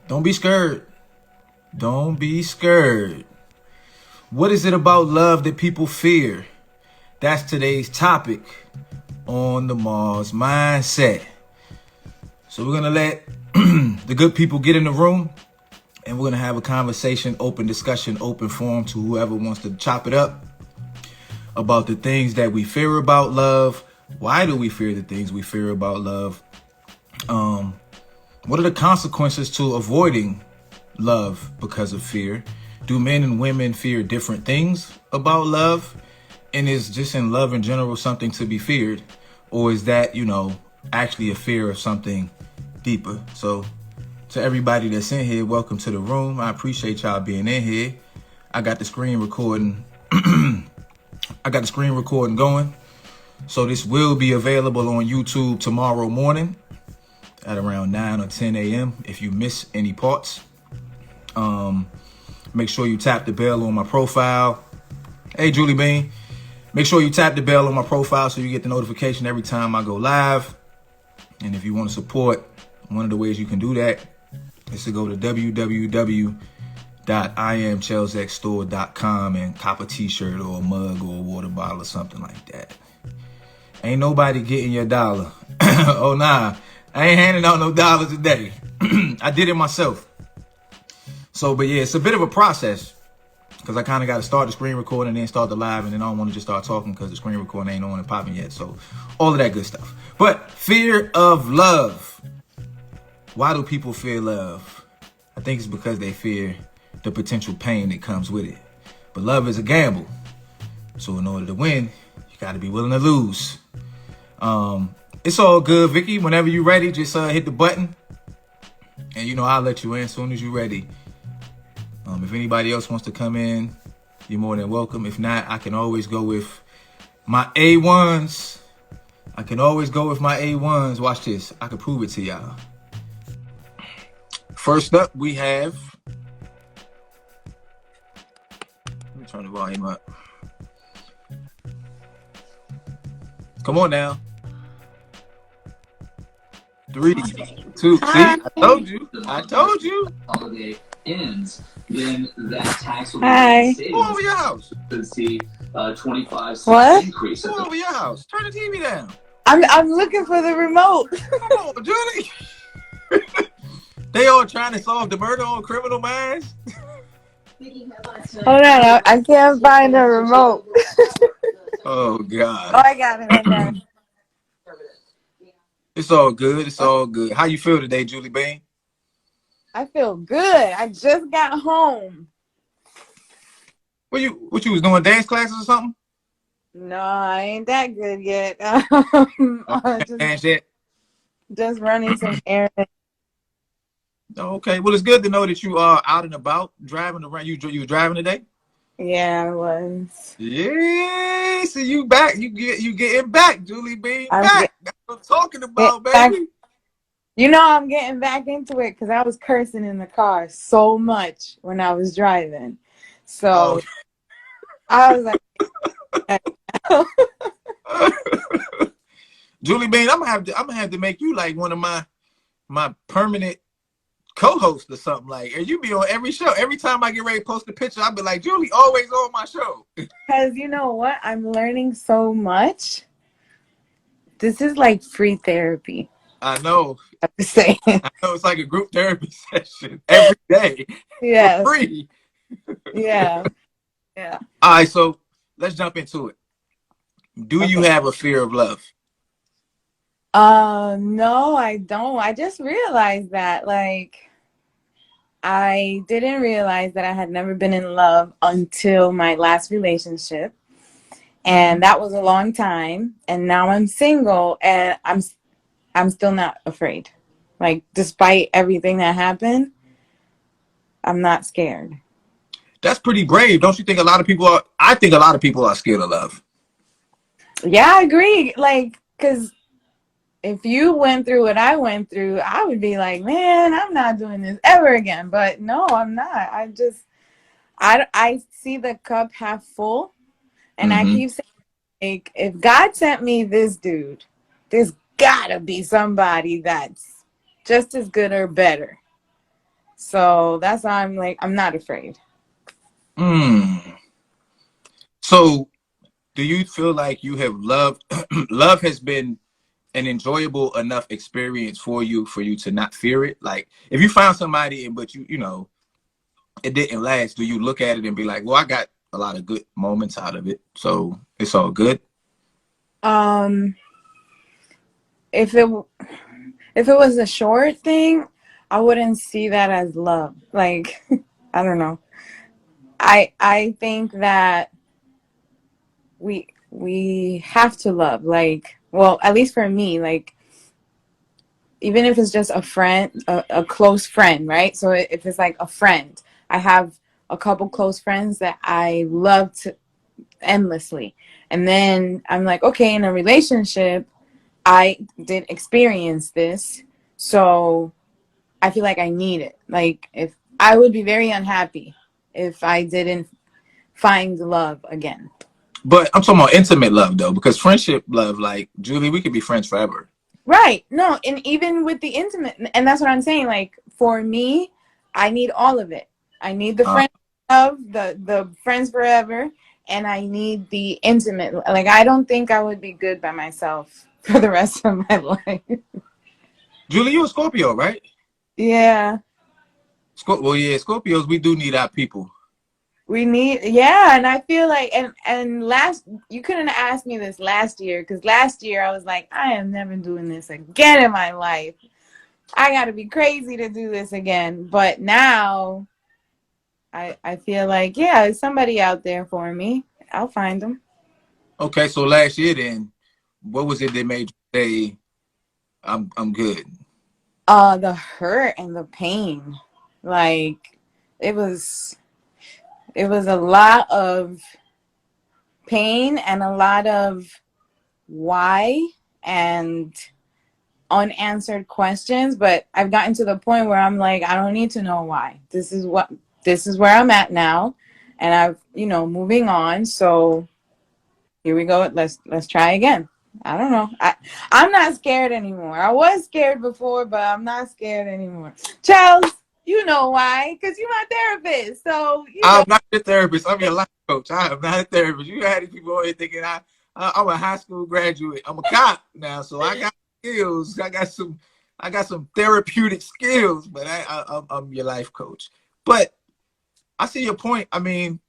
Don't be scared. Don't be scared. What is it about love that people fear? That's today's topic on the Mars Mindset. So we're going to let the good people get in the room and we're going to have a conversation, open discussion, open forum to whoever wants to chop it up about the things that we fear about love. Why do we fear the things we fear about love? What are the consequences to avoiding love because of fear? Do men and women fear different things about love? And is just in love in general something to be feared? Or is that, actually a fear of something deeper? So to everybody that's in here, welcome to the room. I appreciate y'all being in here. I got the screen recording. Going. So this will be available on YouTube tomorrow morning at around 9 or 10 a.m. If you miss any parts, make sure you tap the bell on my profile. Hey, Julie Bean. Make sure you tap the bell on my profile so you get the notification every time I go live. And if you want to support, one of the ways you can do that is to go to www.IAmChellsXstore.com and cop a t-shirt or a mug or a water bottle or something like that. Ain't nobody getting your dollar. Oh, nah. I ain't handing out no dollars today. I did it myself. So, but yeah, it's a bit of a process because I kind of got to start the screen recording and then start the live, and then I don't want to just start talking because the screen recording ain't on and popping yet. So all of that good stuff. But fear of love. Why do people fear love? I think it's because they fear the potential pain that comes with it. But love is a gamble. So in order to win, you got to be willing to lose. It's all good, Vicky. Whenever you're ready, just hit the button. And, I'll let you in as soon as you're ready. If anybody else wants to come in, you're more than welcome. If not, I can always go with my A1s. Watch this. I can prove it to y'all. First up, we have... Let me turn the volume up. Come on now. 3, 2. Hi. See, I told you. Holiday ends, then that tax will be Hi. Go over your house. see 25 What? increase. Go over your house. Turn the TV down. I'm looking for the remote. Come on, Julie. They all trying to solve the murder on Criminal Minds. Hold on, I can't find the remote. Oh God. Oh, I got it. It's all good. How you feel today, Julie Bean? I feel good. I just got home. What you was doing, dance classes or something? No, I ain't that good yet. Dance yet? Just running some errands. Okay. Well, it's good to know that you are out and about, driving around. You was driving today? Yeah, I was. Yeah. So you back. You getting back, Julie Bean. I'm Back. That's what I'm talking about, back. baby. I'm getting back into it because I was cursing in the car so much when I was driving. So I was like, Julie Bean, I'm gonna have to make you like one of my permanent co-host or something. Like, and you be on every show. Every time I get ready to post a picture, I'll be like, Julie always on my show. because you know what? I'm learning so much. This is like free therapy. I know. I'm saying. I know it's like a group therapy session every day Yeah. for free. Yeah. All right, so let's jump into it. Do you have a fear of love? No, I don't. I just realized that, I didn't realize that I had never been in love until my last relationship. And that was a long time. And now I'm single and I'm still not afraid. Like, despite everything that happened, I'm not scared. That's pretty brave. Don't you think a lot of people are? I think a lot of people are scared of love. Yeah, I agree. Because if you went through what I went through, I would be like, man, I'm not doing this ever again. But no, I'm not. I see the cup half full. And I keep saying, if God sent me this dude, there's gotta be somebody that's just as good or better. So that's why I'm like, I'm not afraid. Mm. So, do you feel like you have loved? Love has been an enjoyable enough experience for you to not fear it. Like, if you found somebody and but you know it didn't last, do you look at it and be like, well, I got a lot of good moments out of it, so it's all good? Um, if it if it was a short thing, I wouldn't see that as love. Like, I don't know. I think that we have to love. Like, well, at least for me, like even if it's just a friend, a close friend, right? So if it's like a friend, I have a couple close friends that I love to endlessly. And then I'm like, okay, in a relationship, I did experience this. So I feel like I need it. Like if I would be very unhappy if I didn't find love again. But I'm talking about intimate love though, because friendship love, like Julie, we could be friends forever. Right. No, and even with the intimate, and that's what I'm saying. Like for me, I need all of it. I need the Uh, friend of the friends forever, and I need the intimate. Like I don't think I would be good by myself for the rest of my life. Julie, you a Scorpio, right? Yeah. Well, yeah, Scorpios, we do need our people. We need, yeah, and I feel like, and last, you couldn't have asked me this last year, because last year I was like, I am never doing this again in my life. I got to be crazy to do this again. But now I feel like, yeah, there's somebody out there for me. I'll find them. Okay, so last year then, what was it that made you say I'm good? The hurt and the pain, like it was, it was a lot of pain and a lot of why and unanswered questions, but I've gotten to the point where I'm like, I don't need to know why. This is where I'm at now, and I've, moving on. So here we go. Let's try again. I don't know. I'm not scared anymore. I was scared before, but I'm not scared anymore. Charles, you know why? Because you're my therapist. So I'm not a therapist. I'm your life coach. I am not a therapist. You had these people always thinking I'm a high school graduate. I'm a cop now, so I got skills. I got some therapeutic skills, but I'm your life coach. But I see your point. I mean,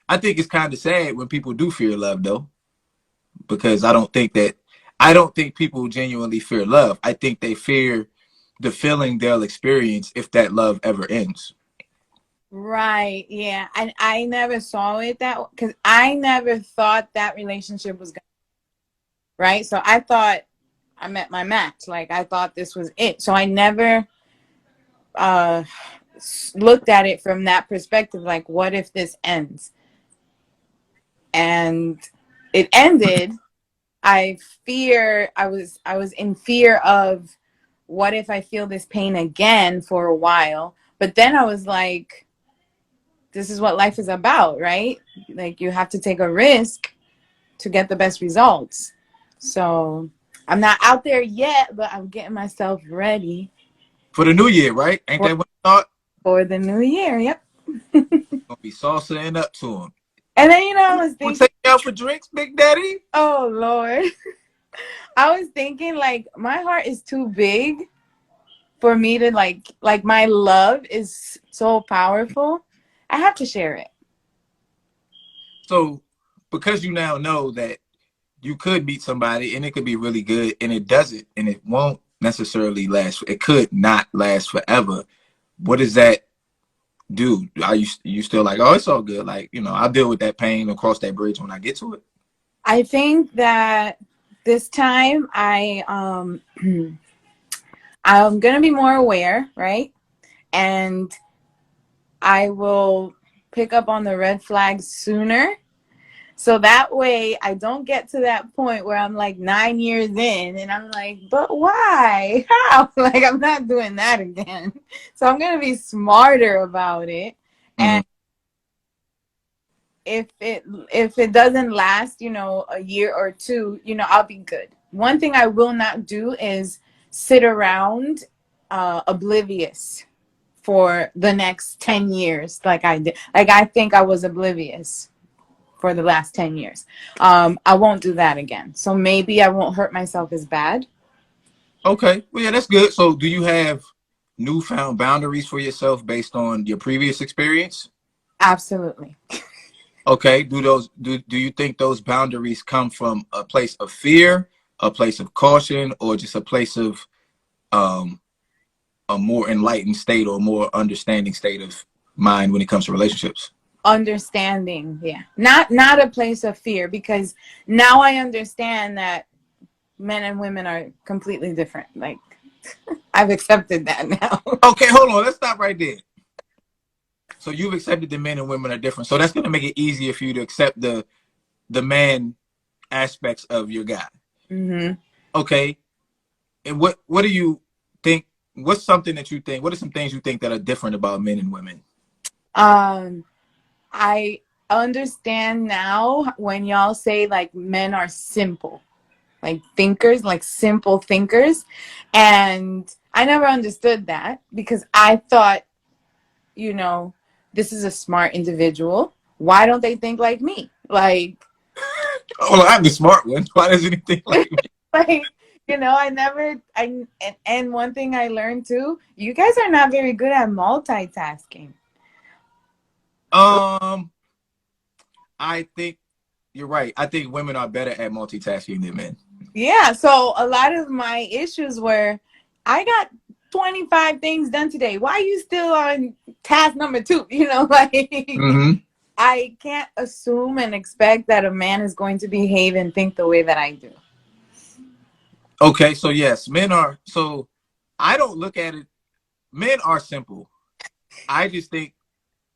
I think it's kind of sad when people do fear love, though, because I don't think people genuinely fear love. I think they fear the feeling they'll experience if that love ever ends. right, yeah. And I never saw it that because I never thought that relationship was gonna, right. So I thought I met my match. Like I thought this was it. So I never uh looked at it from that perspective. Like, what if this ends? And it ended. I was in fear of what if I feel this pain again for a while. But then I was like, this is what life is about, right? Like you have to take a risk to get the best results. So I'm not out there yet, but I'm getting myself ready For the new year, right? Ain't for, that what you thought? for the new year. Yep. Gonna be salsaing up to him. And then, I was We'll thinking, take you out for drinks, Big Daddy. oh Lord. I was thinking like my heart is too big for me to like my love is so powerful. I have to share it. So, because you now know that you could meet somebody and it could be really good, and it doesn't, and it won't necessarily last. It could not last forever. What does that do? Are you still like, oh, it's all good? Like, I'll deal with that pain and cross that bridge when I get to it. I think that this time I'm gonna be more aware, right? And I will pick up on the red flags sooner. So that way I don't get to that point where I'm like 9 years in and I'm like, but why? How? Like I'm not doing that again. So I'm gonna be smarter about it. Mm-hmm. And if it doesn't last, a year or two, I'll be good. One thing I will not do is sit around oblivious for the next 10 years like I did. Like, I think I was oblivious for the last 10 years. I won't do that again. So maybe I won't hurt myself as bad. Okay. Well, yeah, that's good. So do you have newfound boundaries for yourself based on your previous experience? Absolutely. Okay. Do you think those boundaries come from a place of fear, a place of caution, or just a place of um a more enlightened state or more understanding state of mind when it comes to relationships? Understanding, yeah. Not a place of fear, because now I understand that men and women are completely different. Like, I've accepted that now. Okay, hold on. Let's stop right there. So you've accepted the men and women are different. So that's going to make it easier for you to accept the man aspects of your guy. Mm-hmm. Okay. And what do you think? What's something that you think? What are some things you think that are different about men and women? I understand now when y'all say like men are simple, like thinkers, like simple thinkers. And I never understood that, because I thought, this is a smart individual. Why don't they think like me? Like, Oh, I'm the smart one. Why doesn't he think like me? like, and one thing I learned too, you guys are not very good at multitasking. I think you're right. I think women are better at multitasking than men. Yeah, so a lot of my issues were, I got 25 things done today. Why are you still on task number 2? Like, Mm-hmm. I can't assume and expect that a man is going to behave and think the way that I do. Okay, so yes, men are. So I don't look at it. Men are simple. I just think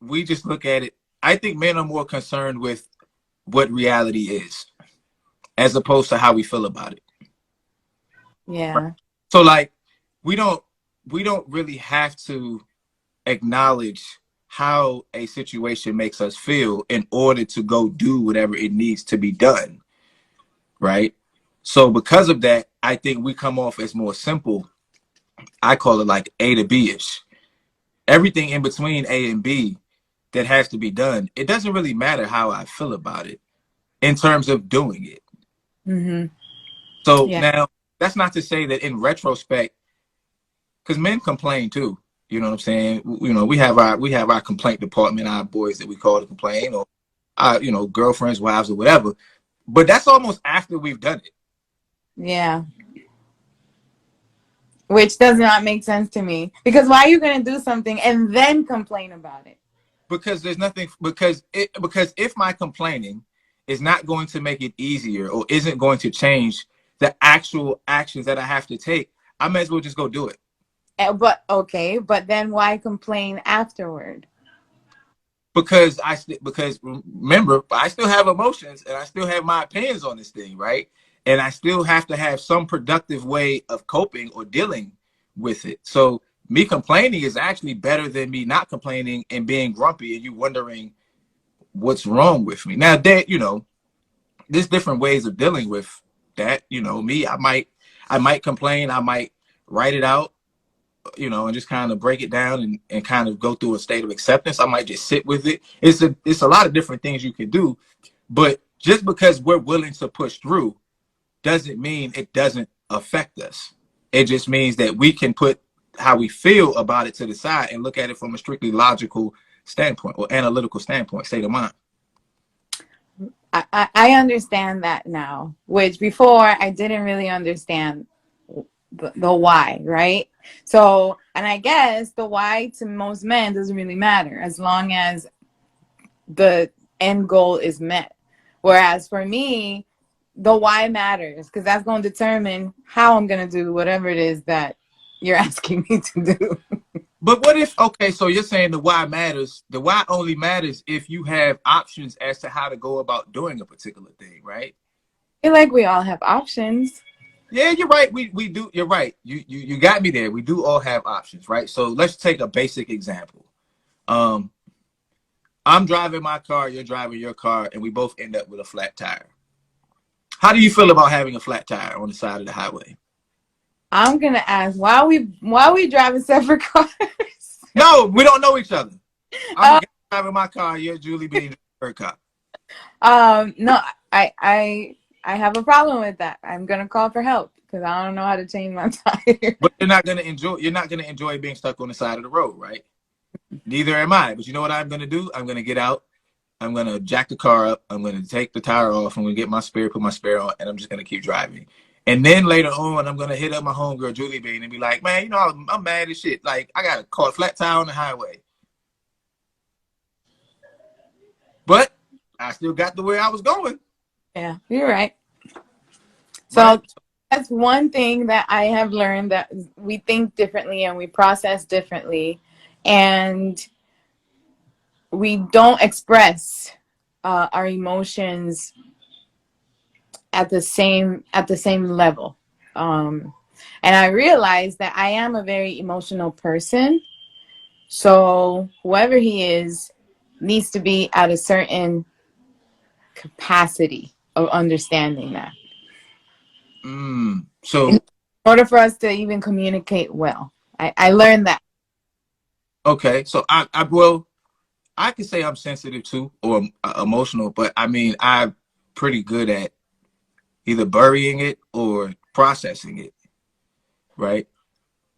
we just look at it. I think men are more concerned with what reality is, as opposed to how we feel about it. Yeah. So like, we don't really have to acknowledge how a situation makes us feel in order to go do whatever it needs to be done, right? So because of that, I think we come off as more simple. I call it like A to B-ish. Everything in between A and B that has to be done, it doesn't really matter how I feel about it in terms of doing it. Mm-hmm. So Yeah. now, that's not to say that in retrospect, because men complain too. You know what I'm saying? We have our complaint department, our boys that we call to complain, or our, girlfriends, wives, or whatever. But that's almost after we've done it. Yeah. Which does not make sense to me. Because why are you going to do something and then complain about it? Because there's nothing, because if my complaining is not going to make it easier or isn't going to change the actual actions that I have to take, I may as well just go do it. But then why complain afterward? Because remember, I still have emotions and I still have my opinions on this thing, right? And I still have to have some productive way of coping or dealing with it. So me complaining is actually better than me not complaining and being grumpy and you wondering what's wrong with me. Now that, there's different ways of dealing with that. Me, I might complain, I might write it out, and just kind of break it down and kind of go through a state of acceptance. I might just sit with it. It's a lot of different things you can do, but just because we're willing to push through doesn't mean it doesn't affect us. It just means that we can put how we feel about it to the side and look at it from a strictly logical standpoint or analytical standpoint, state of mind. I understand that now, which before I didn't really understand the why, right? So, and I guess the why to most men doesn't really matter as long as the end goal is met. Whereas for me, the why matters, because that's going to determine how I'm going to do whatever it is that you're asking me to do. But what if, okay, so you're saying the why matters. The why only matters if you have options as to how to go about doing a particular thing, right? I feel like we all have options. Yeah, you're right. We do. You're right. You got me there. We do all have options, right? So let's take a basic example. I'm driving my car, you're driving your car, and we both end up with a flat tire. How do you feel about having a flat tire on the side of the highway? I'm gonna ask why we driving separate cars. No, Oh, we don't know each other. I'm Uh, a guy driving my car. You're Julie being her car. no, I have a problem with that. I'm gonna call for help because I don't know how to change my tire. But you're not gonna enjoy. You're not gonna enjoy being stuck on the side of the road, right? Neither am I. But you know what I'm gonna do? I'm gonna get out. I'm gonna jack the car up. I'm gonna take the tire off. I'm gonna get my spare, put my spare on, and I'm just gonna keep driving. And then later on, I'm gonna hit up my homegirl Julie Bean and be like, man, you know, I'm mad as shit. Like I got caught flat tire on the highway, but I still got to where I was going. Yeah, you're right. So Right? that's one thing that I have learned, that we think differently and we process differently, and we don't express our emotions at the same level. And I realized that I am a very emotional person. So whoever he is needs to be at a certain capacity of understanding that. So In order for us to even communicate well, I learned that. okay, so well, I could say I'm sensitive too or emotional, but I mean I'm pretty good at either burying it or processing it, right?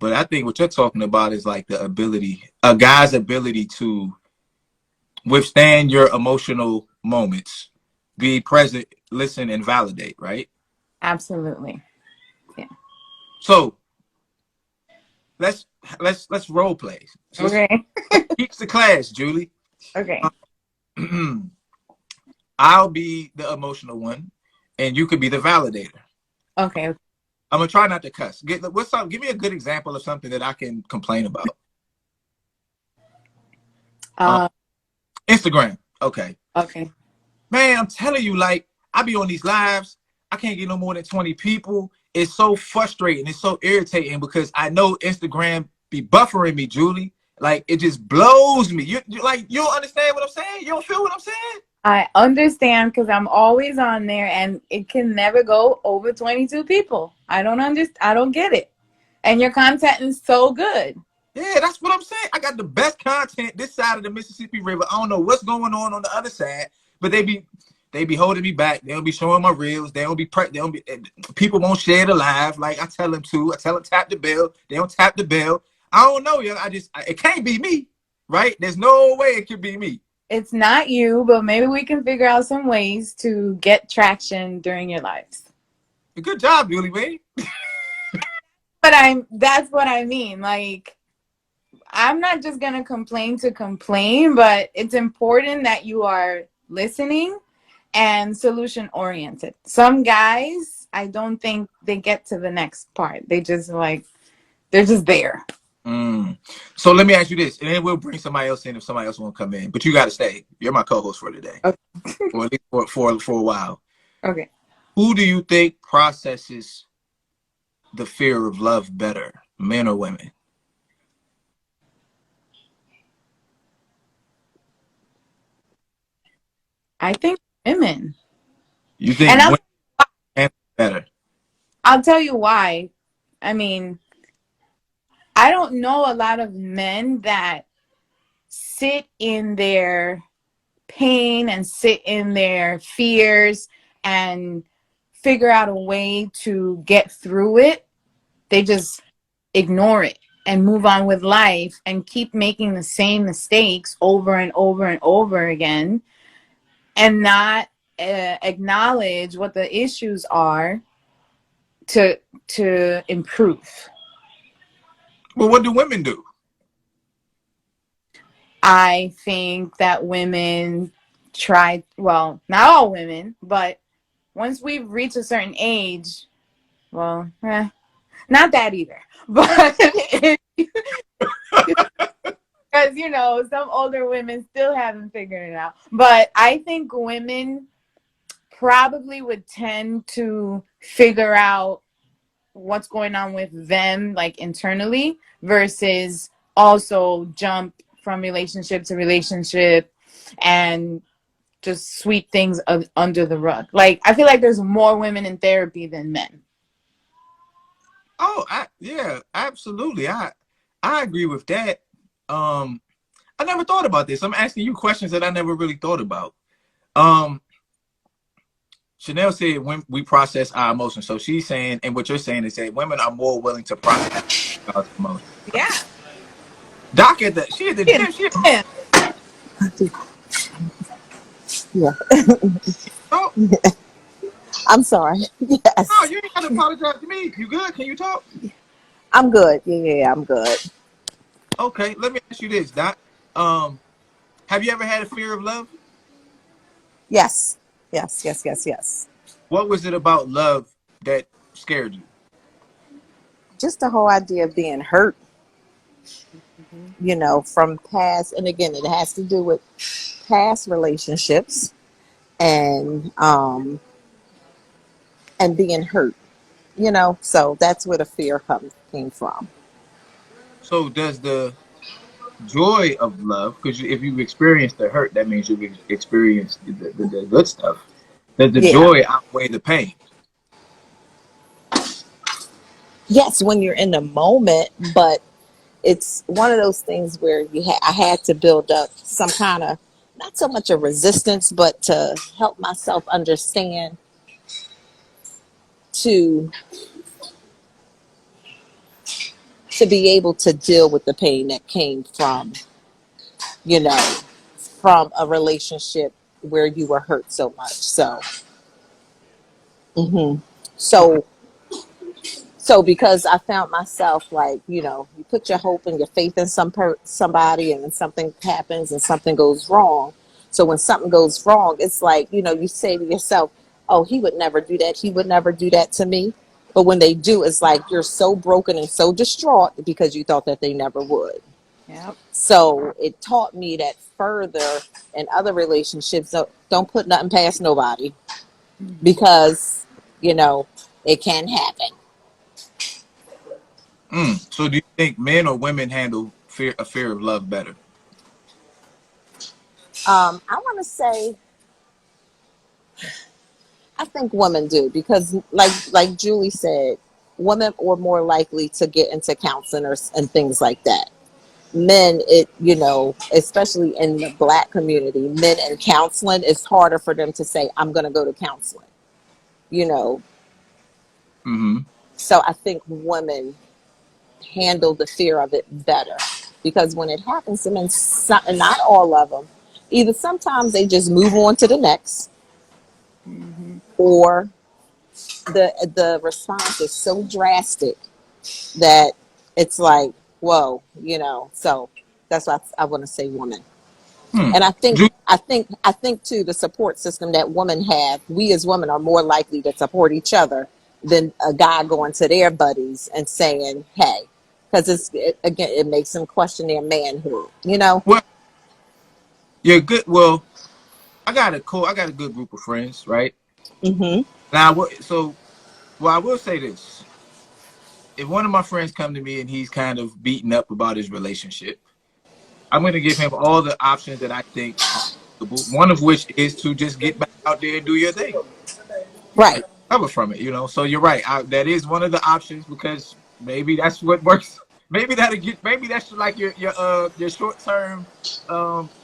But I think what you're talking about is like the ability, a guy's ability to withstand your emotional moments, be present, listen, and validate, right? Absolutely. Yeah. So let's role play. So Okay. let's teach the class, Julie. Okay. I'll be the emotional one, and you could be the validator. Okay. I'm gonna try not to cuss. Give me a good example of something that I can complain about. Uh, Instagram. Okay. okay. Man, I'm telling you, like, I be on these lives. I can't get no more than 20 people. It's so frustrating. It's so irritating because I know Instagram be buffering me, Julie. Like, it just blows me. You don't understand what I'm saying? You don't feel what I'm saying? I understand because I'm always on there and it can never go over 22 people. I don't understand. I don't get it. And your content is so good. Yeah, that's what I'm saying. I got the best content this side of the Mississippi River. I don't know what's going on the other side, but they be holding me back. They don't be showing my reels. People won't share the live like I tell them to. I tell them tap the bell. They don't tap the bell. I don't know, yo. It can't be me, right? There's no way it could be me. It's not you, but maybe we can figure out some ways to get traction during your lives. Good job, Julie, man. But that's what I mean. Like, I'm not just going to complain, but it's important that you are listening and solution oriented. Some guys, I don't think they get to the next part. They're just there. So let me ask you this, and then we'll bring somebody else in if somebody else won't come in. But you got to stay. You're my co-host for today, Okay. or at least for a while. Okay. Who do you think processes the fear of love better, men or women? I think women. You think And women handle it better? I'll tell you why. I mean, I don't know a lot of men that sit in their pain and sit in their fears and figure out a way to get through it. They just ignore it and move on with life and keep making the same mistakes over and over and over again, and not acknowledge what the issues are to improve. Well, what do women do? I think that women try, well, not all women, but once we've reached a certain age, well, not that either. But because, some older women still haven't figured it out. But I think women probably would tend to figure out what's going on with them, like internally, versus also jump from relationship to relationship and just sweep things under the rug. Like, I feel like there's more women in therapy than men. Oh, yeah, absolutely. I agree with that. I never thought about this. I'm asking you questions that I never really thought about. Um, Chanel said when we process our emotions. So she's saying, and what you're saying is that women are more willing to process our emotions. Yeah. Doc at the she at the gym. She Yeah. Yeah. talk. I'm sorry. No, Yes. you ain't got to apologize to me. You good? Can you talk? I'm good. Yeah, I'm good. Okay, let me ask you this, Doc. Um, have you ever had a fear of love? Yes. Yes. What was it about love that scared you? Just the whole idea of being hurt, Mhm. from past, and again, it has to do with past relationships and being hurt, so that's where the fear came from. So does the joy of love, because if you've experienced the hurt, that means you've experienced the good stuff. Does the Yeah. joy outweigh the pain? Yes, when you're in the moment, but it's one of those things where I had to build up some kind of, not so much a resistance, but to help myself understand to to be able to deal with the pain that came you know from a relationship where you were hurt so much. Hmm Okay. so so because I found myself, like, you put your hope and your faith in somebody, and then something happens and something goes wrong. So when something goes wrong, it's like, you say to yourself, oh, he would never do that, he would never do that to me. But when they do, it's like you're so broken and so distraught because you thought that they never would. Yep. So it taught me that further in other relationships, don't put nothing past nobody, Mhm. because it can happen. So do you think men or women handle a fear of love better? I want to say, I think women do, because, like Julie said, women are more likely to get into counseling and things like that. Men, especially in the Black community, men in counseling, it's harder for them to say, I'm going to go to counseling. You know, Mm-hmm. so I think women handle the fear of it better, because when it happens to men, and not all of them, either sometimes they just move on to the next, Mhm. or the response is so drastic that it's like, whoa, so that's why I want to say woman. Hmm. And I think Ju- I think I think too, the support system that women have, we as women are more likely to support each other than a guy going to their buddies and saying, hey, because again, it makes them question their manhood. well, you're good. Well, I got a good group of friends, right? Mm-hmm. Now, I will say this: if one of my friends come to me and he's kind of beaten up about his relationship, I'm going to give him all the options that I think are possible. One of which is to just get back out there and do your thing Right. recover from it, So you're right. That is one of the options, because maybe that's what works. Maybe that'll get. Maybe that's like your short term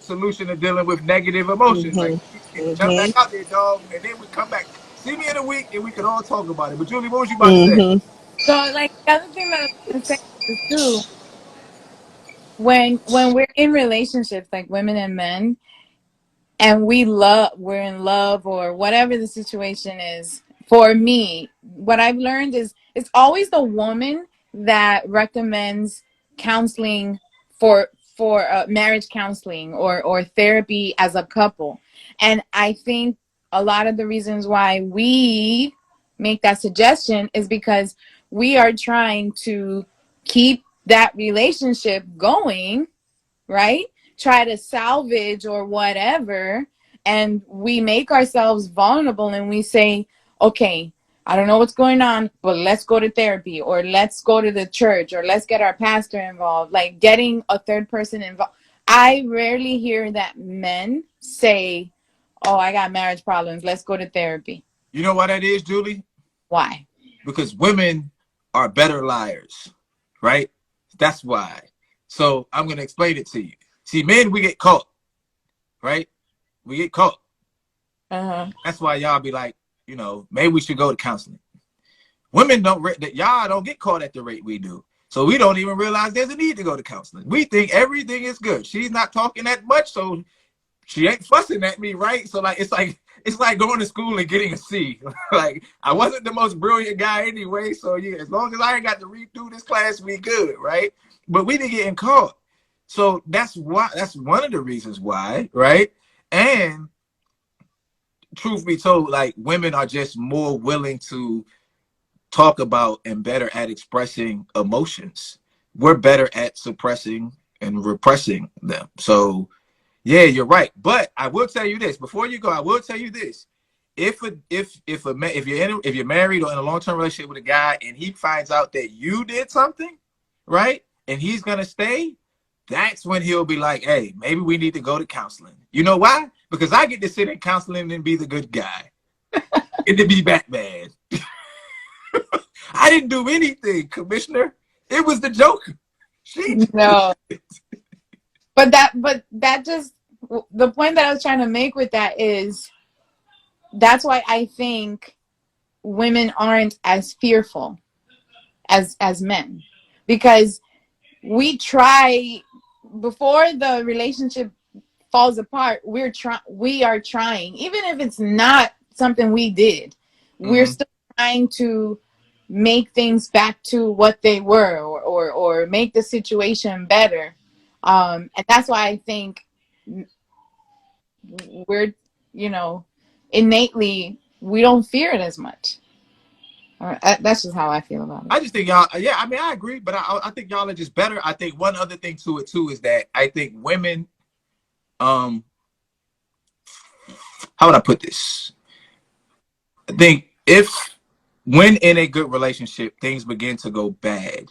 solution to dealing with negative emotions. Like, Mm-hmm. jump back Mm-hmm. out there, dog, and then we come back. See me in a week, and we can all talk about it. But Julie, what was you about to say? Mm-hmm. So, like, the other thing that I was gonna say is too, when we're in relationships, like women and men, and we're in love or whatever the situation is. For me, what I've learned is it's always the woman that recommends counseling for marriage counseling or therapy as a couple. And I think a lot of the reasons why we make that suggestion is because we are trying to keep that relationship going, right? Try to salvage or whatever. And we make ourselves vulnerable and we say, okay, I don't know what's going on, but let's go to therapy, or let's go to the church, or let's get our pastor involved, like getting a third person involved. I rarely hear that men say, oh, I got marriage problems, let's go to therapy. You know why that is, Julie? Why? Because women are better liars, right? That's why. So I'm gonna explain it to you. See, men, we get caught, right? We get caught. That's why y'all be like, you know, maybe we should go to counseling. Women don't that y'all don't get caught at the rate we do. So we don't even realize there's a need to go to counseling. We think everything is good. She's not talking that much, so she ain't fussing at me, right? So like it's like going to school and getting a C. Like I wasn't the most brilliant guy anyway, so yeah, as long as I ain't got to read through this class, we good, right? But we be getting caught. So that's why, that's one of the reasons why, right? And truth be told, like women are just more willing to talk about and better at expressing emotions. We're better at suppressing and repressing them. So yeah, you're right. But I will tell you this before you go. I will tell you this: if you're married or in a long-term relationship with a guy and he finds out that you did something, right, and he's gonna stay, that's when he'll be like, hey, maybe we need to go to counseling. You know why? Because I get to sit in counseling and be the good guy and to be Batman. I didn't do anything, Commissioner. It was the Joker. No. But that just, the point that I was trying to make with that is that's why I think women aren't as fearful as men, because we try before the relationship falls apart. We are trying, even if it's not something we did. We're still trying to make things back to what they were, or make the situation better. And that's why I think we're, innately, we don't fear it as much. That's just how I feel about it. I just think y'all, yeah, I mean, I agree, but I think y'all are just better. I think one other thing to it too is that I think women, how would I put this? I think when in a good relationship, things begin to go bad,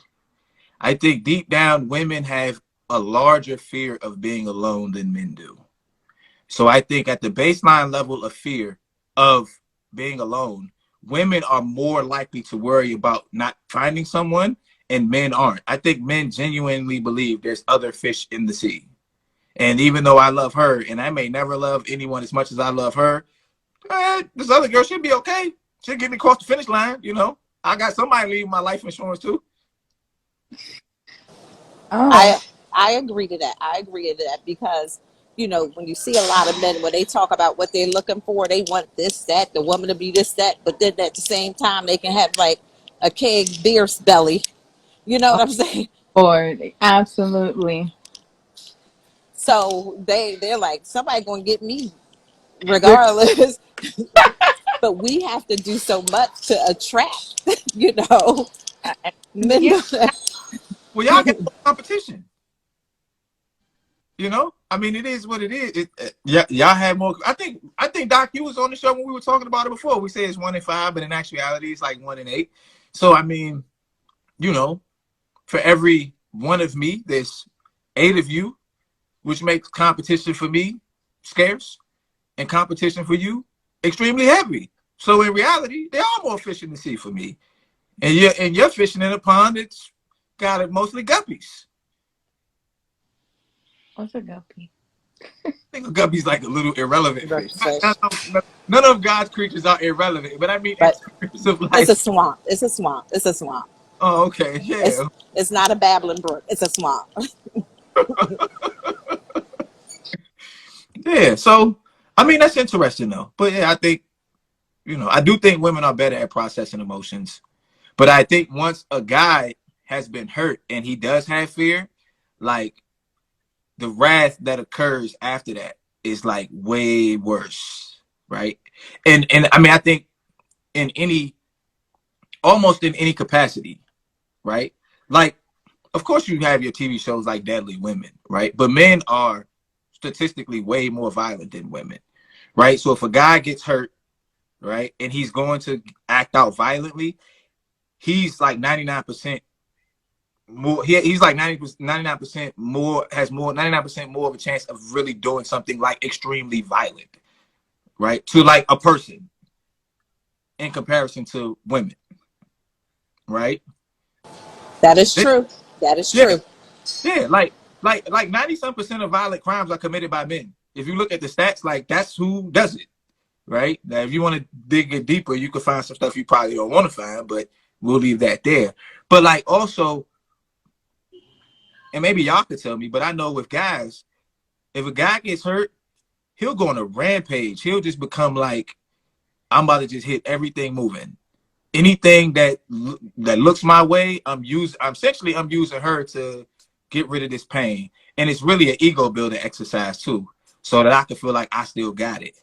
I think deep down, women have a larger fear of being alone than men do. So I think at the baseline level of fear of being alone, women are more likely to worry about not finding someone, and men aren't. I think men genuinely believe there's other fish in the sea. And even though I love her, and I may never love anyone as much as I love her, this other girl should be okay. She'll get me across the finish line, you know. I got somebody leaving my life insurance too. Oh, I agree to that. I agree to that because, when you see a lot of men, when they talk about what they're looking for, they want this, that, the woman to be this, that, but then at the same time, they can have like a keg beer belly. You know what I'm saying? Lord, absolutely. So they're like, somebody gonna get me We're regardless. But we have to do so much to attract, men. yeah. Well, y'all got no competition. You know, I mean, it is what it is. Yeah, y'all had more. I think Doc, you was on the show when we were talking about it before. We say it's 1 in 5, but in actuality, it's like 1 in 8. So I mean, for every one of me, there's 8 of you, which makes competition for me scarce, and competition for you extremely heavy. So in reality, there are more fish in the sea for me, and you're fishing in a pond that's got it mostly guppies. What's a guppy? I think a guppy's like a little irrelevant fish. Fish. None of God's creatures are irrelevant, but I mean in But terms of it's like, a swamp. It's a swamp. It's a swamp. oh, okay, It's yeah, it's not a babbling brook. It's a swamp. yeah. So I mean that's interesting though. But yeah, I think I do think women are better at processing emotions. But I think once a guy has been hurt and he does have fear, like the wrath that occurs after that is like way worse, right? And I mean I think in almost in any capacity, right? Like, of course you have your TV shows like Deadly Women, right? But men are statistically way more violent than women, right? So if a guy gets hurt, right, and he's going to act out violently, he's like 99% more. He's like 99% more, has more 99% more of a chance of really doing something like extremely violent, right, to like a person in comparison to women, right? That is true. That is Yeah. true. Yeah, like 90% of violent crimes are committed by men. If you look at the stats, like that's who does it, right? Now, if you want to dig it deeper, you can find some stuff you probably don't want to find, but we'll leave that there. But like also, and maybe y'all could tell me, but I know with guys, if a guy gets hurt, he'll go on a rampage. He'll just become like, I'm about to just hit everything moving. Anything that looks my way, I'm using her to get rid of this pain. And it's really an ego building exercise too, so that I can feel like I still got it.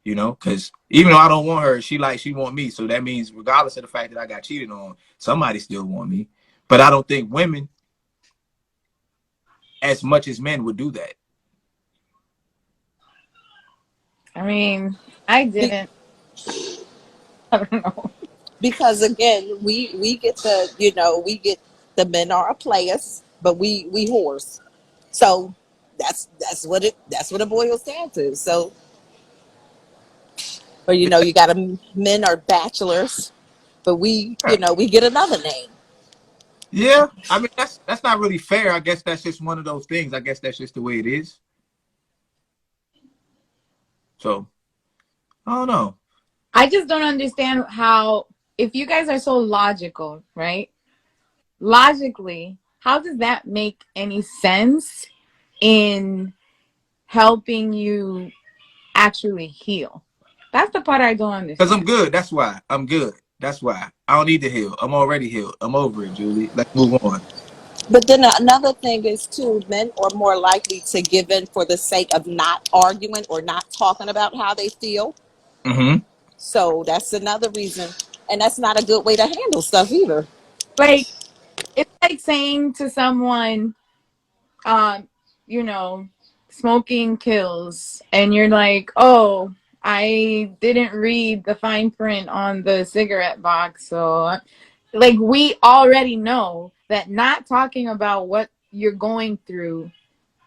Because even though I don't want her, she want me. So that means regardless of the fact that I got cheated on, somebody still want me. But I don't think women, as much as men, would do that. I mean, I Be- didn't. I don't know. because again, we get we get the men are players, but we whores. So that's what it boils down to. So, or you got men are bachelors, but we get another name. Yeah, I mean that's not really fair. I guess that's just one of those things. I guess that's just the way it is. So I don't know. I just don't understand how, if you guys are so logical, right? Logically, how does that make any sense in helping you actually heal? That's the part I don't Because I'm understand. good. That's why. I'm good. That's why. I don't need to heal. I'm already healed. I'm over it, Julie. Let's move on. But then another thing is too, men are more likely to give in for the sake of not arguing or not talking about how they feel. Mm-hmm. So that's another reason, and that's not a good way to handle stuff either. Like, it's like saying to someone, um, you know, smoking kills, and you're like, oh, I didn't read the fine print on the cigarette box, so like we already know that not talking about what you're going through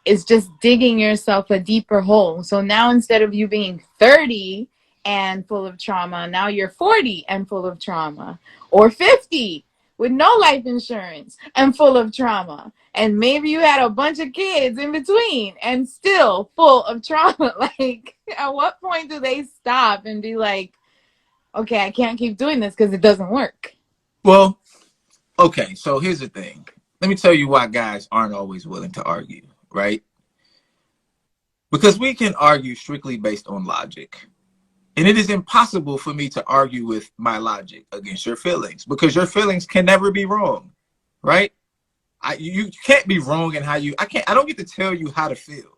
is just digging yourself a deeper hole. So now instead of you being 30 and full of trauma, now you're 40 and full of trauma, or 50 with no life insurance and full of trauma. And maybe you had a bunch of kids in between and still full of trauma. Like, at what point do they stop and be like, okay, I can't keep doing this because it doesn't work? Well, okay. So here's the thing. Let me tell you why guys aren't always willing to argue, right? Because we can argue strictly based on logic. And it is impossible for me to argue with my logic against your feelings because your feelings can never be wrong, right? You can't be wrong in how I don't get to tell you how to feel,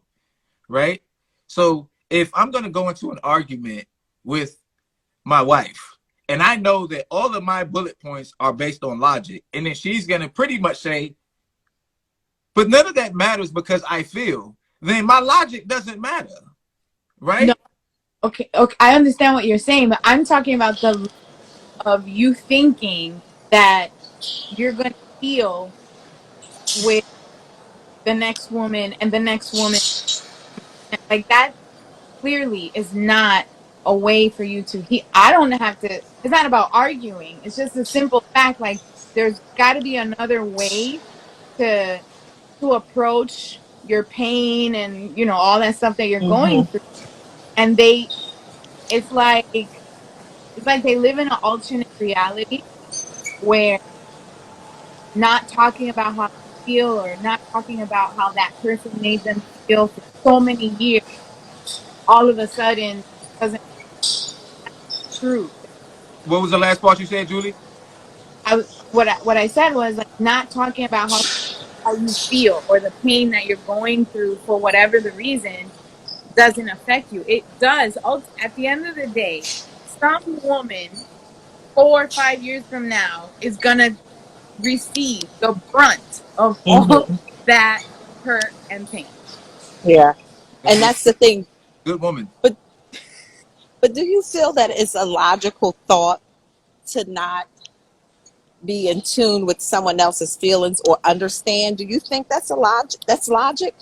right? So if I'm going to go into an argument with my wife and I know that all of my bullet points are based on logic, and then she's going to pretty much say, but none of that matters because I feel, then my logic doesn't matter, No, right? okay, okay, I understand what you're saying, but I'm talking about the of you thinking that you're going to heal with the next woman and the next woman. Like, that clearly is not a way for you to heal. I don't have to, it's not about arguing. It's just a simple fact. Like, there's got to be another way to approach your pain and, all that stuff that you're going Hmm. through. And it's like, they live in an alternate reality where not talking about how they feel or not talking about how that person made them feel for so many years, all of a sudden doesn't true. What was the last part you said, Julie? What I said was, like, not talking about how you feel or the pain that you're going through for whatever the reason doesn't affect you. It does. At the end of the day, some woman 4 or 5 years from now is gonna receive the brunt of all Hmm. that hurt and pain. Yeah, And and it's that's the thing. a good woman. But but do you feel that it's a logical thought to not be in tune with someone else's feelings or understand? Do you think that's a logic? That's logic.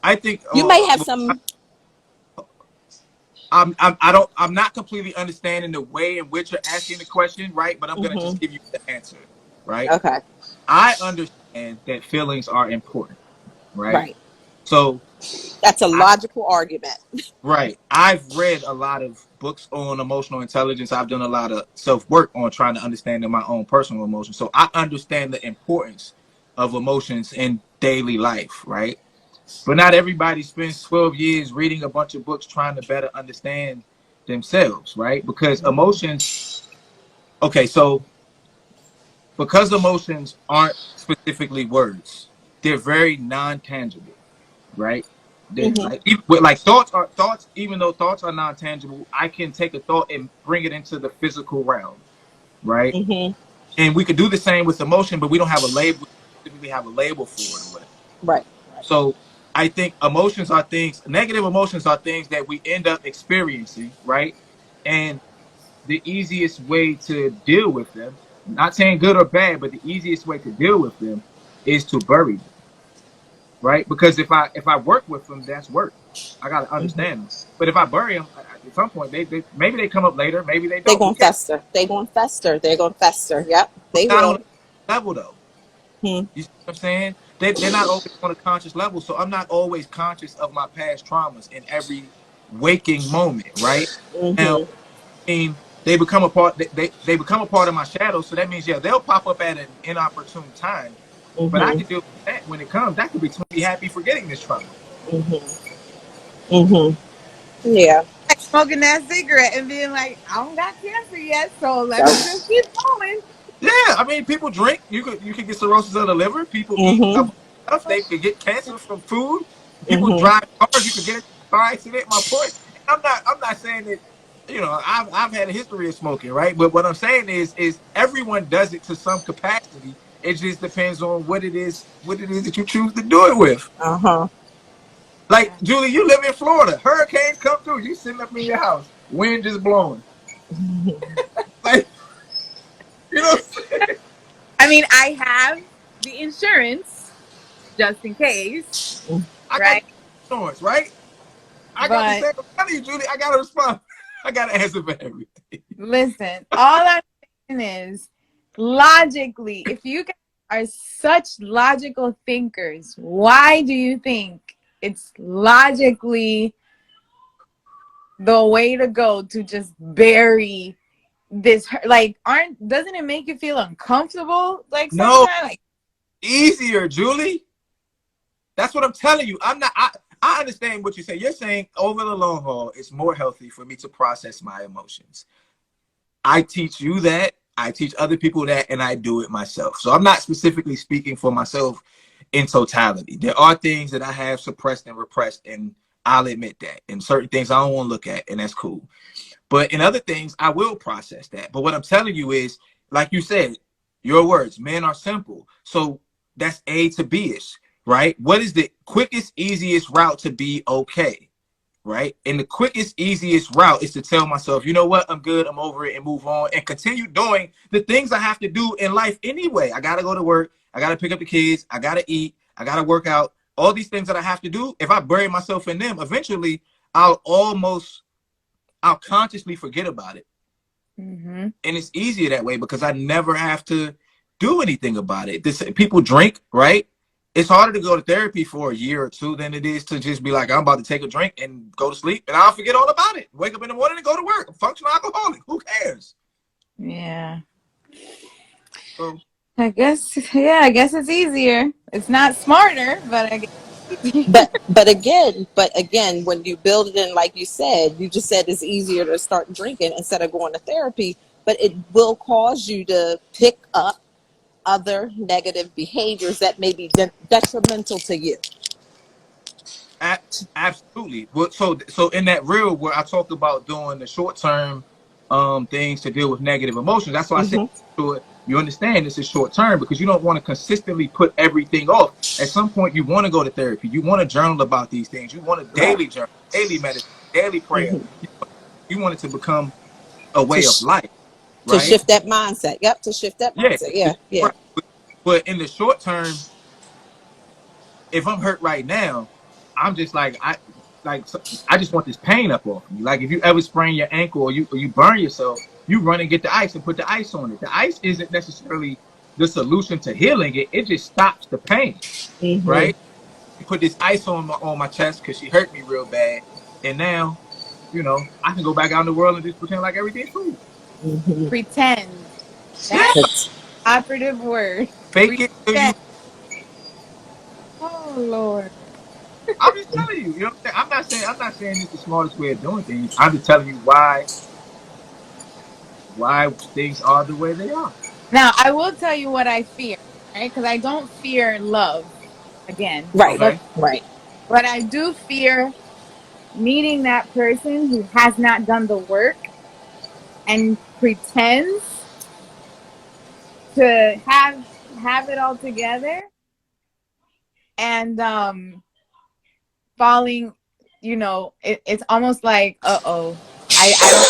I think You may have some. I'm not completely understanding the way in which you're asking the question, right? But I'm gonna Hmm. just give you the answer, right? Okay. I understand understand that feelings are important, right? Right. So That's a I logical argument. right. I've read a lot of books on emotional intelligence. I've done a lot of self-work on trying to understand my own personal emotions. So I understand the importance of emotions in daily life, right? But not everybody spends 12 years reading a bunch of books trying to better understand themselves, right? Because emotions, okay, so because emotions aren't specifically words, they're very non-tangible, right? They Hmm. like like thoughts, even though thoughts are non-tangible, I can take a thought and bring it into the physical realm, right? Hmm. And we could do the same with emotion, but we don't have a label, typically have a label for it or whatever. Right. So I think emotions are things, negative emotions are things that we end up experiencing, right? And the easiest way to deal with them, not saying good or bad, but the easiest way to deal with them is to bury them, right? Because if I work with them, that's work. I got to Hmm. understand them. But if I bury them, at some point, they maybe they come up later, maybe they They're don't. Who going to cares? fester. They're going to fester. They're going to fester. Yep, But they not on will. a level though. Hmm. You see what I'm saying? They're not always on a conscious level. So I'm not always conscious of my past traumas in every waking moment, right? Now, Hmm. I mean, they become a part they become a part of my shadow. So that means, yeah, they'll pop up at an inopportune time. But I Hmm. can deal with that when it comes. That could be happy for getting this trauma. Hmm. Hmm. Yeah. Like smoking that cigarette and being like, I don't got cancer yet, so let me That's. just keep going. Yeah, I mean, people drink. You could get cirrhosis of the liver. People eat a Hmm. bunch of stuff. They could get cancer from food. People Hmm. drive cars. You could get in a car accident. My point. I'm not saying that. I've had a history of smoking, right? But what I'm saying is everyone does it to some capacity. It just depends on what it is that you choose to do it with. Uh-huh. Like Julie, you live in Florida. Hurricanes come through. You sitting up in your house, wind just blowing. Like you know, what I'm saying? I mean, I have the insurance just in case, I got right? insurance, right? I got the But same. I'm telling you, Julie, I got to respond. I got to answer for everything. listen, all I'm saying is logically, if you guys are such logical thinkers, why do you think it's logically the way to go to just bury this? Like, doesn't it make you feel uncomfortable? Like No, sometimes, like, easier, Julie. That's what I'm telling you. I'm not. I understand what you're saying. You're saying over the long haul, it's more healthy for me to process my emotions. I teach you that. I teach other people that, and I do it myself. So I'm not specifically speaking for myself in totality. There are things that I have suppressed and repressed, and I'll admit that. And certain things I don't want to look at, and that's cool. But in other things, I will process that. But what I'm telling you is, like you said, your words, men are simple. So that's A to B ish, right? What is the quickest, easiest route to be okay? Right? And the quickest, easiest route is to tell myself, you know what, I'm good, I'm over it, and move on and continue doing the things I have to do in life anyway. I got to go to work, I got to pick up the kids, I got to eat, I got to work out. All these things that I have to do, if I bury myself in them, eventually I'll almost I'll consciously forget about it. mm-hmm. And it's easier that way because I never have to do anything about it. People drink, right? It's harder to go to therapy for a year or two than it is to just be like, I'm about to take a drink and go to sleep and I'll forget all about it. Wake up in the morning and go to work. Functional alcoholic. Who cares? Yeah. So I guess it's easier. It's not smarter, but I guess it's easier. But again, when you build it in, like you said, you just said it's easier to start drinking instead of going to therapy, but it will cause you to pick up other negative behaviors that may be detrimental to you. absolutely. Well, so in that reel where I talked about doing the short term things to deal with negative emotions, that's why I said Hmm. you understand this is short term because you don't want to consistently put everything off. At some point, you want to go to therapy. You want to journal about these things. You want to Right. daily journal, daily meditation, daily prayer. Hmm. You want it to become a To way of life, to right? shift that mindset. Yep, to shift that Yeah, mindset. Yeah, yeah. right. But in the short term, if I'm hurt right now, I'm just like I just want this pain up off me. Like if you ever sprain your ankle or you burn yourself, you run and get the ice and put the ice on it. The ice isn't necessarily the solution to healing it. It just stops the pain, Mm-hmm. right? You put this ice on my chest because she hurt me real bad, and now, I can go back out in the world and just pretend like everything's cool. Mm-hmm. Pretend. Yeah, That's the operative word. fake it till you. Pretend. Oh Lord. I'm just telling you. You know what I'm saying? I'm not saying it's the smartest way of doing things. I'm just telling you why things are the way they are. Now I will tell you what I fear, right? Because I don't fear love. Again, Right. but Okay. Right. I do fear meeting that person who has not done the work and pretends to have it all together, and falling, it's almost like, uh-oh, I don't,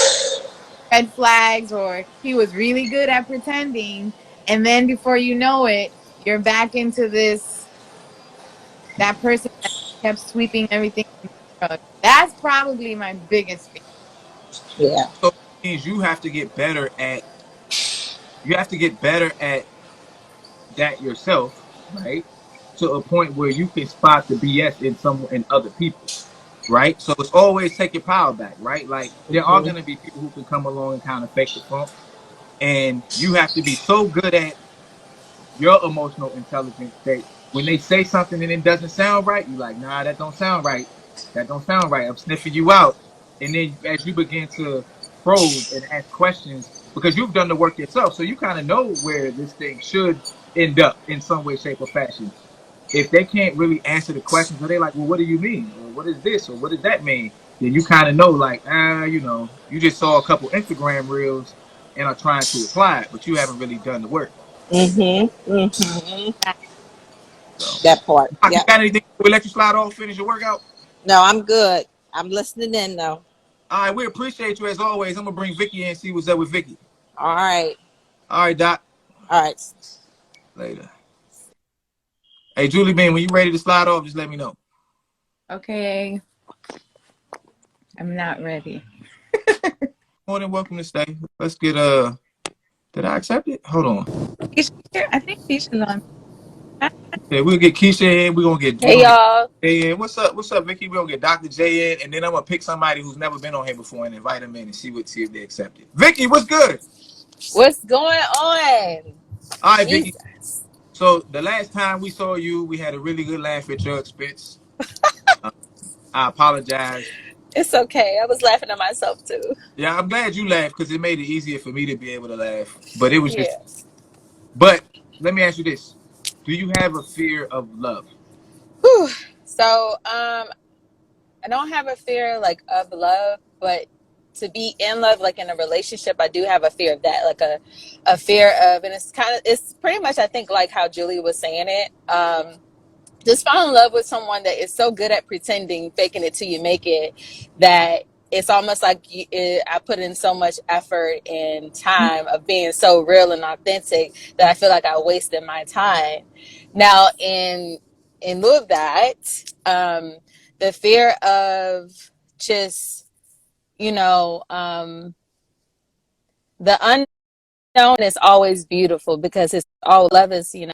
red flags, or he was really good at pretending, and then before you know it, you're back into that person that kept sweeping everything under the rug. That's probably my biggest fear. Yeah. So it means you have to get better at that yourself, right? To a point where you can spot the BS in other people, right? So it's always take your power back, right? Like there are Mm-hmm. gonna be people who can come along and kind of fake the funk, and you have to be so good at your emotional intelligence that when they say something and it doesn't sound right, you're like, nah, that don't sound right. That don't sound right. I'm sniffing you out. And then as you begin to probe and ask questions, because you've done the work yourself, so you kind of know where this thing should end up in some way, shape, or fashion. If they can't really answer the questions, or they're like, well, what do you mean? Or what is this? Or what does that mean? Then you kind of know, like, you just saw a couple Instagram reels and are trying to apply it, but you haven't really done the work. Mm-hmm. Mm-hmm. So, That part. Doc, you Yep. got anything? We let you slide off, finish your workout. No, I'm good. I'm listening in though. All right, we appreciate you as always. I'm gonna bring Vicky in and see what's up with Vicky. All right. All right, Doc. All right. Later. Hey, Julie Bean, when you ready to slide off, just let me know. Okay, I'm not ready. More than welcome to stay. Let's get Did I accept it? Hold on. Keisha here? I think Keisha's on. Yeah, we'll get Keisha in. We're Hey gonna get y'all. Jay in. What's up? What's up, Vicky? We're gonna get Dr. J in, and then I'm gonna pick somebody who's never been on here before and invite them in and see if they accept it. Vicky, what's good? What's going on? All right, Vicky. Jesus. So the last time we saw you, we had a really good laugh at your expense. Uh, I apologize. It's okay. I was laughing at myself too. Yeah, I'm glad you laughed because it made it easier for me to be able to laugh. But it was just. Yeah. But let me ask you this: do you have a fear of love? Whew. So, I don't have a fear like of love, but to be in love, like in a relationship, I do have a fear of that, like a fear of, and it's pretty much, I think, like how Julie was saying it. Just fall in love with someone that is so good at pretending, faking it till you make it, that it's almost like I put in so much effort and time of being so real and authentic that I feel like I wasted my time. Now, in lieu of that, the fear of just, the unknown is always beautiful because it's all love is, can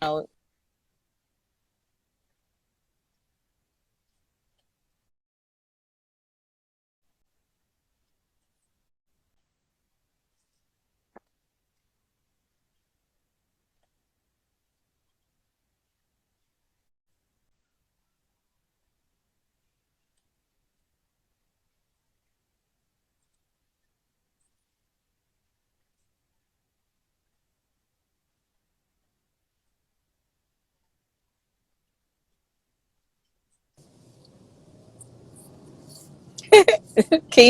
you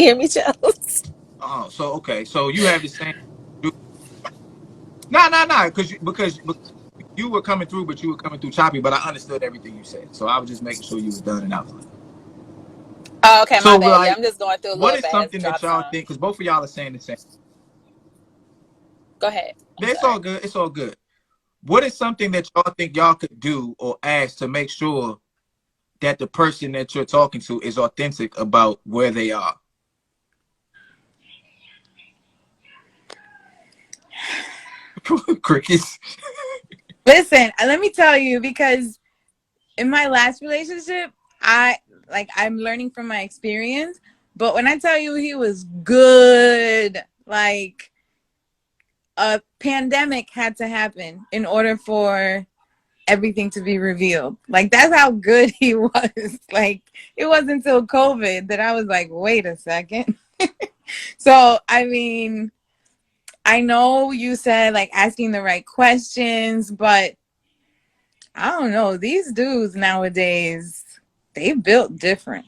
hear me, Charles? Oh, so okay, so you have the same. No, because you were coming through, but you were coming through choppy. But I understood everything you said, so I was just making sure you was done and I was like. Oh, okay, So my bad. Yeah, like, I'm just going through a what little is bad something that drop y'all zone. think? Because both of y'all are saying the same. Go ahead. I'm It's all sorry. good. It's all good. What is something that y'all think y'all could do or ask to make sure that the person that you're talking to is authentic about where they are? Crickets. Listen, let me tell you, because in my last relationship, I'm learning from my experience. But when I tell you he was good, like a pandemic had to happen in order for everything to be revealed. Like that's how good he was. Like it wasn't until COVID that I was like, wait a second. So I mean, I know you said like asking the right questions, but I don't know. These dudes nowadays, they built different.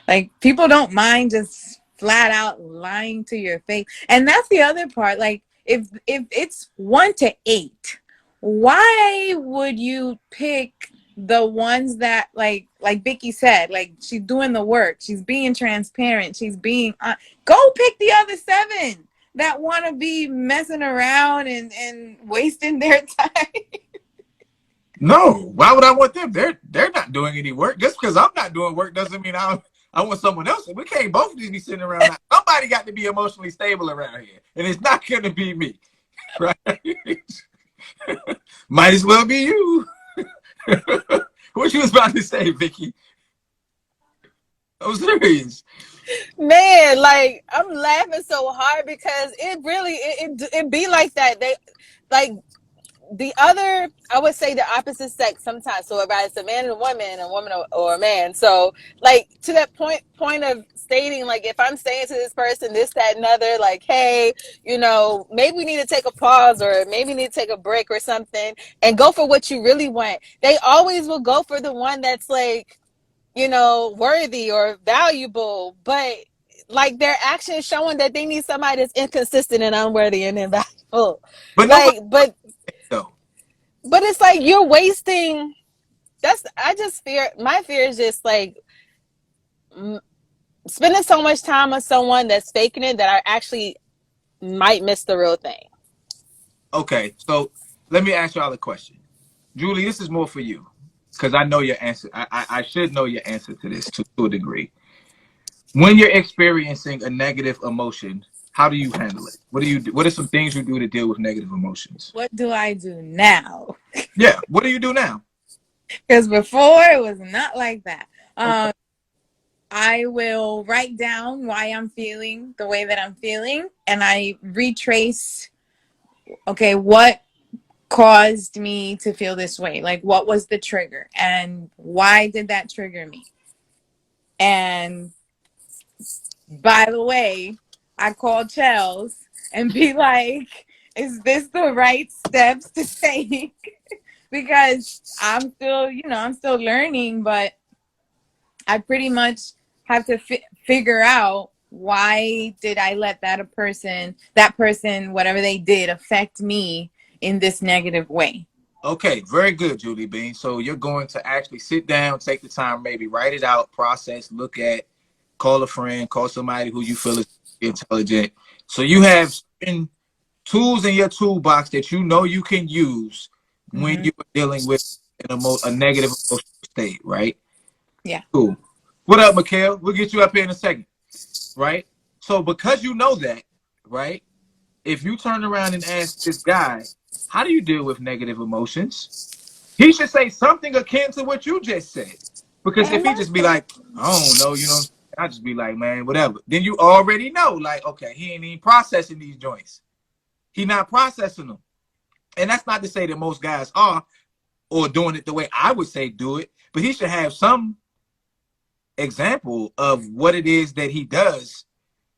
Like people don't mind just flat out lying to your face. And that's the other part. Like if it's 1 to 8, why would you pick the ones that like Vicky said, like she's doing the work, she's being transparent, she's being go pick the other 7 that want to be messing around and wasting their time. No, why would I want them? They're not doing any work. Just because I'm not doing work doesn't mean I want someone else. We can't both just be sitting around. Somebody got to be emotionally stable around here, and it's not going to be me, right? Might as well be you. What you was about to say, Vicky? I'm serious. Man, like I'm laughing so hard because it really it be like that. They like the other, I would say the opposite sex sometimes. So if it's a man and a woman or a man. So like to that point of stating, like if I'm saying to this person this, that, and other, like, hey, maybe we need to take a pause or maybe we need to take a break or something and go for what you really want. They always will go for the one that's like, worthy or valuable, but like their actions showing that they need somebody that's inconsistent and unworthy and invaluable. But nobody Like, but though. it's like you're wasting. I just fear. My fear is just like spending so much time on someone that's faking it that I actually might miss the real thing. Okay, so let me ask y'all a question. Julie, this is more for you because I know your answer. I should know your answer to this to a degree. When you're experiencing a negative emotion, how do you handle it? What do you do? What are some things you do to deal with negative emotions? What do I do now? Yeah, what do you do now? Because before it was not like that. Okay. I will write down why I'm feeling the way that I'm feeling, and I retrace, okay, what caused me to feel this way? Like, what was the trigger? And why did that trigger me? And by the way, I call Chels and be like, is this the right steps to take? Because I'm still, I'm still learning, but I pretty much have to figure out why did I let that person, whatever they did, affect me in this negative way. Okay, very good, Julie Bean. So you're going to actually sit down, take the time, maybe write it out, process, look at, call a friend, call somebody who you feel is intelligent. So you have certain tools in your toolbox that you know you can use when Mm-hmm. you're dealing with a negative emotional state, right? Yeah. Cool. What up, Mikhail? We'll get you up here in a second, right? So because you know that, right? If you turn around and ask this guy, how do you deal with negative emotions? He should say something akin to what you just said. Because if he just be like, I don't know, I just be like, man, whatever. Then you already know, like, okay, he ain't even processing these joints. He not processing them. And that's not to say that most guys are or doing it the way I would say do it, but he should have some example of what it is that he does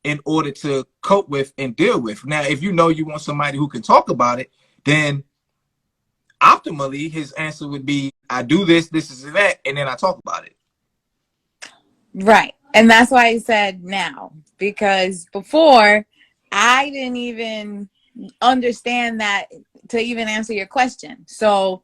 in order to cope with and deal with. Now, if you know you want somebody who can talk about it, then optimally his answer would be, I do this, this is that, and then I talk about it. Right. And that's why I said now, because before I didn't even understand that to even answer your question. So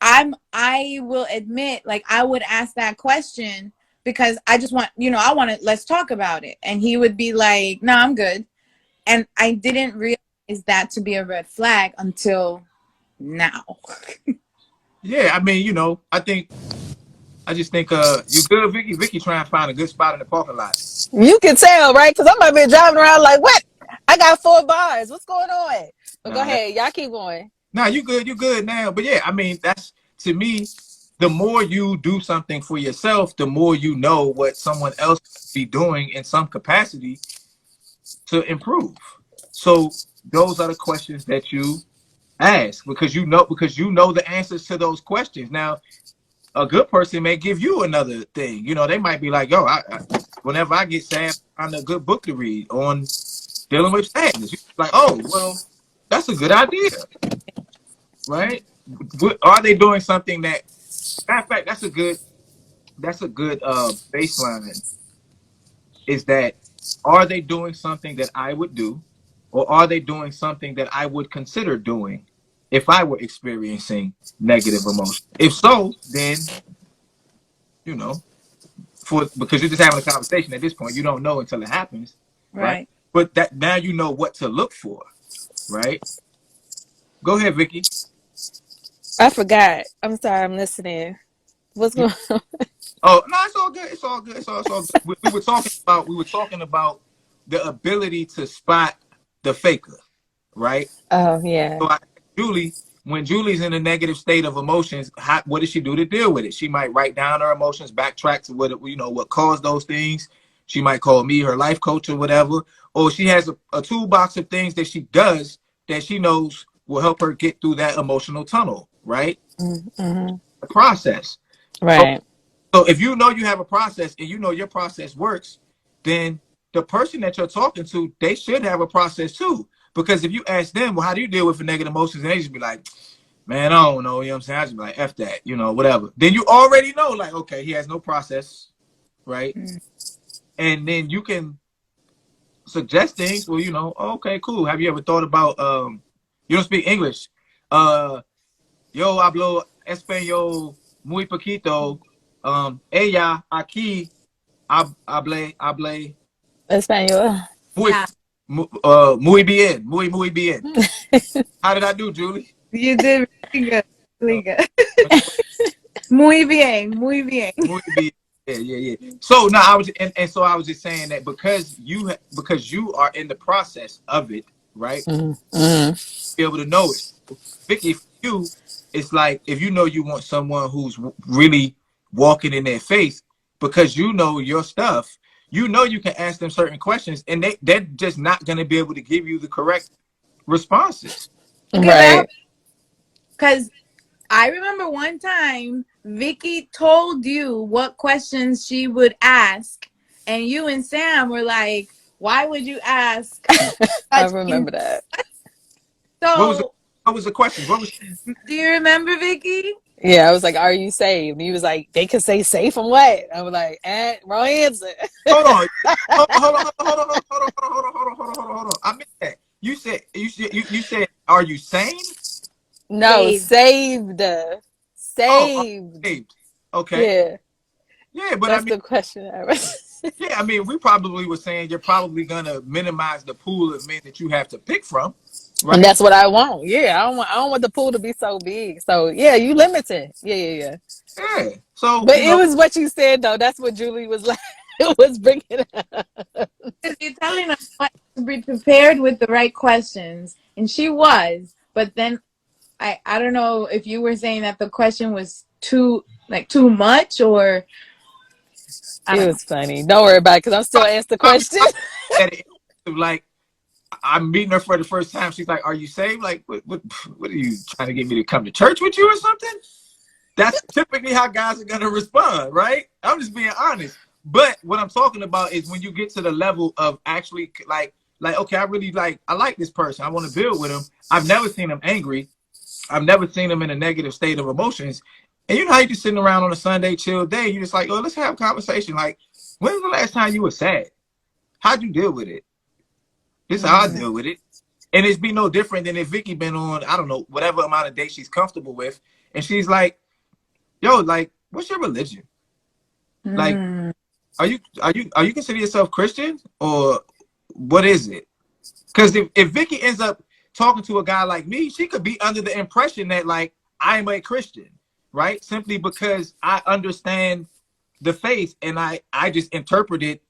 I will admit, like, I would ask that question because I just want, I want to, let's talk about it. And he would be like, no, I'm good. And I didn't realize that to be a red flag until now. Yeah, I mean, I just think you good, Vicky. Vicky trying to find a good spot in the parking lot. You can tell, right? Because I might be driving around like, what? I got 4 bars. What's going on? But go Nah, ahead. Y'all keep going. Nah, you good now. But yeah, I mean, that's, to me, the more you do something for yourself, the more you know what someone else be doing in some capacity to improve. So those are the questions that you ask because you know the answers to those questions. Now, a good person may give you another thing. You know, they might be like, "Yo, whenever I get sad, I find a good book to read on dealing with sadness." You're like, "Oh, well, that's a good idea, right?" Are they doing something that? Matter of fact, that's a good baseline. Is that, are they doing something that I would do, or are they doing something that I would consider doing if I were experiencing negative emotion? If so, then, you know, because you're just having a conversation at this point, you don't know until it happens, right? Right. But that now you know what to look for, right? Go ahead, Vicky. I forgot. I'm sorry. I'm listening. What's going on? Oh no, it's all good. It's all good. It's all good. We were talking about the ability to spot the faker, right? Oh, yeah. So I asked Julie, when Julie's in a negative state of emotions, what does she do to deal with it? She might write down her emotions, backtrack to what caused those things. She might call me her life coach or whatever, or she has a toolbox of things that she does that she knows will help her get through that emotional tunnel, right? Mm-hmm. The process. So, Right. so if you know you have a process and you know your process works, then the person that you're talking to, they should have a process too. Because if you ask them, well, how do you deal with the negative emotions? And they just be like, man, I don't know. You know what I'm saying? I just be like, F that, whatever. Then you already know, like, okay, he has no process, right? Mm. And then you can suggest things. Well, okay, cool. Have you ever thought about, you don't speak English. Yo hablo español muy poquito. Ella aquí hable Espanol. muy, Yeah, muy bien, muy bien. How did I do, Julie? you did really good. Really good. Muy bien, muy bien. Muy bien. Yeah. So now so I was just saying that because you are in the process of it, right? Mm-hmm. Be able to know it. Vicky, for you, it's like if you know you want someone who's really walking in their faith because you know your stuff, you can ask them certain questions and they're just not going to be able to give you the correct responses. Because Right. I remember one time Vicky told you what questions she would ask, and you and Sam were like, "Why would you ask I such?" remember that. What was the, So, what was the questions? What was do you remember, Vicky? Yeah, I was like, "Are you saved?" And he was like, "They could say safe from what?" I was like, wrong answer." Hold on. Hold on. I missed that. You said, are you sane? No, Saved. saved. Oh, are Saved. you saved? Okay. Yeah, Yeah, but I that's mean, the question. yeah, I mean, we probably were saying you're probably gonna minimize the pool of men that you have to pick from, And right? that's what I want. Yeah, I don't want the pool to be so big. So yeah, you limited. Yeah. Yeah. So, But it was what you said though. That's what Julie was like. It was bringing up. Because you're telling us what to be prepared with the right questions, and she was. But then I don't know if you were saying that the question was too much, or I It don't know. was funny. Don't worry about it because I'm still asking the probably question. at it, like I'm meeting her for the first time. She's like, "Are you saved? Like, what are you trying to get me to come to church with you or something?" That's typically how guys are gonna respond, right? I'm just being honest. But what I'm talking about is when you get to the level of actually okay, I like this person. I want to build with him. I've never seen him angry. I've never seen him in a negative state of emotions. And you know how you just sitting around on a Sunday chill day, you just like, oh, let's have a conversation. Like, when was the last time you were sad? How'd you deal with it? This is how I Mm. deal with it. And it's be no different than if Vicky been on, I don't know, whatever amount of days she's comfortable with. And she's like, yo, like, what's your religion? Like, Mm. are you consider yourself Christian or what is it? Because if Vicky ends up talking to a guy like me, she could be under the impression that like I'm a Christian, right? Simply because I understand the faith and I just interpret it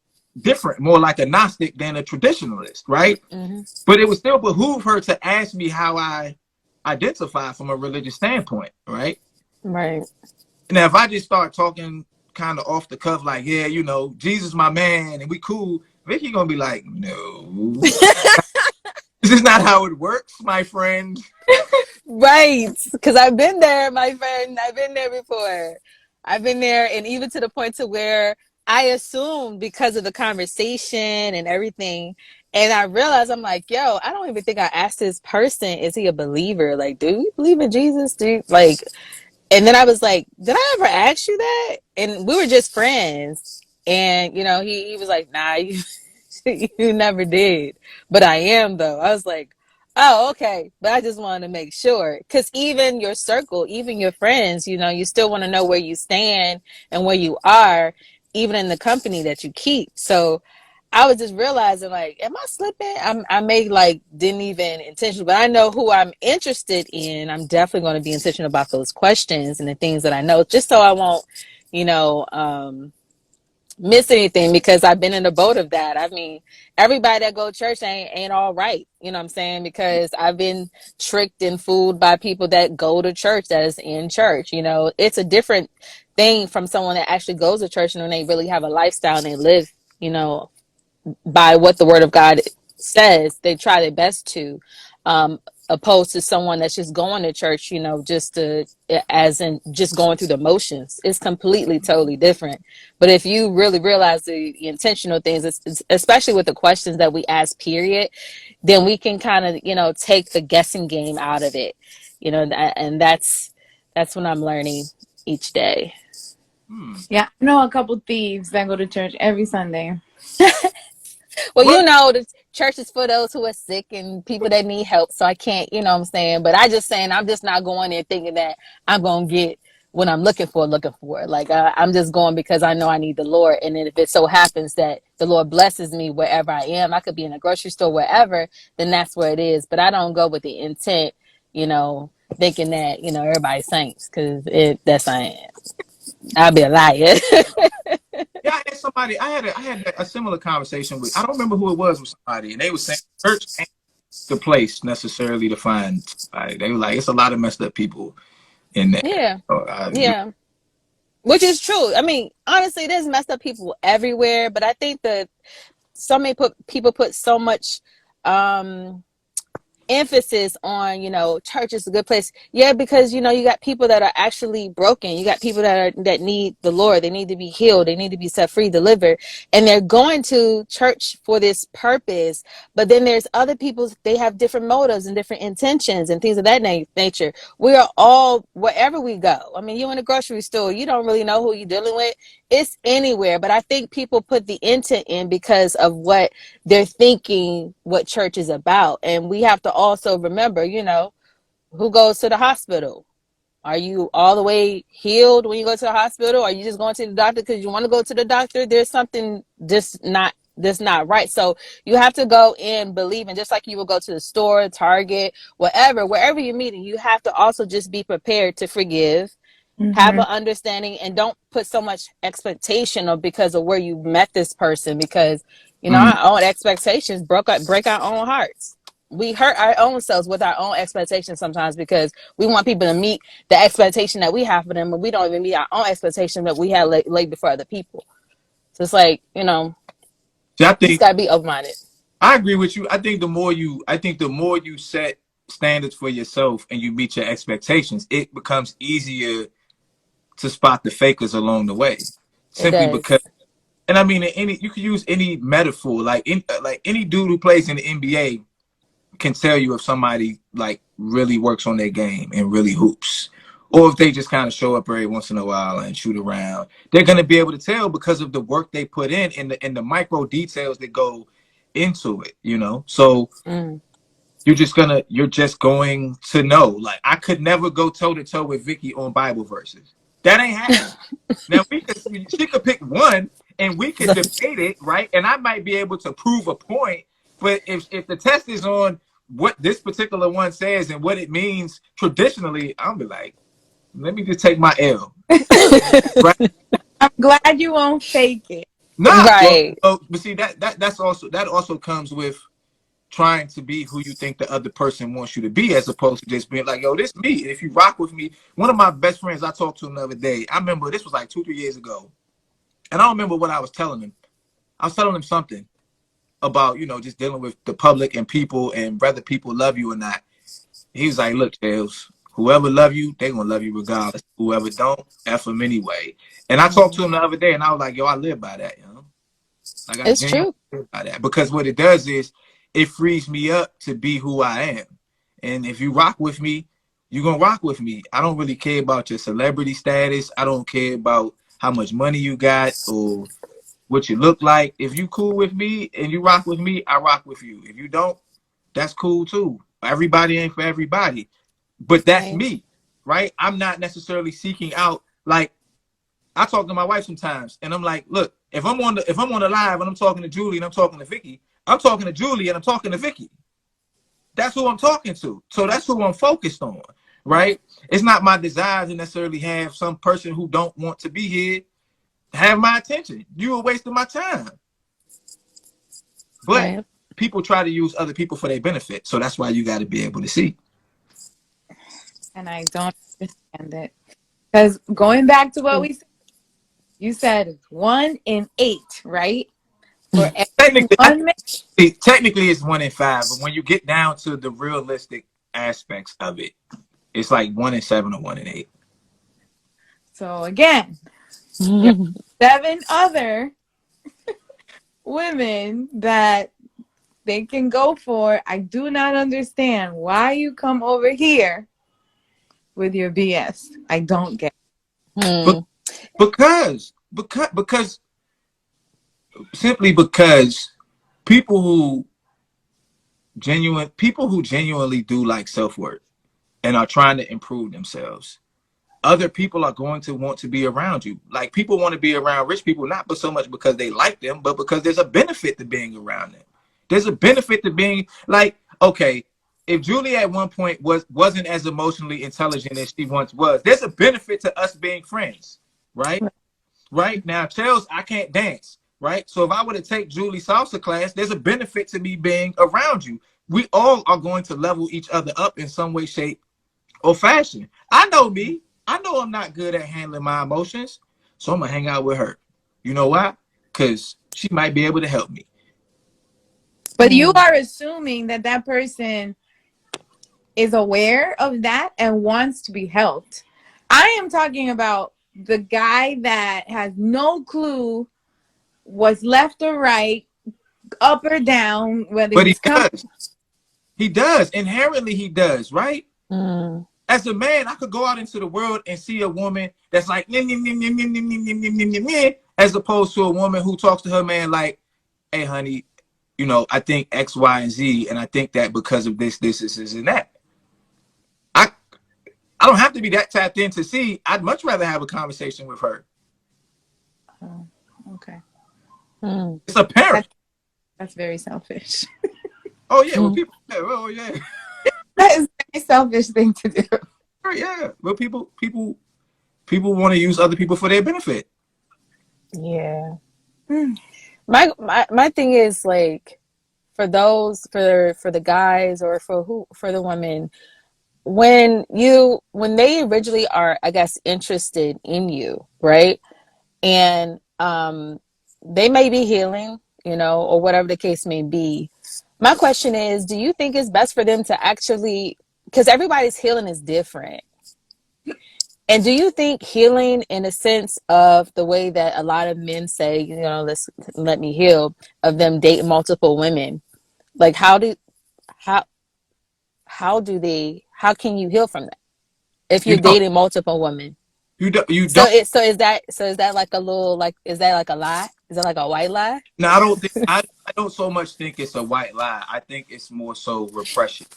different, more like a Gnostic than a traditionalist, right? Mm-hmm. But it would still behoove her to ask me how I identify from a religious standpoint, right? Right. Now, if I just start talking kind of off the cuff, like, yeah, you know, Jesus, my man, and we cool, Vicky gonna be like, no, this is not how it works, my friend. Right. Because I've been there, my friend. I've been there before. I've been there, and even to the point to where I assumed because of the conversation and everything. And I realized I'm like, yo, I don't even think I asked this person, is he a believer? Like, do you believe in Jesus? Do you, like, and then I was like, did I ever ask you that? And we were just friends. And, you know, he was like, nah, you, you never did. But I am, though. I was like, oh, okay. But I just wanted to make sure. Because even your circle, even your friends, you know, you still want to know where you stand and where you are, even in the company that you keep. So I was just realizing, like, am I slipping? I may like didn't even intentional, but I know who I'm interested in. I'm definitely going to be intentional about those questions and the things that I know, just so I won't, you know, miss anything, because I've been in the boat of that. I mean, everybody that go to church ain't all right. You know what I'm saying? Because I've been tricked and fooled by people that go to church, that is in church. You know, it's a different thing from someone that actually goes to church and when they really have a lifestyle and they live, you know, by what the word of God says, they try their best to, opposed to someone that's just going to church, you know, just to, as in just going through the motions. It's completely, totally different. But if you really realize the intentional things, especially with the questions that we ask, period, then we can kind of, you know, take the guessing game out of it, you know, and that's what I'm learning each day. Yeah, I know a couple thieves that go to church every Sunday. Well, What? you know, the church is for those who are sick and people that need help. So I can't, you know what I'm saying? But I just saying, I'm just not going there thinking that I'm going to get what I'm looking for. Like, I'm just going because I know I need the Lord. And then if it so happens that the Lord blesses me wherever I am, I could be in a grocery store, wherever, then that's where it is. But I don't go with the intent, you know, thinking that, you know, everybody's saints, because that's I am. I'll be a liar. Yeah, I had somebody. I had a similar conversation with. I don't remember who it was with somebody, and they were saying church ain't the place necessarily to find somebody. They were like, it's a lot of messed up people in there. Yeah. So, Yeah. Which is true. I mean, honestly, there's messed up people everywhere, but I think that people put so much um emphasis on, you know, church is a good place. Yeah, because, you know, you got people that are actually broken. You got people that need the Lord. They need to be healed. They need to be set free, delivered. And they're going to church for this purpose. But then there's other people, they have different motives and different intentions and things of that nature. We are all, wherever we go. I mean, you in a grocery store, you don't really know who you're dealing with. It's anywhere. But I think people put the intent in because of what they're thinking what church is about. And we have to also remember, you know, who goes to the hospital? Are you all the way healed when you go to the hospital? Are you just going to the doctor because you want to go to the doctor? There's something just not that's not right. So you have to go in believing, just like you would go to the store, Target, wherever you're meeting, you have to also just be prepared to forgive, have an understanding, and don't put so much expectation of because of where you met this person, because you know our own expectations break our own hearts. We hurt our own selves with our own expectations sometimes because we want people to meet the expectation that we have for them, but we don't even meet our own expectation that we have laid before other people. So it's like, you know, see, I you just think gotta be open-minded. I agree with you. I think the more you set standards for yourself and you meet your expectations, it becomes easier to spot the fakers along the way. It Simply because, does. and I mean, you can use any metaphor, like any dude who plays in the NBA can tell you if somebody like really works on their game and really hoops, or if they just kind of show up every once in a while and shoot around. They're gonna be able to tell because of the work they put in and the micro details that go into it. You know, so Mm. you're just going to know. Like I could never go toe to toe with Vicky on Bible verses. That ain't happening. Now she could pick one and we could debate it, right? And I might be able to prove a point. But if the test is on what this particular one says and what it means traditionally, I'll be like, let me just take my L. Right? I'm glad you won't fake it. Nah. Well, Right. but see that also comes with trying to be who you think the other person wants you to be, as opposed to just being like, yo, this me. And if you rock with me, one of my best friends I talked to him the other day, I remember this was like 2-3 years ago. And I don't remember what I was telling him. I was telling him something about, just dealing with the public and people and whether people love you or not. He was like, look, Tails, whoever love you, they gonna love you regardless. Whoever don't, F them anyway. And I talked to him the other day and I was like, yo, I live by that, Like I It's genuinely true. live by that. Because what it does is it frees me up to be who I am. And if you rock with me, you're gonna rock with me. I don't really care about your celebrity status. I don't care about how much money you got or what you look like. If you cool with me and you rock with me, I rock with you. If you don't, that's cool too. Everybody ain't for everybody. But that's Right. me, right? I'm not necessarily seeking out, like, I talk to my wife sometimes and I'm like, look, if I'm on the live and I'm talking to Julie and I'm talking to Vicky, I'm talking to Julie and I'm talking to Vicky. That's who I'm talking to. So that's who I'm focused on, right? It's not my desire to necessarily have some person who don't want to be here have my attention. You were wasting my time. But Right. people try to use other people for their benefit. So that's why you got to be able to see. And I don't understand it. Because going back to what we said, you said 1 in 8, right? For every one man. Technically, it's 1 in 5. But when you get down to the realistic aspects of it, it's like 1 in 7 or 1 in 8. So again, there are 7 other women that they can go for. I do not understand why you come over here with your BS. I don't get it. Because simply because people who genuinely do like self-worth and are trying to improve themselves, other people are going to want to be around you. Like, people want to be around rich people, not but so much because they like them, but because there's a benefit to being around them. There's a benefit to being like, okay, if Julie at one point wasn't as emotionally intelligent as she once was, there's a benefit to us being friends, right? Right now, Chels, I can't dance, right? So if I were to take Julie's salsa class, there's a benefit to me being around you. We all are going to level each other up in some way, shape, or fashion. I know me. I know I'm not good at handling my emotions, so I'm gonna hang out with her. You know why? Because she might be able to help me. But you are assuming that that person is aware of that and wants to be helped. I am talking about the guy that has no clue what's left or right, up or down, whether But he he's coming. does. He does. Inherently, he does, right? Mm. As a man, I could go out into the world and see a woman that's like, as opposed to a woman who talks to her man like, hey, honey, I think X, Y, and Z, and I think that because of this, and that. I don't have to be that tapped in to see. I'd much rather have a conversation with her. Oh, okay. It's apparent. That's very selfish. Oh, yeah. Well, people, oh, yeah. That is a very selfish thing to do. Yeah. Well, people want to use other people for their benefit. Yeah. My thing is, like, for the guys or for the women, when they originally are, I guess, interested in you, right? And they may be healing, or whatever the case may be. My question is, do you think it's best for them to actually, because everybody's healing is different. And do you think healing in a sense of the way that a lot of men say, let me heal, of them dating multiple women, like how can you heal from that if You you're don't. dating multiple women? You don't. You So don't. is that like a little, like, is that like a lie? Is that like a white lie? No, I don't think. I don't so much think it's a white lie. I think it's more so repression.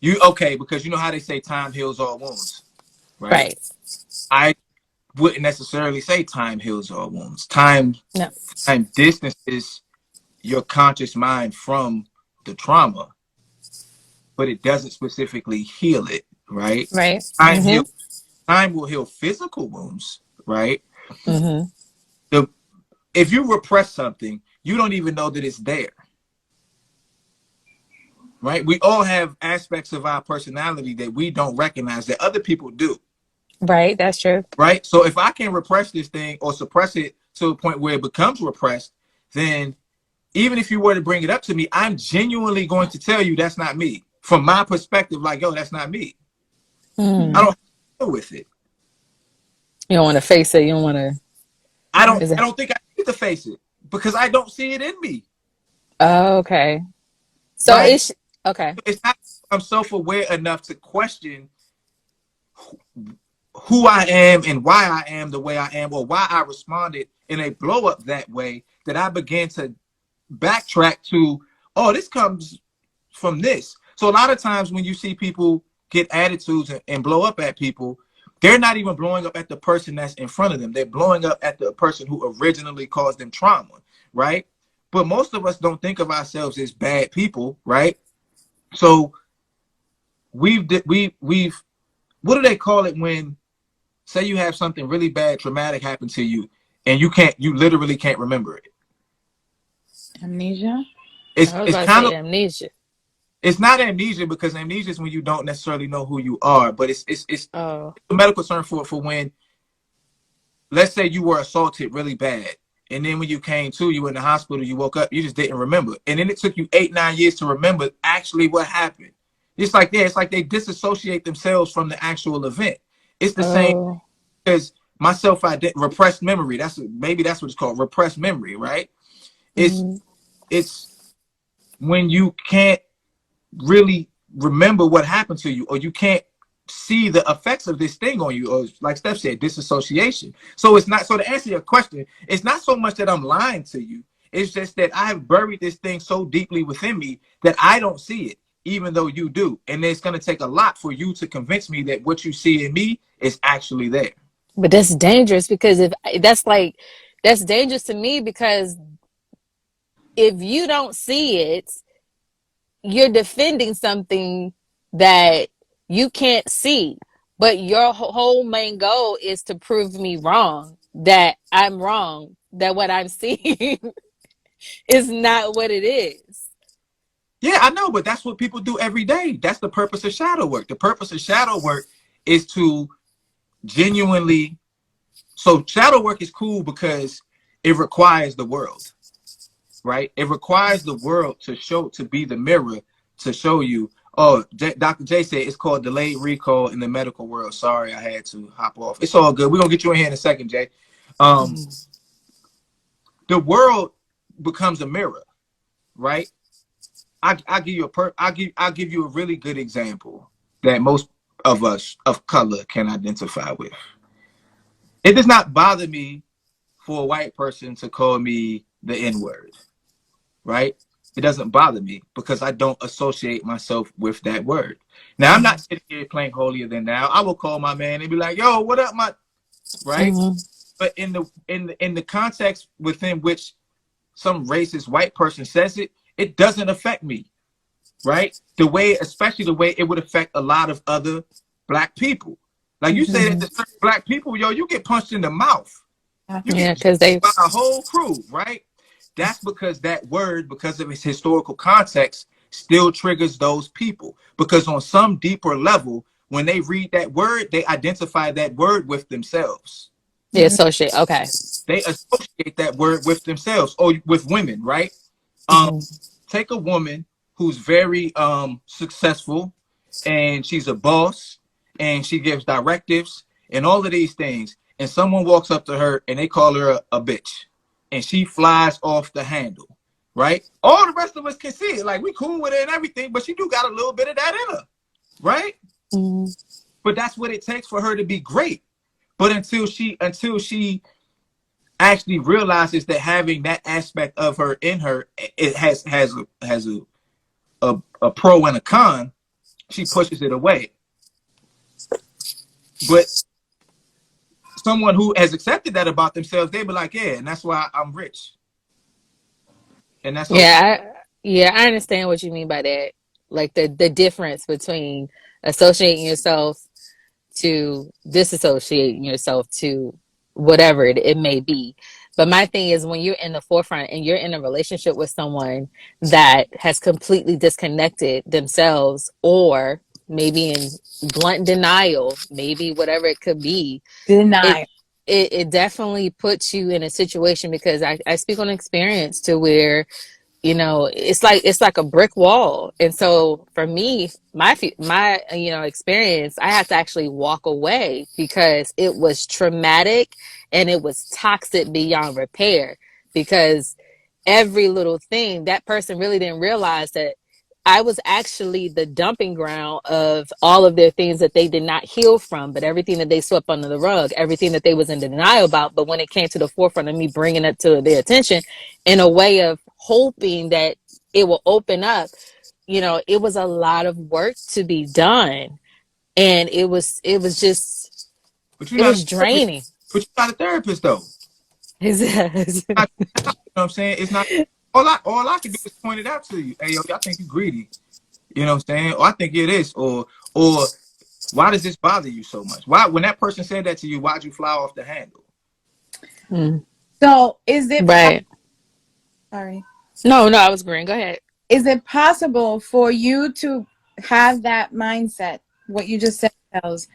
Because you know how they say time heals all wounds, right? Right. I wouldn't necessarily say time heals all wounds. Time No. distances your conscious mind from the trauma, but it doesn't specifically heal it, right? Right. Time will heal physical wounds, right? If you repress something, you don't even know that it's there. right? We all have aspects of our personality that we don't recognize that other people do, Right. That's true. right? So if I can repress this thing or suppress it to a point where it becomes repressed, then even if you were to bring it up to me, I'm genuinely going to tell you that's not me. From my perspective, like, yo, that's not me. I Mm. don't have to deal with it. You don't want to face it. You don't want to. Is I it? don't think I need to face it because I don't see it in me. Oh, okay. So Right? it's okay. It's not I'm self-aware enough to question who I am and why I am the way I am, or why I responded in a blow up that way, that I began to backtrack to, oh, this comes from this. So a lot of times when you see people get attitudes and blow up at people, they're not even blowing up at the person that's in front of them. They're blowing up at the person who originally caused them trauma, right? But most of us don't think of ourselves as bad people, right? So we've what do they call it when, say you have something really bad, traumatic happen to you, and you literally can't remember it. Amnesia. I was It's about to kind of, say amnesia. it's not amnesia because amnesia is when you don't necessarily know who you are, but it's Oh. a medical term for when, let's say you were assaulted really bad, and then when you came to, you were in the hospital, you woke up, you just didn't remember, and then it took you 8-9 years to remember actually what happened. It's like, yeah, it's like they disassociate themselves from the actual event. It's the same Oh. because my self repressed memory. Maybe that's what it's called, repressed memory, right? It's Mm-hmm. it's when you can't really remember what happened to you, or you can't see the effects of this thing on you, or like Steph said, disassociation. So it's not, so to answer your question, it's not so much that I'm lying to you, it's just that I have buried this thing so deeply within me that I don't see it, even though you do. And it's going to take a lot for you to convince me that what you see in me is actually there. But that's dangerous because if that's like that's dangerous to me because if you don't see it, you're defending something that you can't see. But your whole main goal is to prove me wrong, that I'm wrong, that what I'm seeing is not what it is. Yeah, I know, but that's what people do every day. That's the purpose of shadow work. The purpose of shadow work is to genuinely, so shadow work is cool because it requires the world, right? It requires the world to be the mirror to show you. Oh, Dr. J said it's called delayed recall in the medical world. Sorry, I had to hop off. It's all good. We're gonna get you in here in a second, Jay. Um, Mm-hmm. the world becomes a mirror, right? I give you I'll give you a really good example that most of us of color can identify with. It does not bother me for a white person to call me the N-word, right? It doesn't bother me because I don't associate myself with that word. Now I'm not sitting here playing holier than thou. I will call my man and be like, "Yo, what up, my?" Right? Mm-hmm. But in the context within which some racist white person says it, it doesn't affect me, right? The way, especially the way it would affect a lot of other black people. Like you say that Mm-hmm. to certain black people, yo, you get punched in the mouth. You Yeah, get because they. by a whole crew, right? That's because that word, because of its historical context, still triggers those people. Because on some deeper level, when they read that word, they identify that word with themselves. They associate. Okay. They associate that word with themselves or with women, right? Um, Mm-hmm. take a woman who's very successful and she's a boss and she gives directives and all of these things, and someone walks up to her and they call her a bitch and she flies off the handle, right? All the rest of us can see it, like we cool with it and everything, but she do got a little bit of that in her, right? Mm-hmm. But that's what it takes for her to be great. But until she actually realizes that having that aspect of her in her, it has a pro and a con, she pushes it away. But someone who has accepted that about themselves, they be like, yeah, and that's why I'm rich, and that's okay. Yeah, I understand what you mean by that. Like the difference between associating yourself to disassociating yourself to whatever it may be. But my thing is, when you're in the forefront and you're in a relationship with someone that has completely disconnected themselves, or maybe in blunt denial, maybe whatever it could be, it Deny. it definitely puts you in a situation, because I speak on experience to where, you know, it's like a brick wall. And so for me, my experience, I had to actually walk away because it was traumatic and it was toxic beyond repair. Because every little thing, that person really didn't realize that I was actually the dumping ground of all of their things that they did not heal from, but everything that they swept under the rug, everything that they was in denial about. But when it came to the forefront of me bringing it to their attention in a way of hoping that it will open up, you know, it was a lot of work to be done. And But you're it not a was therapist. draining. But you're not a therapist though. Exactly. Not- you know what I'm saying? It's not all I can do is point it out to you. Hey yo, I think you greedy. You know what I'm saying? Or I think it is. Or why does this bother you so much? Why when that person said that to you, why'd you fly off the handle? Mm. So is it Right. sorry? No, I was agreeing. Go ahead. Is it possible for you to have that mindset, what you just said, Charles,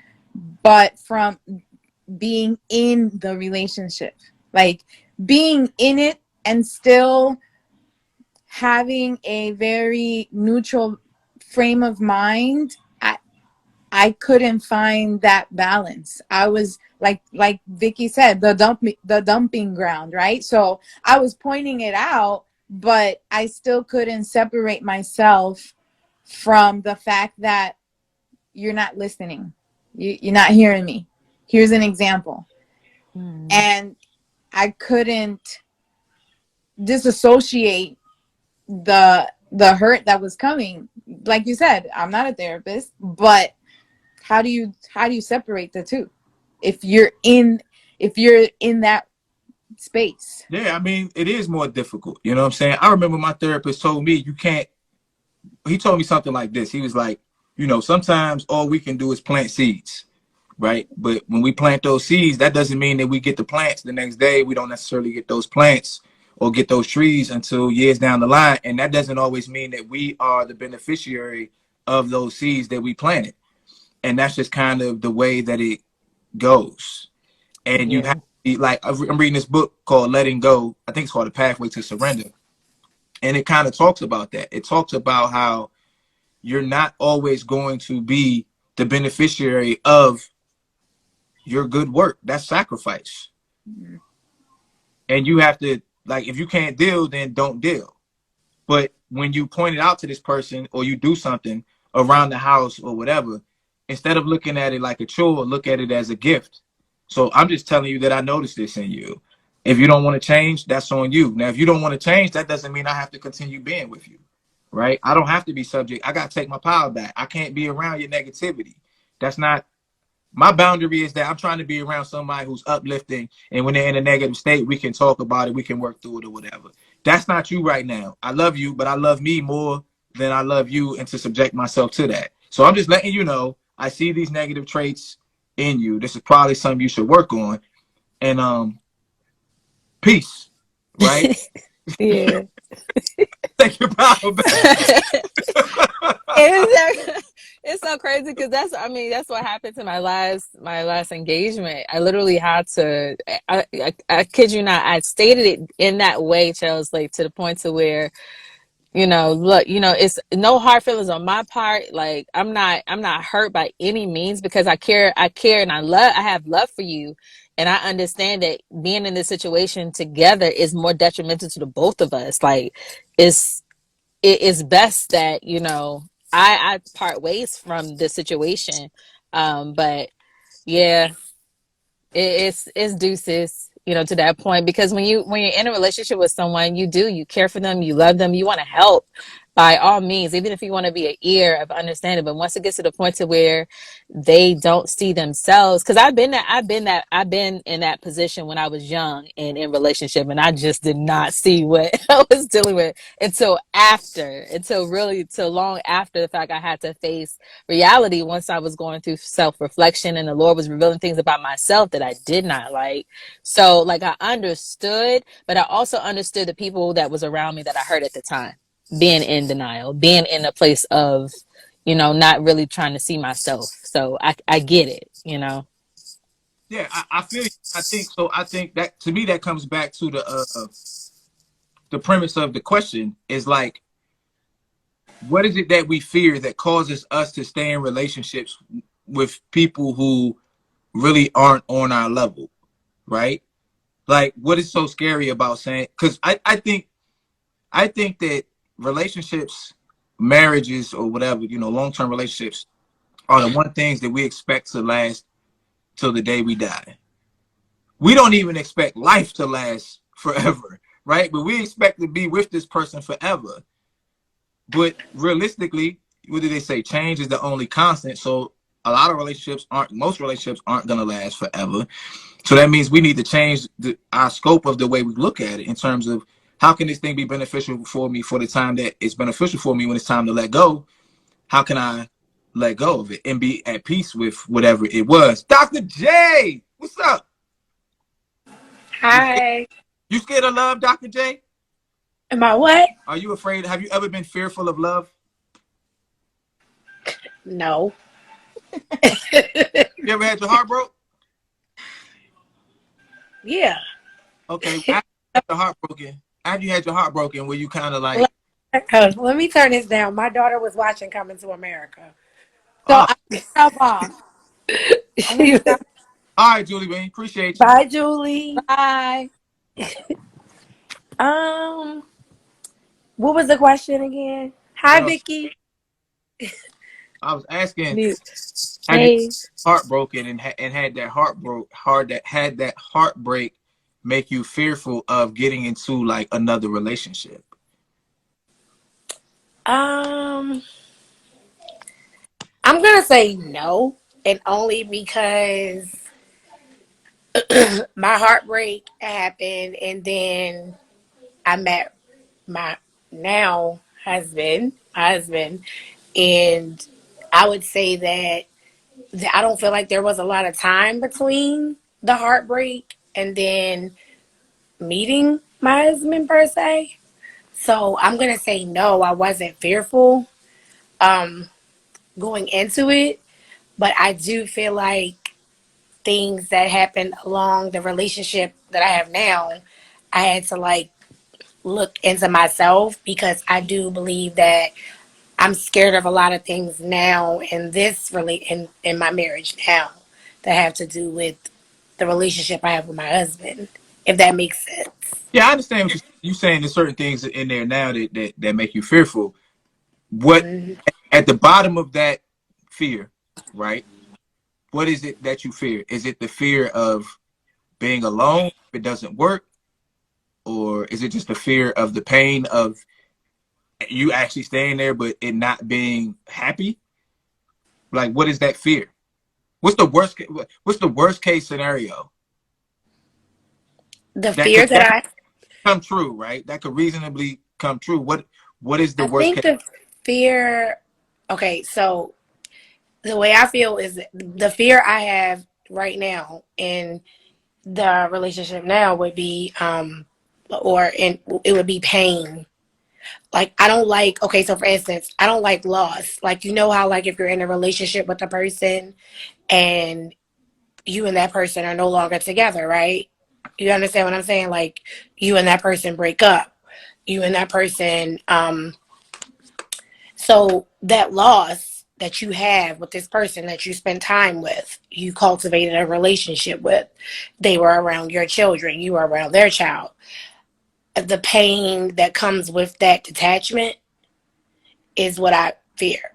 but from being in the relationship, like being in it and still having a very neutral frame of mind? I couldn't find that balance. I was like Vicky said, the dumping ground, right? So I was pointing it out, but I still couldn't separate myself from the fact that you're not listening. You're not hearing me. Here's an example. Mm. And I couldn't disassociate the hurt that was coming. Like you said, I'm not a therapist, but how do you separate the two if you're in that space? Yeah, I mean, it is more difficult. You know what I'm saying? I remember my therapist told me he told me something like this. He was like, you know, sometimes all we can do is plant seeds, right? But when we plant those seeds, that doesn't mean that we get the plants the next day. We don't necessarily get those plants or get those trees until years down the line. And that doesn't always mean that we are the beneficiary of those seeds that we planted. And that's just kind of the way that it goes. And you have Yeah. to be like, I'm reading this book called Letting Go. I think it's called The Pathway to Surrender. And it kind of talks about that. It talks about how you're not always going to be the beneficiary of your good work. That's sacrifice. Mm-hmm. And you have to, like, if you can't deal, then don't deal. But when you point it out to this person or you do something around the house or whatever, instead of looking at it like a chore, look at it as a gift. So I'm just telling you that I noticed this in you. If you don't want to change, that's on you. Now, if you don't want to change, that doesn't mean I have to continue being with you, right? I don't have to be subject. I got to take my power back. I can't be around your negativity. That's not my boundary. Is that I'm trying to be around somebody who's uplifting, and when they're in a negative state, we can talk about it, we can work through it or whatever. That's not you right now. I love you, but I love me more than I love you, and to subject myself to that. So I'm just letting you know I see these negative traits in you. This is probably something you should work on. And peace, right? Yeah. Take your power back. It's so crazy because that's what happened to my last engagement. I literally had to, I kid you not, I stated it in that way, Charles, like to the point to where, you know, look, you know, it's no hard feelings on my part. Like I'm not hurt by any means, because I care and I have love for you. And I understand that being in this situation together is more detrimental to the both of us. Like it's, it is best that, you know, I part ways from this situation. But yeah, it's deuces, you know, to that point. Because when you're in a relationship with someone, you care for them, you love them, you want to help. by all means, even if you want to be an ear of understanding, but once it gets to the point to where they don't see themselves, because I've been in that position when I was young and in relationship, and I just did not see what I was dealing with until long after the fact I had to face reality once I was going through self-reflection and the Lord was revealing things about myself that I did not like. So like I understood, but I also understood the people that was around me that I hurt at the time, being in denial, being in a place of, not really trying to see myself. So I get it, Yeah, I feel you. I think that to me that comes back to the premise of the question is like, what is it that we fear that causes us to stay in relationships with people who really aren't on our level, right? Like, what is so scary about saying? Because I think that relationships, marriages, or whatever, long-term relationships are the one things that we expect to last till the day we die. We don't even expect life to last forever, right? But we expect to be with this person forever. But realistically, what do they say? Change is the only constant. So most relationships aren't going to last forever. So that means we need to change our scope of the way we look at it in terms of how can this thing be beneficial for me for the time that it's beneficial for me when it's time to let go? How can I let go of it and be at peace with whatever it was? Dr. J, what's up? Hi. You scared of love, Dr. J? Am I what? Are you afraid? Have you ever been fearful of love? No. You ever had your heart broke? Yeah. Okay. After you had your heart broken, were you kind of like, Let me turn this down. My daughter was watching Coming to America. So oh, I stop off. I'm gonna all right, Julie Bean, appreciate you. Bye, Julie. bye. Um, what was the question again? Hi, Uh, Vicky. I was asking, Mute. have you Hey. heartbroken and had that heartbreak make you fearful of getting into like another relationship? Um, I'm gonna say no, and only because my heartbreak happened, and then I met my now husband, and I would say that I don't feel like there was a lot of time between the heartbreak and then meeting my husband per se. So I'm gonna say no, I wasn't fearful um going into it, but I do feel like things that happened along the relationship that I have now, I had to like look into myself because I do believe that I'm scared of a lot of things now in in my marriage now that have to do with the relationship I have with my husband, if that makes sense. Yeah, I understand what you're saying. There's certain things in there now that make you fearful. What Mhm. at the bottom of that fear, right? What is it that you fear? Is it the fear of being alone if it doesn't work? Or is it just the fear of the pain of you actually staying there but it not being happy? Like, what is that fear? What's the worst case scenario The that fear could that come true, right? That could reasonably come true. What is the I worst think case? the fear, okay, so the way I feel is the fear I have right now in the relationship now would be, it would be pain. Like, I don't like, okay, so for instance, I don't like loss. Like, you know how, like, if you're in a relationship with a person and you and that person are no longer together, right? You understand what I'm saying? Like, you and that person break up. You and that person, so that loss that you have with this person that you spend time with, you cultivated a relationship with, they were around your children, you were around their child. The pain that comes with that detachment is what I fear.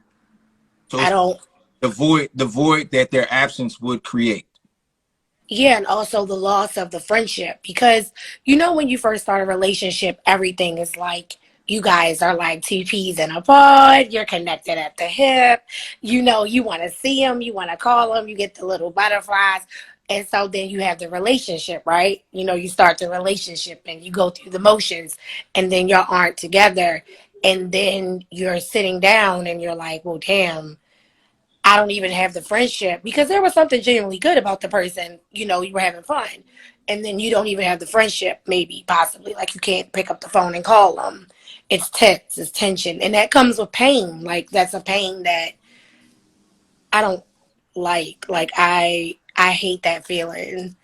So I it's don't, the void that their absence would create. yeah, and also the loss of the friendship because you know when you first start a relationship, everything is like you guys are like two peas in a pod. You're connected at the hip. You know, you want to see them, you want to call them, you get the little butterflies. And so then you have the relationship, right? You know, you start the relationship and you go through the motions, and then y'all aren't together. And then you're sitting down and you're like, well, damn, I don't even have the friendship, because there was something genuinely good about the person. You know, you were having fun. And then you don't even have the friendship, maybe, possibly. Like, you can't pick up the phone and call them. It's tense, it's tension. And that comes with pain. Like, that's a pain that I don't like. Like, I hate that feeling.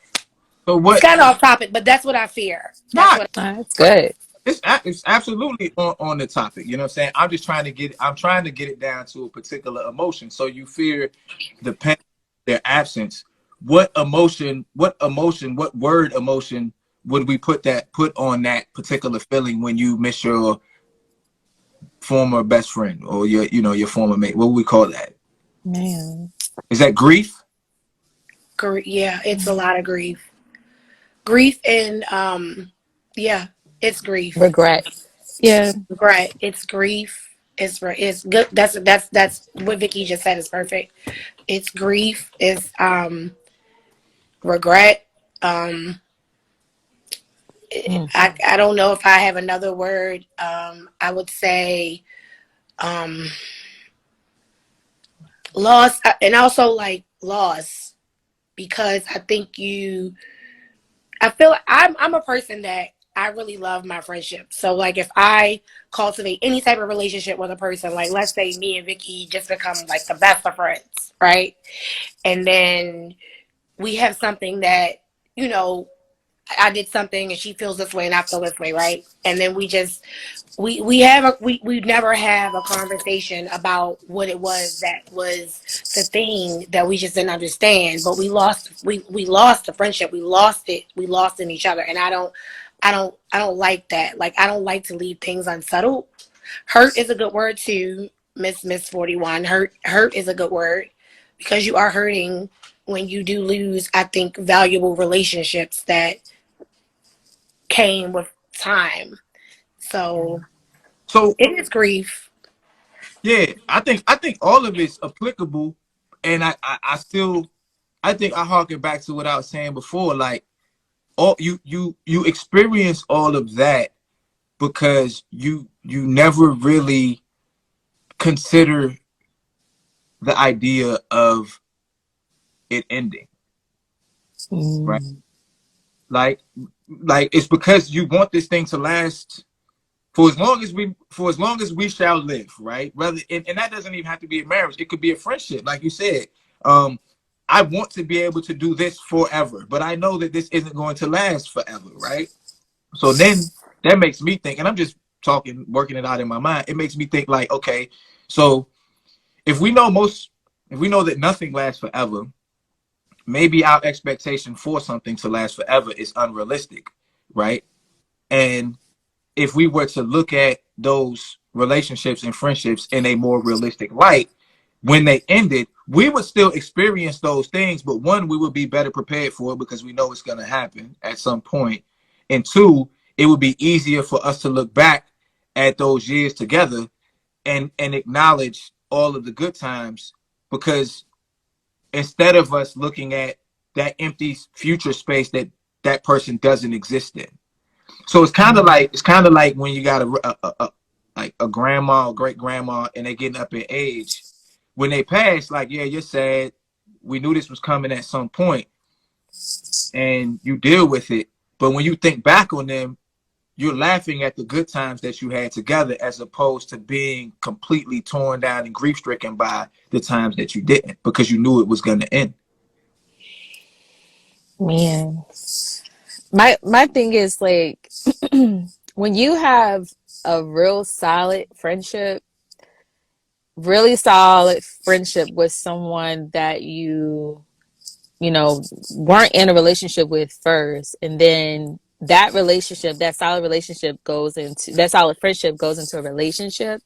So It's what? kind of off topic, but that's what I fear. That's Not. what. That's good. It's absolutely on the topic. You know what I'm saying? I'm trying to get it down to a particular emotion. So you fear the pain, their absence. What word emotion would we put on that particular feeling when you miss your former best friend or your former mate? What would we call that? Man. Is that grief? Yeah, it's a lot of grief. Grief and, yeah, it's grief. Regret. Yeah. Right. It's grief. It's good. That's what Vicky just said is perfect. It's grief. It's regret. Mm. I don't know if I have another word. I would say loss, and also like loss, because I feel I'm a person that I really love my friendship. So like, if I cultivate any type of relationship with a person, like let's say me and Vicky just become like the best of friends, right? And then we have something that, you know, I did something and she feels this way and I feel this way, right? And then we never have a conversation about what it was that was the thing that we just didn't understand. But we lost the friendship. We lost it. We lost in each other. And I don't like that. Like, I don't like to leave things unsettled. Hurt is a good word too, Miss 41. Hurt is a good word, because you are hurting when you do lose, I think, valuable relationships that came with time. So So it is grief. yeah, I think all of it's applicable, and I think I harken back to what I was saying before. Like, all you experience all of that because you never really consider the idea of it ending, right? Mm. Like like it's because you want this thing to last for as long as we shall live, right? Rather, and that doesn't even have to be a marriage. It could be a friendship, like you said. I want to be able to do this forever, but I know that this isn't going to last forever, right? So then that makes me think, and I'm just talking, working it out in my mind. It makes me think like, okay, so if we know if we know that nothing lasts forever, maybe our expectation for something to last forever is unrealistic, right? And if we were to look at those relationships and friendships in a more realistic light, when they ended, we would still experience those things, but one, we would be better prepared for it because we know it's going to happen at some point. And two, it would be easier for us to look back at those years together and acknowledge all of the good times, because instead of us looking at that empty future space that person doesn't exist in. So it's kind of like when you got like a grandma or great grandma and they getting up in age. When they pass, like, yeah, you're sad. We knew this was coming at some point, and you deal with it. But when you think back on them, you're laughing at the good times that you had together, as opposed to being completely torn down and grief stricken by the times that you didn't, because you knew it was going to end. Man. My thing is like when you have a really solid friendship with someone that you know, weren't in a relationship with first, and then that solid friendship goes into a relationship.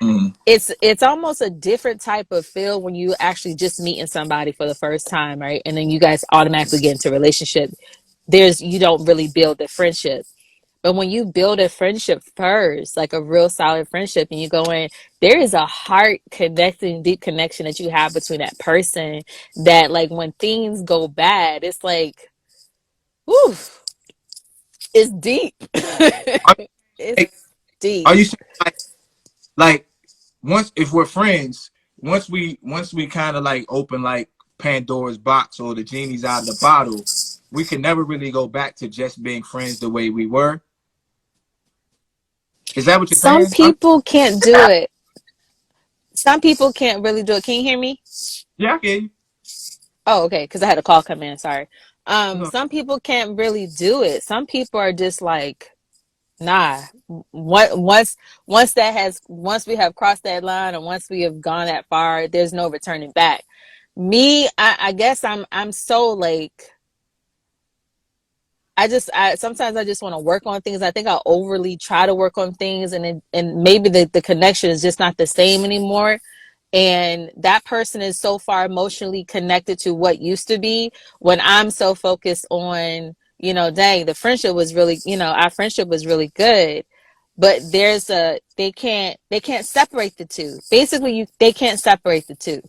Mm. It's almost a different type of feel when you actually just meeting somebody for the first time, right? And then you guys automatically get into a relationship. You don't really build the friendship. But when you build a friendship first, like a real solid friendship, and you go in, there is a heart connecting, deep connection that you have between that person that, like, when things go bad, it's like, whew, it's deep. Are, It's like, deep. are you saying like once if we're friends, once we kind of like open like Pandora's box or the genie's out of the bottle, we can never really go back to just being friends the way we were. Is that what you're Some saying? people can't do it. Some people can't really do it. Can you hear me? Yeah, I get you. Oh, okay, because I had a call come in. Sorry. No, Some people can't really do it. Some people are just like, nah. What once we have crossed that line, and once we have gone that far, there's no returning back. Me, I guess I'm so like, I sometimes I just want to work on things. I think I overly try to work on things, and maybe the connection is just not the same anymore. And that person is so far emotionally connected to what used to be, when I'm so focused on, dang, the friendship was really, our friendship was really good. But they can't separate the two. Basically, they can't separate the two.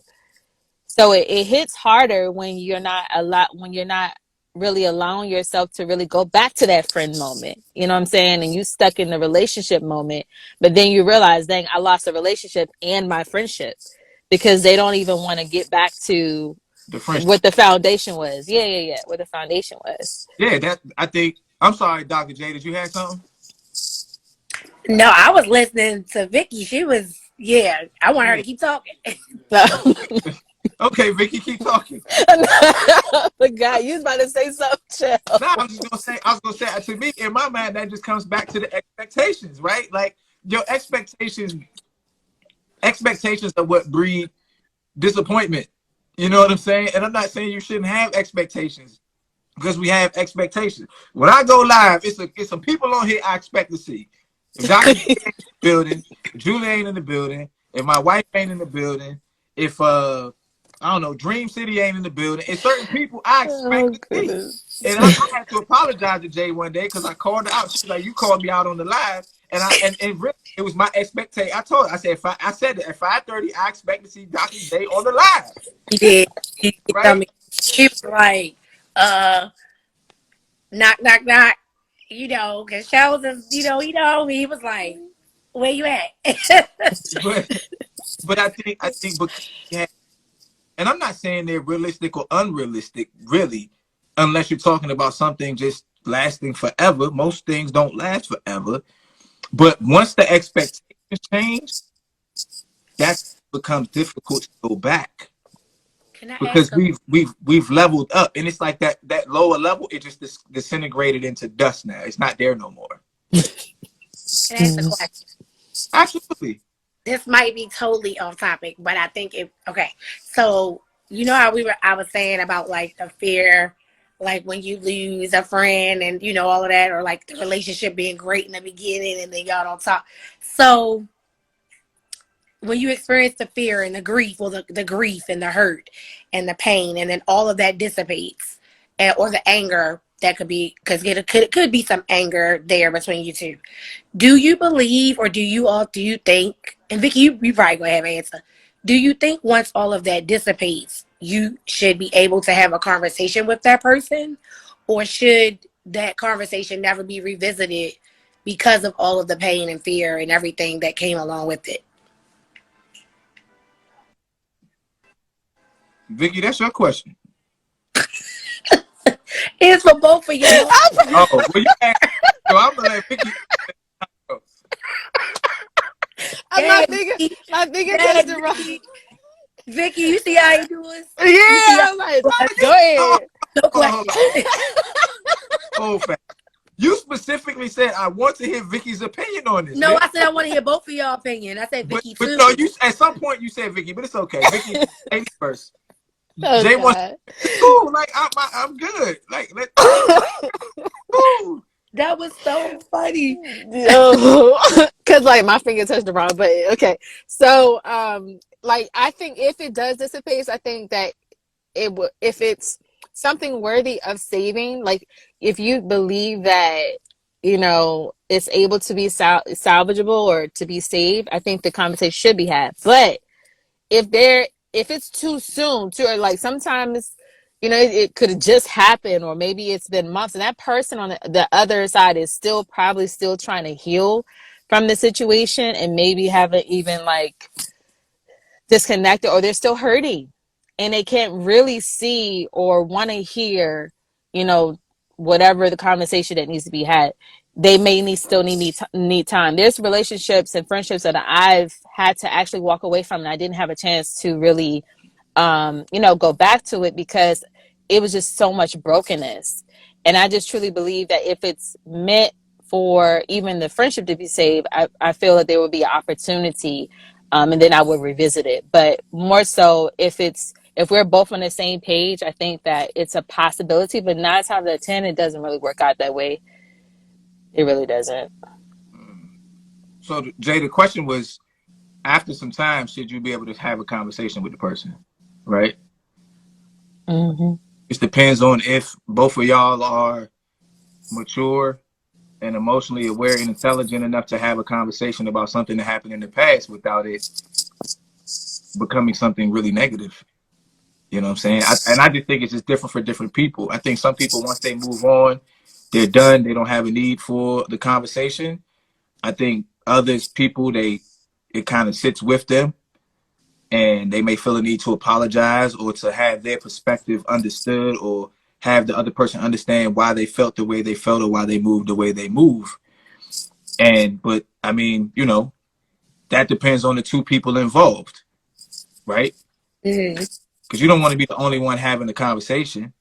So it hits harder when you're not really allowing yourself to really go back to that friend moment. You know what I'm saying? And you stuck in the relationship moment, but then you realize, dang, I lost a relationship and my friendship, because they don't even want to get back to the friendship. what the foundation was. Yeah. What the foundation was. Yeah, that I think. I'm sorry, Dr. J. Did you have something? No, I was listening to Vicky. She was, yeah. I want her Yeah. to keep talking. So, Okay, Vicky, keep talking. the guy, you was about to say something, Chill. No, I was gonna say to me, in my mind, that just comes back to the expectations, right? Like your expectations are what breed disappointment. You know what I'm saying? And I'm not saying you shouldn't have expectations, because we have expectations. When I go live, it's some people on here I expect to see. If Dr. J ain't in the building, if Julie ain't in the building, if my wife ain't in the building, if I don't know, Dream City ain't in the building, it's certain people I expect Oh, to see. goodness. And I had to apologize to Jay one day because I called her out. She's like, "You called me out on the live," and really, it was my expectation. I told her, I said, I said that at 5:30, I expect to see Dr. J on the live, She did. She did tell right? me. She was like, knock, knock, knock. Because Charles is, he was like, where you at? But I think because yeah, and I'm not saying they're realistic or unrealistic, really, unless you're talking about something just lasting forever. Most things don't last forever. But once the expectations change, that becomes difficult to go back Can I because ask a we've leveled up, and it's like that lower level, it just disintegrated into dust now. It's not there no more. can I ask a question? Absolutely. This might be totally off topic, but I think okay. So you know how I was saying about like the fear, like when you lose a friend and all of that, or like the relationship being great in the beginning and then y'all don't talk. So when you experience the fear and the grief, or the grief and the hurt and the pain, and then all of that dissipates, or the anger that could be, because it could be some anger there between you two. Do you believe, or do you think, and Vicky, you probably gonna have an answer. Do you think once all of that dissipates, you should be able to have a conversation with that person, or should that conversation never be revisited because of all of the pain and fear and everything that came along with it? Vicky, that's your question. It's for both of y'all. Oh, well, you asked, so I'm gonna let Vicky go. My Dad, finger, Vicky, my finger touched Dad, the wrong. Vicky, Vicky, you see how he do us? You see Yeah, how I'm like, No, go no, ahead. no hold on, hold question. on. Hold fast. You specifically said I want to hear Vicky's opinion on this. No, I said I want to hear both of y'all opinion. I said Vicky But too. no, you at some point you said Vicky, but it's okay. Vicky, ladies first. Oh, Jay wants God. it's cool. Like I'm good. Like cool. That was so funny. Oh, because like my finger touched the wrong button. Okay, so like I think if it does dissipate, I think that it will, if it's something worthy of saving, like if you believe that you know, it's able to be salvageable or to be saved, I think the conversation should be had. But if it's too soon to, or like sometimes, you know, it could have just happened, or maybe it's been months, and that person on the other side is still probably still trying to heal from the situation, and maybe haven't even like disconnected, or they're still hurting and they can't really see or want to hear, you know, whatever the conversation that needs to be had. They may need time. There's relationships and friendships that I've had to actually walk away from, and I didn't have a chance to really you know, go back to it because it was just so much brokenness. And I just truly believe that if it's meant for even the friendship to be saved, I feel that there would be an opportunity, and then I would revisit it. But more so, if we're both on the same page, I think that it's a possibility. But 9 times out of 10, it doesn't really work out that way. It really doesn't. So, Jay, the question was, after some time, should you be able to have a conversation with the person, right? Mm-hmm. It depends on if both of y'all are mature and emotionally aware and intelligent enough to have a conversation about something that happened in the past without it becoming something really negative. You know what I'm saying? I just think it's just different for different people. I think some people, once they move on, they're done. They don't have a need for the conversation. I think others, people, it kind of sits with them, and they may feel a need to apologize or to have their perspective understood, or have the other person understand why they felt the way they felt or why they moved the way they move. But I mean, you know, that depends on the two people involved, right? Mm-hmm. Because you don't want to be the only one having the conversation.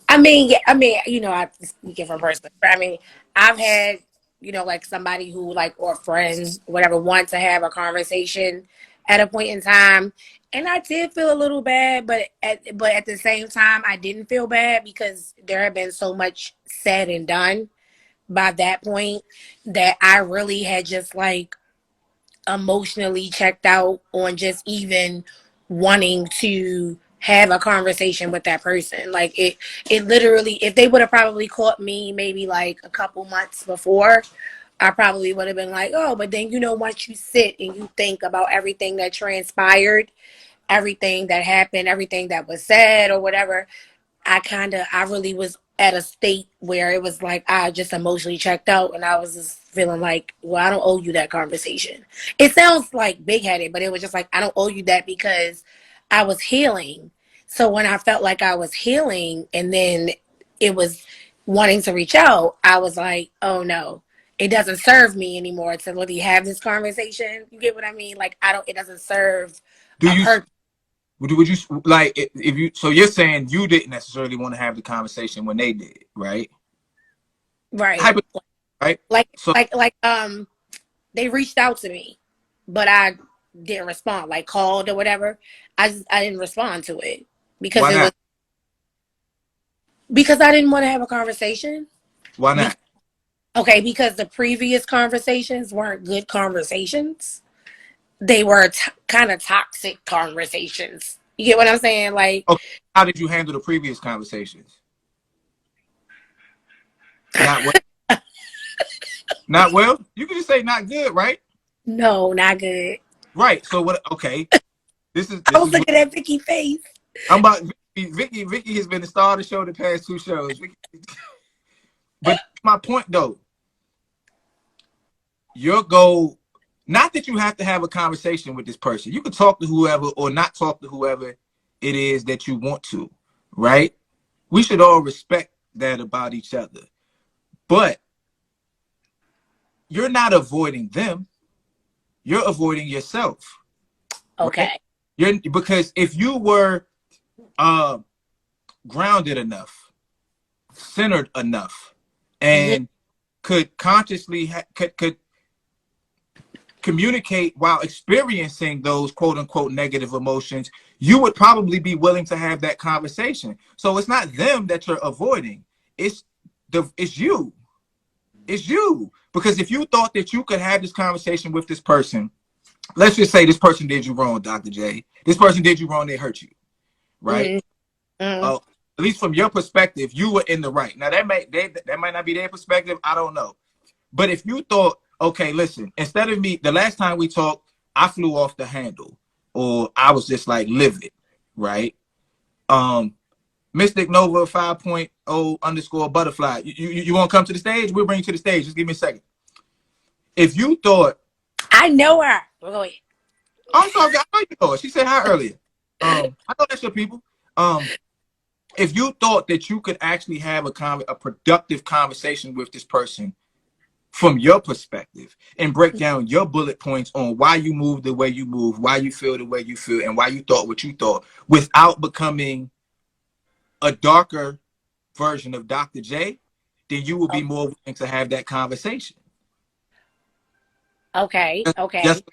You know, I speak from personal. I mean, I've had, you know, like somebody who like, or friends, whatever, want to have a conversation at a point in time, and I did feel a little bad, but at the same time, I didn't feel bad because there had been so much said and done by that point that I really had just like emotionally checked out on just even wanting to have a conversation with that person. Like it literally, if they would have probably caught me maybe like a couple months before, I probably would have been like, oh, but then, you know, once you sit and you think about everything that transpired, everything that happened, everything that was said or whatever, I really was at a state where it was like I just emotionally checked out, and I was just feeling like, well, I don't owe you that conversation. It sounds like big headed, but it was just like, I don't owe you that because I was healing. So when I felt like I was healing and then it was wanting to reach out, I was like, oh no, it doesn't serve me anymore to really have this conversation. You get what I mean? Like, it doesn't serve Do a you purpose. would you like if you? So you're saying you didn't necessarily want to have the conversation when they did, right? Right. Hypo, right? Like, So they reached out to me, but I didn't respond, like called or whatever. I didn't respond to it because why not? I didn't want to have a conversation. Why not? Okay, because the previous conversations weren't good conversations. They were kind of toxic conversations. You get what I'm saying? Like, Okay, how did you handle the previous conversations? Not well. Not well. You can just say not good, right? no, not good. Right. So what? Okay. This is I this was is what looking at Vicky's face. I'm about. Vicky has been the star of the show the past 2 shows. But my point though, your goal, not that you have to have a conversation with this person. You can talk to whoever or not talk to whoever it is that you want to, right? We should all respect that about each other. But you're not avoiding them. You're avoiding yourself, Okay. right? Because if you were grounded enough, centered enough, Mm-hmm. and could consciously could communicate while experiencing those quote unquote negative emotions, you would probably be willing to have that conversation. So it's not them that you're avoiding. It's you. It's you. Because if you thought that you could have this conversation with this person, let's just say this person did you wrong, Dr. J. This person did you wrong, they hurt you, right? Mm-hmm. Uh, at least from your perspective, you were in the right. Now that might not be their perspective. I don't know. But if you thought, okay, listen, instead of me, the last time we talked, I flew off the handle, or I was just like livid, right? Mystic Nova 5.0 underscore butterfly. You want to come to the stage? We'll bring you to the stage. Just give me a second. If you thought, I know her. We're going. I'm sorry, I know you know her. She said hi earlier. I know that's your people. If you thought that you could actually have a productive conversation with this person from your perspective and break down your bullet points on why you move the way you move, why you feel the way you feel, and why you thought what you thought, without becoming a darker version of Dr. J, then you will be more willing to have that conversation. Okay. Yes.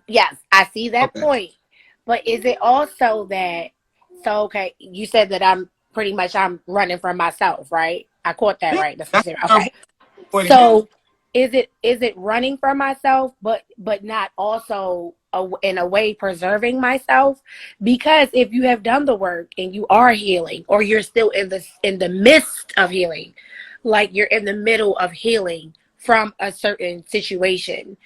Yes, I see that Okay. point. But is it also that, so, okay, you said that I'm running from myself, right? I caught that Yeah, right. that's Okay. avoiding you. So is it running from myself, but not also in a way preserving myself? Because if you have done the work and you are healing, or you're still in the midst of healing, like you're in the middle of healing from a certain situation,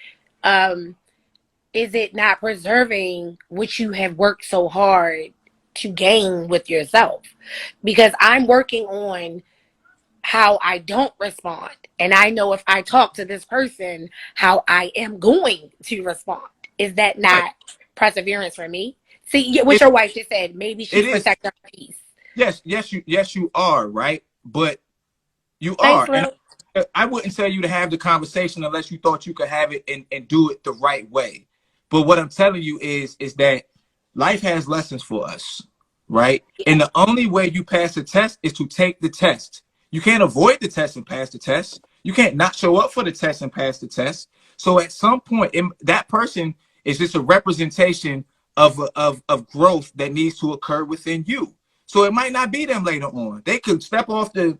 is it not preserving what you have worked so hard to gain with yourself? Because I'm working on how I don't respond. And I know if I talk to this person, how I am going to respond. Is that Right. not perseverance for me? See, what It, your wife just said, maybe it she's is. protecting her peace. Yes, you are, right? But you Thanks, are. And Lil. I wouldn't tell you to have the conversation unless you thought you could have it and do it the right way. But what I'm telling you is that life has lessons for us, right? And the only way you pass a test is to take the test. You can't avoid the test and pass the test. You can't not show up for the test and pass the test. So at some point, that person is just a representation of growth that needs to occur within you. So it might not be them later on. They could step off the,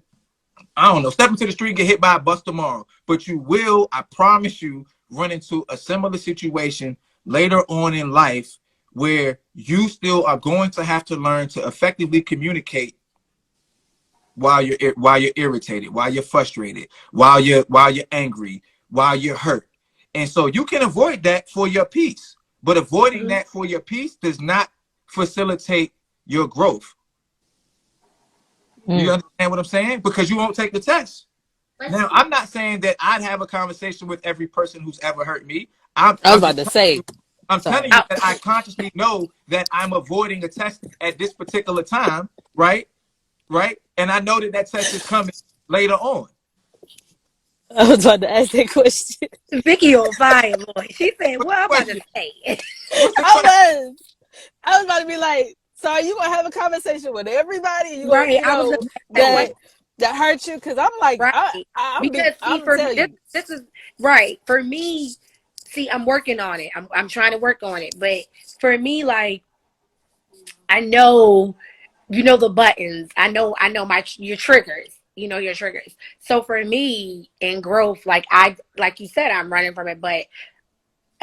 I don't know, step into the street, get hit by a bus tomorrow. But you will, I promise you, run into a similar situation later on in life where you still are going to have to learn to effectively communicate while you're irritated, while you're frustrated, while you're angry, while you're hurt. And so you can avoid that for your peace. But avoiding Mhm. that for your peace does not facilitate your growth. You understand what I'm saying? Because you won't take the test. Now, I'm not saying that I'd have a conversation with every person who's ever hurt me. I'm, I was I'm about just to telling say. you, I'm Sorry. telling you that I consciously know that I'm avoiding a test at this particular time, right? Right? And I know that that test is coming later on. I was about to ask that question. Vicky on fire, boy. She said, What's "Well, I'm the about to question? say." What's the I question? was. I was about to be like, so are you gonna have a conversation with everybody? You gonna, Right. I was gonna ask that Oh, question. that hurt you? Because I'm like, Right. Because see, I'm for me, tell you. this is right. For me, see, I'm working on it. I'm trying to work on it. But for me, like, I know, the buttons. I know your triggers. You know your triggers. So for me in growth, like you said, I'm running from it. But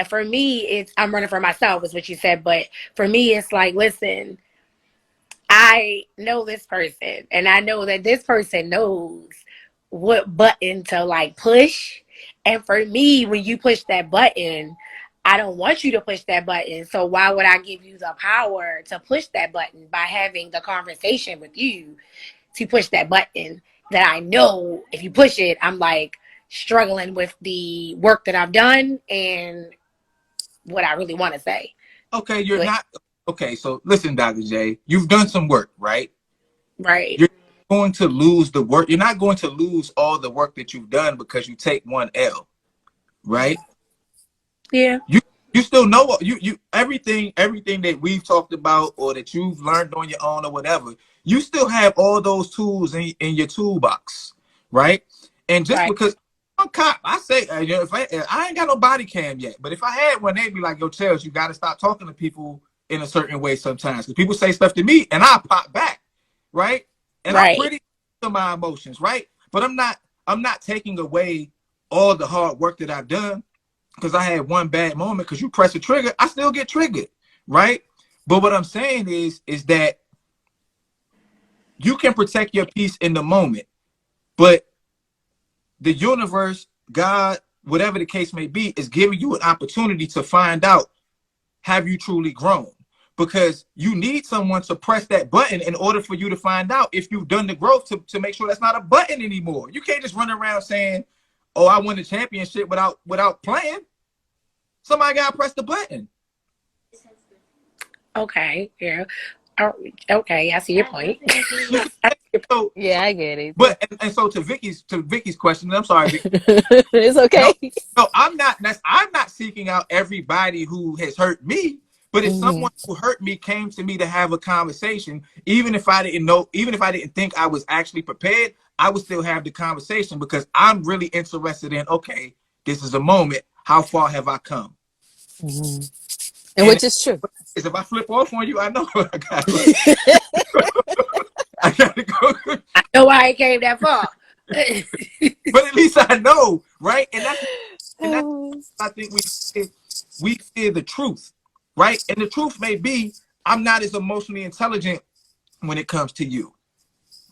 for me, I'm running from myself, is what you said. But for me, it's like, listen, I know this person, and I know that this person knows what button to like push. And for me, when you push that button, I don't want you to push that button. So why would I give you the power to push that button by having the conversation with you to push that button that I know if you push it, I'm like struggling with the work that I've done and what I really want to say. okay, you're But not. Okay, so listen, Dr. J, you've done some work, right? right. You're going to lose the work. You're not going to lose all the work that you've done because you take one L, right? Yeah. you you still know you everything that we've talked about or that you've learned on your own or whatever. You still have all those tools in your toolbox, right? And just Right. because I'm a cop, I say, if I ain't got no body cam yet, but if I had one, they'd be like, "Yo, Chels, you got to stop talking to people in a certain way sometimes." Because people say stuff to me, and I pop back, right? And I'm Right. pretty to my emotions, right? But I'm not taking away all the hard work that I've done because I had one bad moment. Because you press a trigger, I still get triggered, right? But what I'm saying is that you can protect your peace in the moment, but the universe, God, whatever the case may be, is giving you an opportunity to find out, have you truly grown? Because you need someone to press that button in order for you to find out if you've done the growth to make sure that's not a button anymore. You can't just run around saying, oh, I won the championship without playing. Somebody got to press the button. Okay, yeah. Oh, okay, I see your point. So, Yeah, I get it. but and so to Vicky's question, I'm sorry, Vicky. It's okay. No, I'm not seeking out everybody who has hurt me. But if someone who hurt me came to me to have a conversation, even if I didn't think I was actually prepared, I would still have the conversation because I'm really interested in, okay, this is a moment. How far have I come? And which is true. Is if I flip off on you, I know I gotta go. I know why I came that far. But at least I know, right? And that's I think we fear the truth, right? And the truth may be I'm not as emotionally intelligent when it comes to you,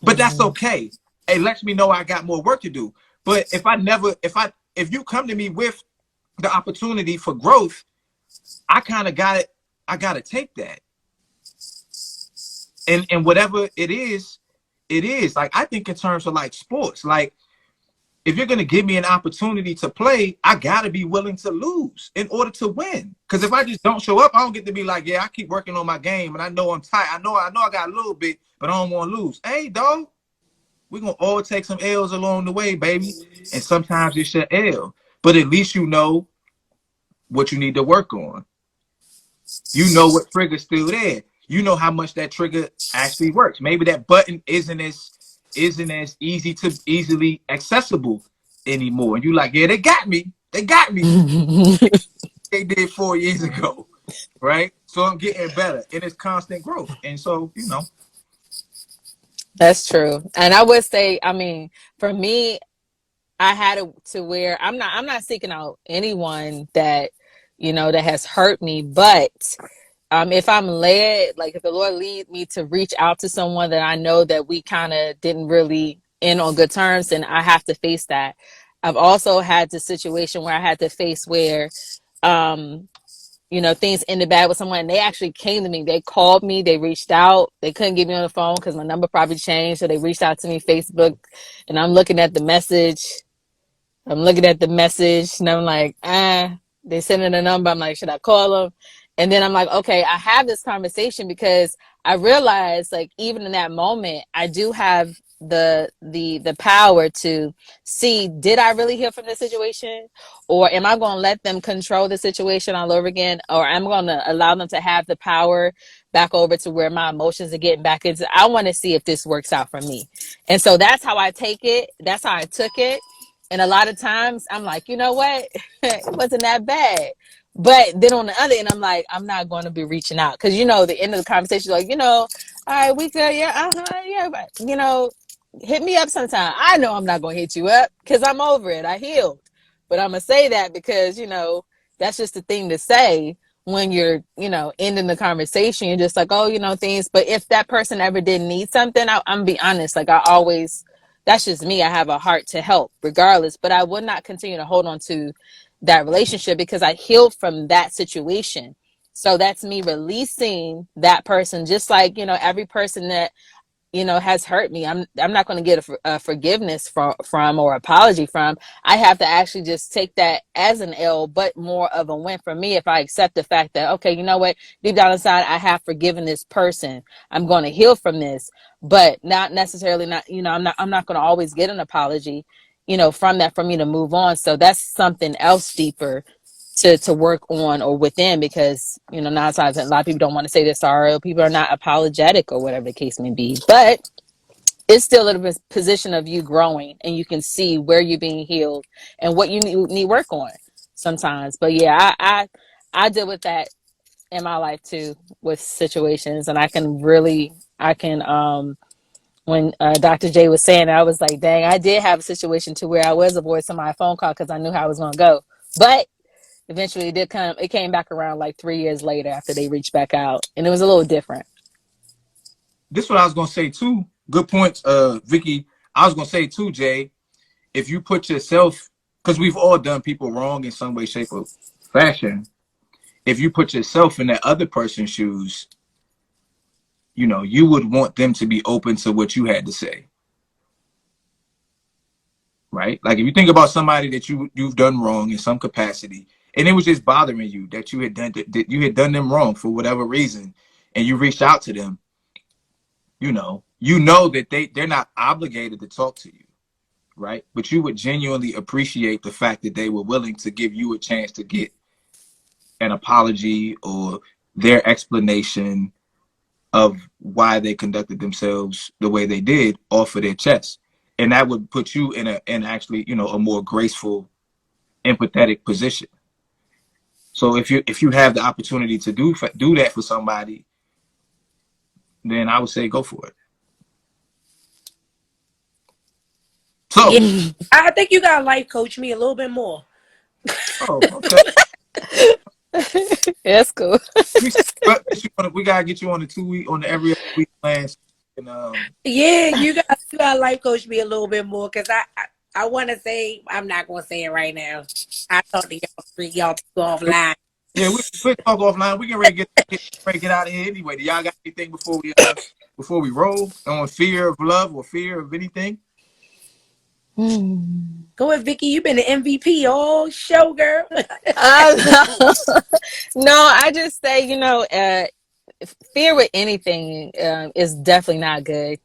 but that's okay. It lets me know I got more work to do. But if you come to me with the opportunity for growth, I kind of got it. I got to take that. And whatever it is, like, I think in terms of like sports, like if you're going to give me an opportunity to play, I got to be willing to lose in order to win. Because if I just don't show up, I don't get to be like, yeah, I keep working on my game and I know I'm tight. I know I got a little bit, but I don't want to lose. Hey, dog, we're going to all take some L's along the way, baby. And sometimes it's your L, but at least you know what you need to work on. You know what trigger's still there. You know how much that trigger actually works. Maybe that button isn't as easily accessible anymore. And you like, yeah, they got me. They did 4 years ago, right? So I'm getting better, and it's constant growth. And so, That's true. And I would say, I mean, for me, I had it to where I'm not seeking out anyone that, that has hurt me, but if I'm led, like if the Lord lead me to reach out to someone that I know that we kind of didn't really end on good terms, then I have to face that. I've also had the situation where I had to face where, things ended bad with someone. And they actually came to me. They called me. They reached out. They couldn't get me on the phone because my number probably changed. So they reached out to me Facebook, and I'm looking at the message. And I'm like, they sent in a number. I'm like, should I call them? And then I'm like, okay, I have this conversation because I realized, like, even in that moment, I do have the power to see, did I really heal from this situation, or am I going to let them control the situation all over again, or I'm going to allow them to have the power back over to where my emotions are getting back into. I want to see if this works out for me. And so that's how I take it. That's how I took it. And a lot of times I'm like, you know what? It wasn't that bad. But then on the other end, I'm like, I'm not going to be reaching out. Because, the end of the conversation, like, all right, we good. Yeah, yeah. But, hit me up sometime. I know I'm not going to hit you up because I'm over it. I healed. But I'm going to say that because, that's just the thing to say when you're, ending the conversation. You're just like, oh, things. But if that person ever did need something, I'm going to be honest. Like, that's just me. I have a heart to help regardless, but I would not continue to hold on to that relationship because I healed from that situation. So that's me releasing that person, just like, every person that, has hurt me. I'm not going to get a forgiveness from or apology from. I have to actually just take that as an L, but more of a win for me if I accept the fact that, okay, you know what, deep down inside, I have forgiven this person. I'm going to heal from this, but not necessarily I'm not going to always get an apology, from that for me to move on. So that's something else deeper to work on or within, because 9 times a lot of people don't want to say they're sorry, or people are not apologetic, or whatever the case may be, but it's still in a position of you growing, and you can see where you're being healed and what you need work on sometimes. But yeah, I deal with that in my life too, with situations, and I can when Dr. J was saying that, I was like, dang, I did have a situation to where I was avoiding somebody's phone call because I knew how I was going to go, but eventually it came back around like 3 years later after they reached back out, and it was a little different. This is what I was going to say too, good points, Vicky. I was gonna say too, Jay, if you put yourself, because we've all done people wrong in some way, shape, or fashion. If you put yourself in that other person's shoes, you know, you would want them to be open to what you had to say. Right? Like if you think about somebody that you've done wrong in some capacity, and it was just bothering you that you had done them wrong for whatever reason, and you reached out to them, you know that they're not obligated to talk to you, right? But you would genuinely appreciate the fact that they were willing to give you a chance to get an apology or their explanation of why they conducted themselves the way they did off of their chest. And that would put you in actually, a more graceful, empathetic position. So if you have the opportunity to do that for somebody, then I would say go for it. So Yeah, I think you gotta life coach me a little bit more. oh, okay. That's cool. We gotta get you on the 2 week on the every other week plan. And, Yeah, you gotta life coach me a little bit more because I want to say I'm not gonna say it right now. I talk to y'all two offline. yeah, we talk offline. We can ready to get out of here anyway. Do y'all got anything before we roll on fear of love or fear of anything? Go ahead, Vicky. You've been the MVP all show, girl. No, I just say, fear with anything is definitely not good.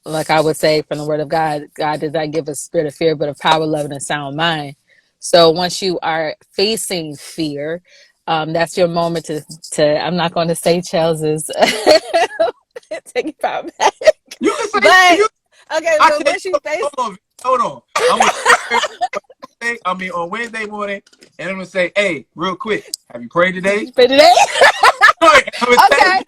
Like I would say from the word of God, God did not give us a spirit of fear, but of power, love, and a sound mind. So once you are facing fear, that's your moment to I'm not going to say Chells's take your power back. You can say But you. okay, I but can't. once you face, Hold on. On Wednesday morning, and I'm gonna say, hey, real quick, have you prayed today? for today. Okay.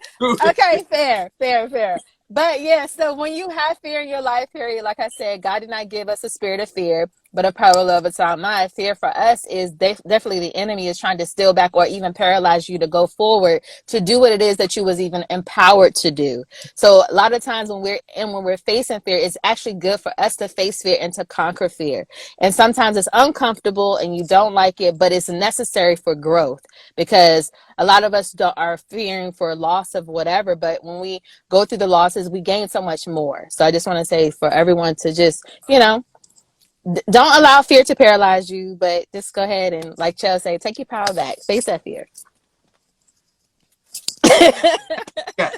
Okay, fair. But yeah, so when you have fear in your life, period, like I said, God did not give us a spirit of fear, but a power, love, and sound mind. Fear for us is definitely the enemy is trying to steal back or even paralyze you to go forward to do what it is that you was even empowered to do. So a lot of times when we're facing fear, it's actually good for us to face fear and to conquer fear. And sometimes it's uncomfortable and you don't like it, but it's necessary for growth because a lot of us are fearing for loss of whatever, but when we go through the losses, we gain so much more. So I just want to say for everyone to just, don't allow fear to paralyze you, but just go ahead and, like Chell say, take your power back. Face that fear. Yeah.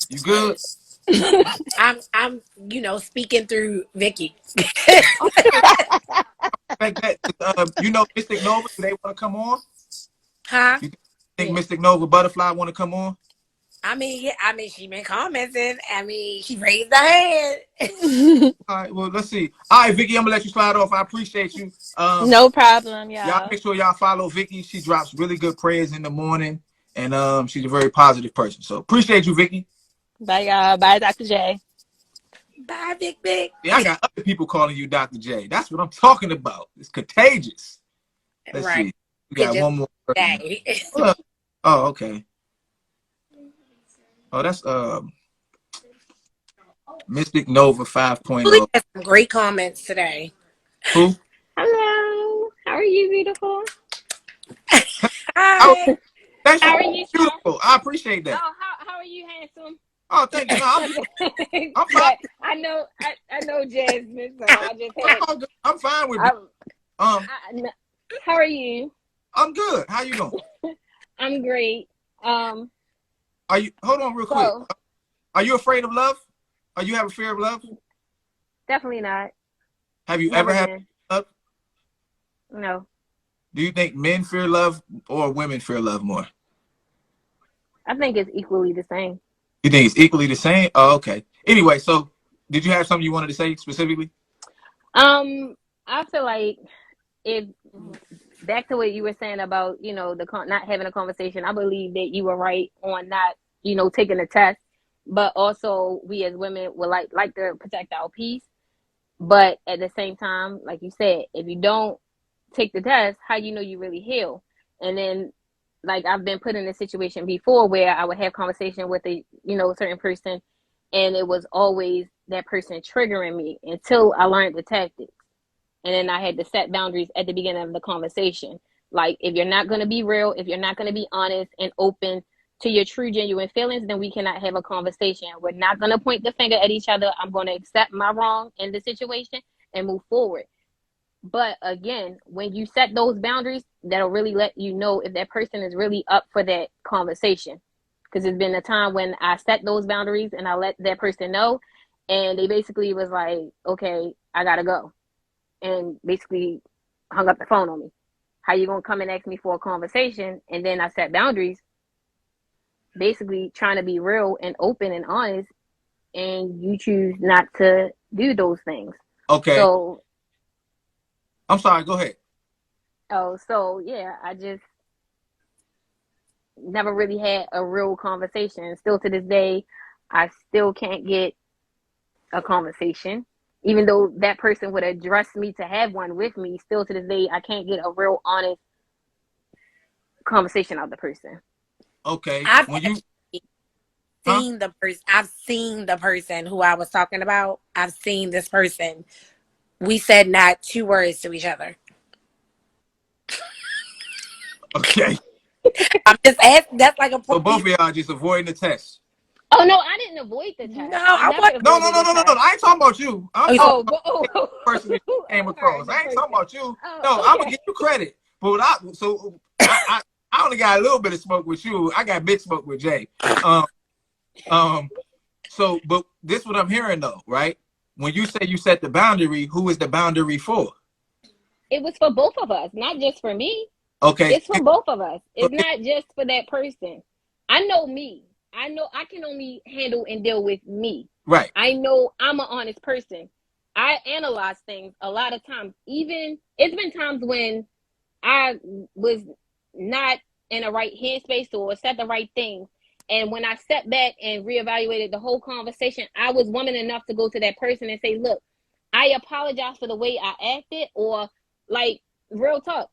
You good? I'm speaking through Vicky. Like that. Mystic Nova, do they want to come on? Huh? You think Mystic Nova Butterfly want to come on? She been commenting. She raised her hand. All right, well, let's see. All right, Vicky, I'm gonna let you slide off. I appreciate you. No problem, Y'all y'all. make sure y'all follow Vicky. She drops really good prayers in the morning, and she's a very positive person. So appreciate you, Vicky. Bye, y'all. Bye, Dr. J. Bye, Vic. Yeah, I got other people calling you Dr. J. That's what I'm talking about. It's contagious. Let's Right. see. We got one more. Day. Oh, okay. Oh, that's Mystic Nova 5.0. Julie has some great comments today. Who? Hello. How are you, beautiful? Oh, Hi. thank How you. are you, sir? Beautiful. I appreciate that. Oh, how are you, handsome? Oh, thank you. No, I'm fine. But I know Jasmine, so I just had. I'm fine with it. How are you? I'm good. How you doing? I'm great. Hold on real quick. So Are you afraid of love? Are you have a fear of love? definitely not. Have you Never ever had been. love? No, Do you think men fear love or women fear love more? I think it's equally the same. You think it's equally the same? Oh, okay. Anyway, so did you have something you wanted to say specifically? I feel like if back to what you were saying about not having a conversation. I believe that you were right on not taking the test, but also we as women would like to protect our peace. But at the same time, like you said, if you don't take the test, how you know you really heal? And then like I've been put in a situation before where I would have conversation with a, you know, certain person, and it was always that person triggering me until I learned the tactics. And then I had to set boundaries at the beginning of the conversation. Like, if you're not going to be real, if you're not going to be honest and open to your true, genuine feelings, then we cannot have a conversation. We're not going to point the finger at each other. I'm going to accept my wrong in the situation and move forward. But again, when you set those boundaries, that'll really let you know if that person is really up for that conversation. Because there's been a time when I set those boundaries and I let that person know, and they basically was like, okay, I gotta go, and basically hung up the phone on me. How you gonna come and ask me for a conversation, and then I set boundaries, basically trying to be real and open and honest, and you choose not to do those things. Okay. So I'm sorry, go ahead. so yeah, I just never really had a real conversation. Still to this day, I still can't get a conversation. Even though that person would address me to have one with me, still to this day, I can't get a real honest conversation out of the person. Okay. I've When you seen the person. I've seen the person who I was talking about. I've seen this person. We said not 2 words to each other. okay. I'm just asking. That's like a So both of y'all just avoiding the test. Oh no, I didn't avoid the test. No, I I never wasn't. No, avoided the no. test. I ain't talking about you. I'm Oh, talking about the person that you came All across. right, I ain't talking about you. Oh, No, okay. I'm gonna give you credit. But I only got a little bit of smoke with you. I got big smoke with Jay. So but this what I'm hearing though, right? When you say you set the boundary, who is the boundary for? It was for both of us, not just for me. Okay. It's for both of us. So It's not just for that person. I know me. I know I can only handle and deal with me. right. I know I'm an honest person. I analyze things a lot of times. Even it's been times when I was not in the right headspace or said the right thing. And when I stepped back and reevaluated the whole conversation, I was woman enough to go to that person and say, look, I apologize for the way I acted, or like real talk.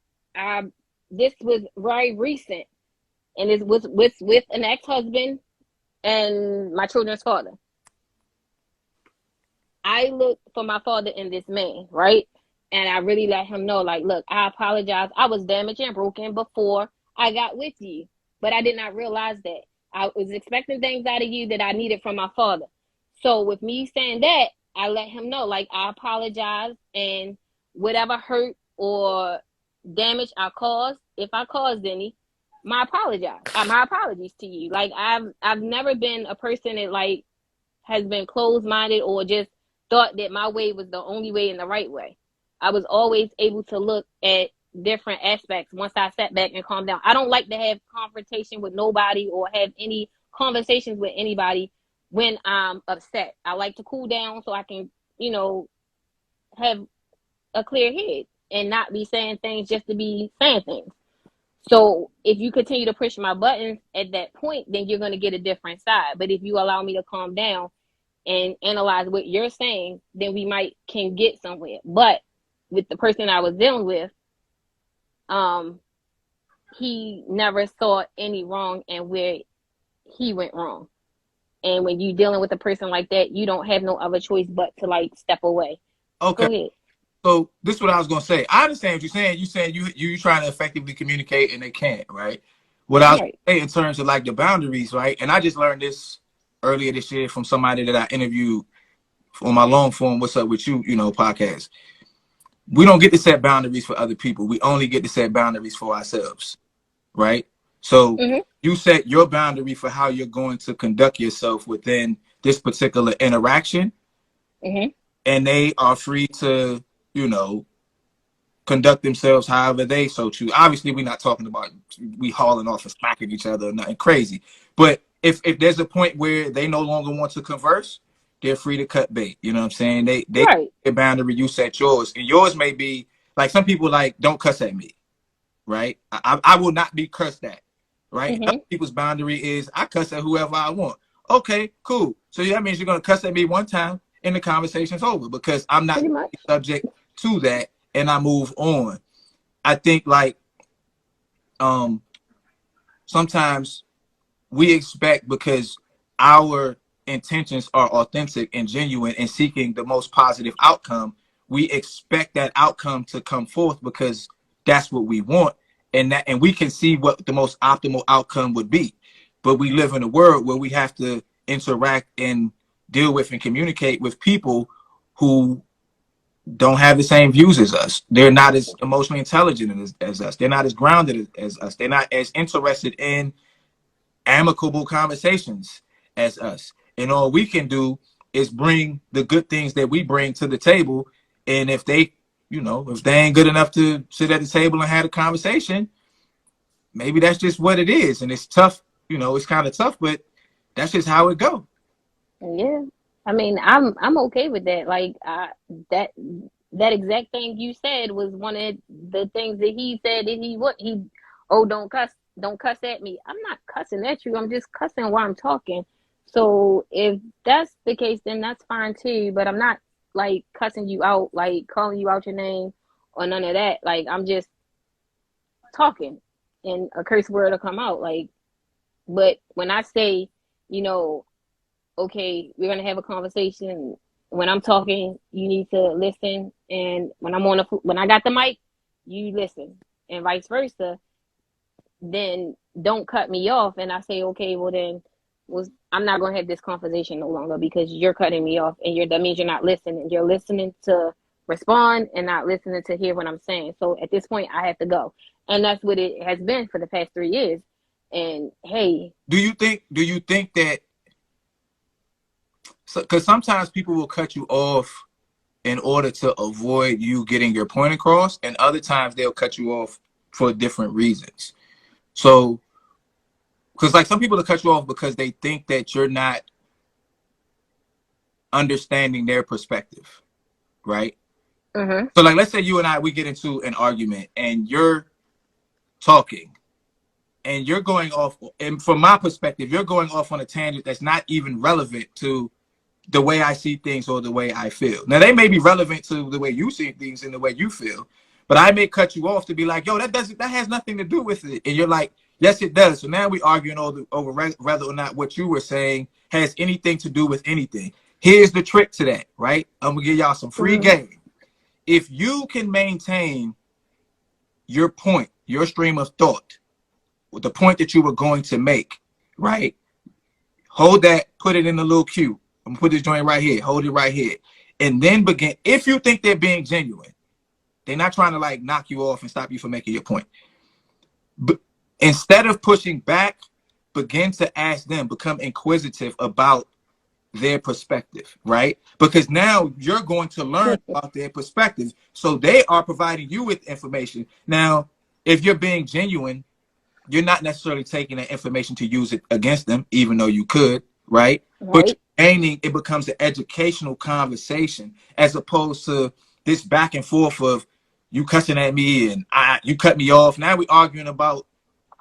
This was very recent, and it was with an ex-husband and my children's father. I looked for my father in this man, right? And I really let him know, like, look, I apologize. I was damaged and broken before I got with you, but I did not realize that. I was expecting things out of you that I needed from my father. So with me saying that, I let him know, like, I apologize, and whatever hurt or damage I caused, if I caused any, my apologies to you. Like, I've never been a person that like has been closed minded or just thought that my way was the only way and the right way. I was always able to look at different aspects once I sat back and calmed down. I don't like to have confrontation with nobody or have any conversations with anybody when I'm upset. I like to cool down so I can, you know, have a clear head and not be saying things just to be saying things. So if you continue to push my buttons at that point, then you're going to get a different side. But if you allow me to calm down and analyze what you're saying, then we might can get somewhere. But with the person I was dealing with, he never saw any wrong and where he went wrong. And when you're dealing with a person like that, you don't have no other choice but to like step away. Okay. Go ahead. So this is what I was gonna say. I understand what you're saying. You saying you trying to effectively communicate and they can't, right? What I was Right. saying in terms of like the boundaries, right? And I just learned this earlier this year from somebody that I interviewed on my long form "What's Up with You," podcast. We don't get to set boundaries for other people. We only get to set boundaries for ourselves, right? So you set your boundary for how you're going to conduct yourself within this particular interaction, and they are free to, conduct themselves however they so choose. Obviously, we're not talking about we hauling off and smacking each other or nothing crazy. But if there's a point where they no longer want to converse, they're free to cut bait. You know what I'm saying? They Right. a boundary, you set yours, and yours may be like some people like don't cuss at me, right? I will not be cussed at, right? Other people's boundary is I cuss at whoever I want. Okay, cool. So that means you're gonna cuss at me one time and the conversation's over because I'm not Pretty much. subject to that, and I move on. I think like sometimes we expect, because our intentions are authentic and genuine and seeking the most positive outcome, we expect that outcome to come forth because that's what we want, and we can see what the most optimal outcome would be. But we live in a world where we have to interact and deal with and communicate with people who don't have the same views as us. They're not as emotionally intelligent as us. They're not as grounded as us. They're not as interested in amicable conversations as us. And all we can do is bring the good things that we bring to the table. And if they, if they ain't good enough to sit at the table and have a conversation, maybe that's just what it is. And it's tough, it's kind of tough, but that's just how it go. Yeah. I mean, I'm okay with that. Like, that that exact thing you said was one of the things that he said that oh, don't cuss at me. I'm not cussing at you. I'm just cussing while I'm talking. So if that's the case, then that's fine too. But I'm not like cussing you out, like calling you out your name or none of that. Like, I'm just talking and a curse word will come out. Like, but when I say, you know, okay, we're gonna have a conversation. When I'm talking, you need to listen, and when I got the mic, you listen, and vice versa. Then don't cut me off, and I say, okay, well then, I'm not gonna have this conversation no longer because you're cutting me off, and that means you're not listening. You're listening to respond and not listening to hear what I'm saying. So at this point, I have to go, and that's what it has been for the past 3 years. And hey, Do you think that? Because sometimes people will cut you off in order to avoid you getting your point across, and other times they'll cut you off for different reasons. So, because like some people will cut you off because they think that you're not understanding their perspective, right? mm-hmm. So, like, let's say you and I we get into an argument, and you're talking, and you're going off, and from my perspective, you're going off on a tangent that's not even relevant to the way I see things or the way I feel. Now, they may be relevant to the way you see things and the way you feel, but I may cut you off to be like, yo, that has nothing to do with it. And you're like, yes, it does. So now we're arguing over whether or not what you were saying has anything to do with anything. Here's the trick to that, right? I'm going to give y'all some free Mm-hmm. game. If you can maintain your point, your stream of thought, with the point that you were going to make, right? Hold that, put it in the little cube. I'm gonna put this joint right here, hold it right here. And then begin. If you think they're being genuine, they're not trying to like knock you off and stop you from making your point. But instead of pushing back, begin to ask them, become inquisitive about their perspective, right? Because now you're going to learn about their perspective. So they are providing you with information. Now, if you're being genuine, you're not necessarily taking that information to use it against them, even though you could, right? But Right. you're gaining, it becomes an educational conversation as opposed to this back and forth of you cussing at me and you cut me off. Now we're arguing about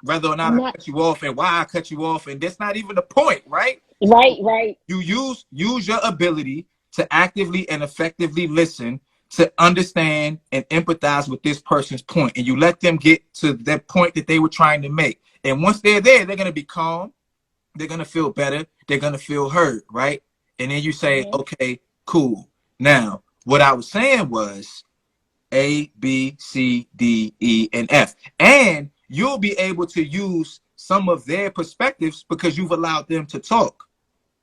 whether or not I Not cut you off and why I cut you off, and that's not even the point, right? So right, right. you use your ability to actively and effectively listen, to understand and empathize with this person's point, and you let them get to that point that they were trying to make. And once they're there, they're going to be calm, they're going to feel better, they're going to feel heard, right? And then you say, Mm-hmm. okay, cool. Now what I was saying was A, B, C, D, E, and F, and you'll be able to use some of their perspectives because you've allowed them to talk,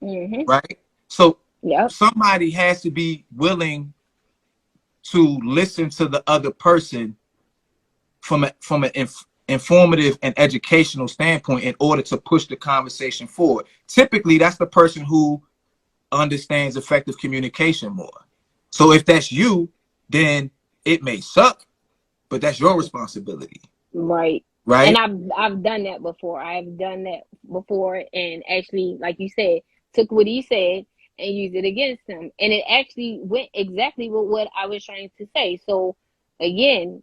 Mm-hmm. right? So Yep. somebody has to be willing to listen to the other person from an informative and educational standpoint in order to push the conversation forward. Typically, that's the person who understands effective communication more. So if that's you, then it may suck, but that's your responsibility, Right. And right? I've done that before. I've done that before and actually, like you said, took what he said and used it against him. And it actually went exactly with what I was trying to say. So again,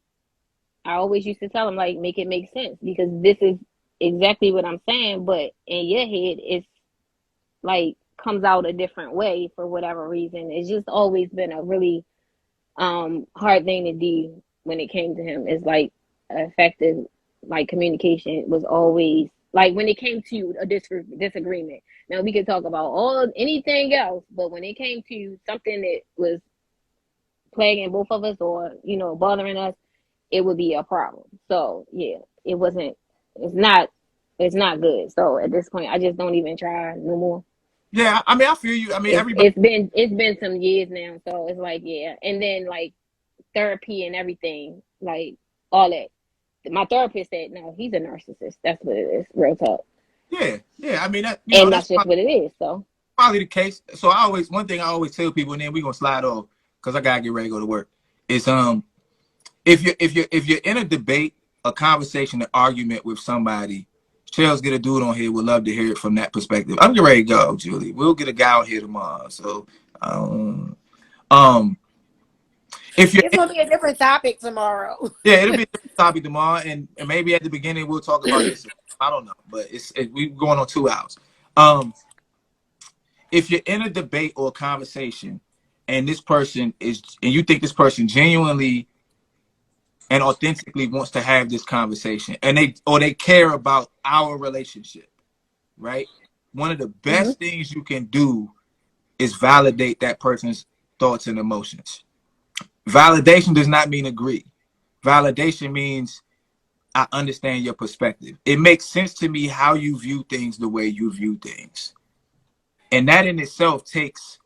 I always used to tell him like make it make sense because this is exactly what I'm saying, but in your head it's like comes out a different way for whatever reason. It's just always been a really hard thing to do when it came to him. Is like effective like communication was always Like when it came to a disagreement. Now we could talk about anything else, but when it came to something that was plaguing both of us or bothering us, it would be a problem. So yeah, it wasn't. It's not. It's not good. So at this point, I just don't even try no more. Yeah, I mean, I feel you. I mean, It's everybody. it's been some years now, so it's like yeah. And then like therapy and everything, like all that. My therapist said, no, he's a narcissist. That's what it is, real talk. Yeah, yeah. I mean, And that's that's just what it is. So probably the case. So one thing I always tell people, and then we're gonna slide off because I gotta get ready to go to work. Is if you're in a debate, a conversation, an argument with somebody, Chell's get a dude on here. Would love to hear it from that perspective. I'm getting ready to go, Julie. We'll get a guy out here tomorrow. So, um, if you're It's gonna be a different topic tomorrow. yeah, it'll be a different topic tomorrow, and maybe at the beginning we'll talk about this. I don't know, but we're going on 2 hours. If you're in a debate or a conversation, and you think this person genuinely and authentically wants to have this conversation, and they care about our relationship, right? One of the hmm best things you can do is validate that person's thoughts and emotions. Validation does not mean agree. Validation means I understand your perspective. It makes sense to me how you view things the way you view things. And that in itself takes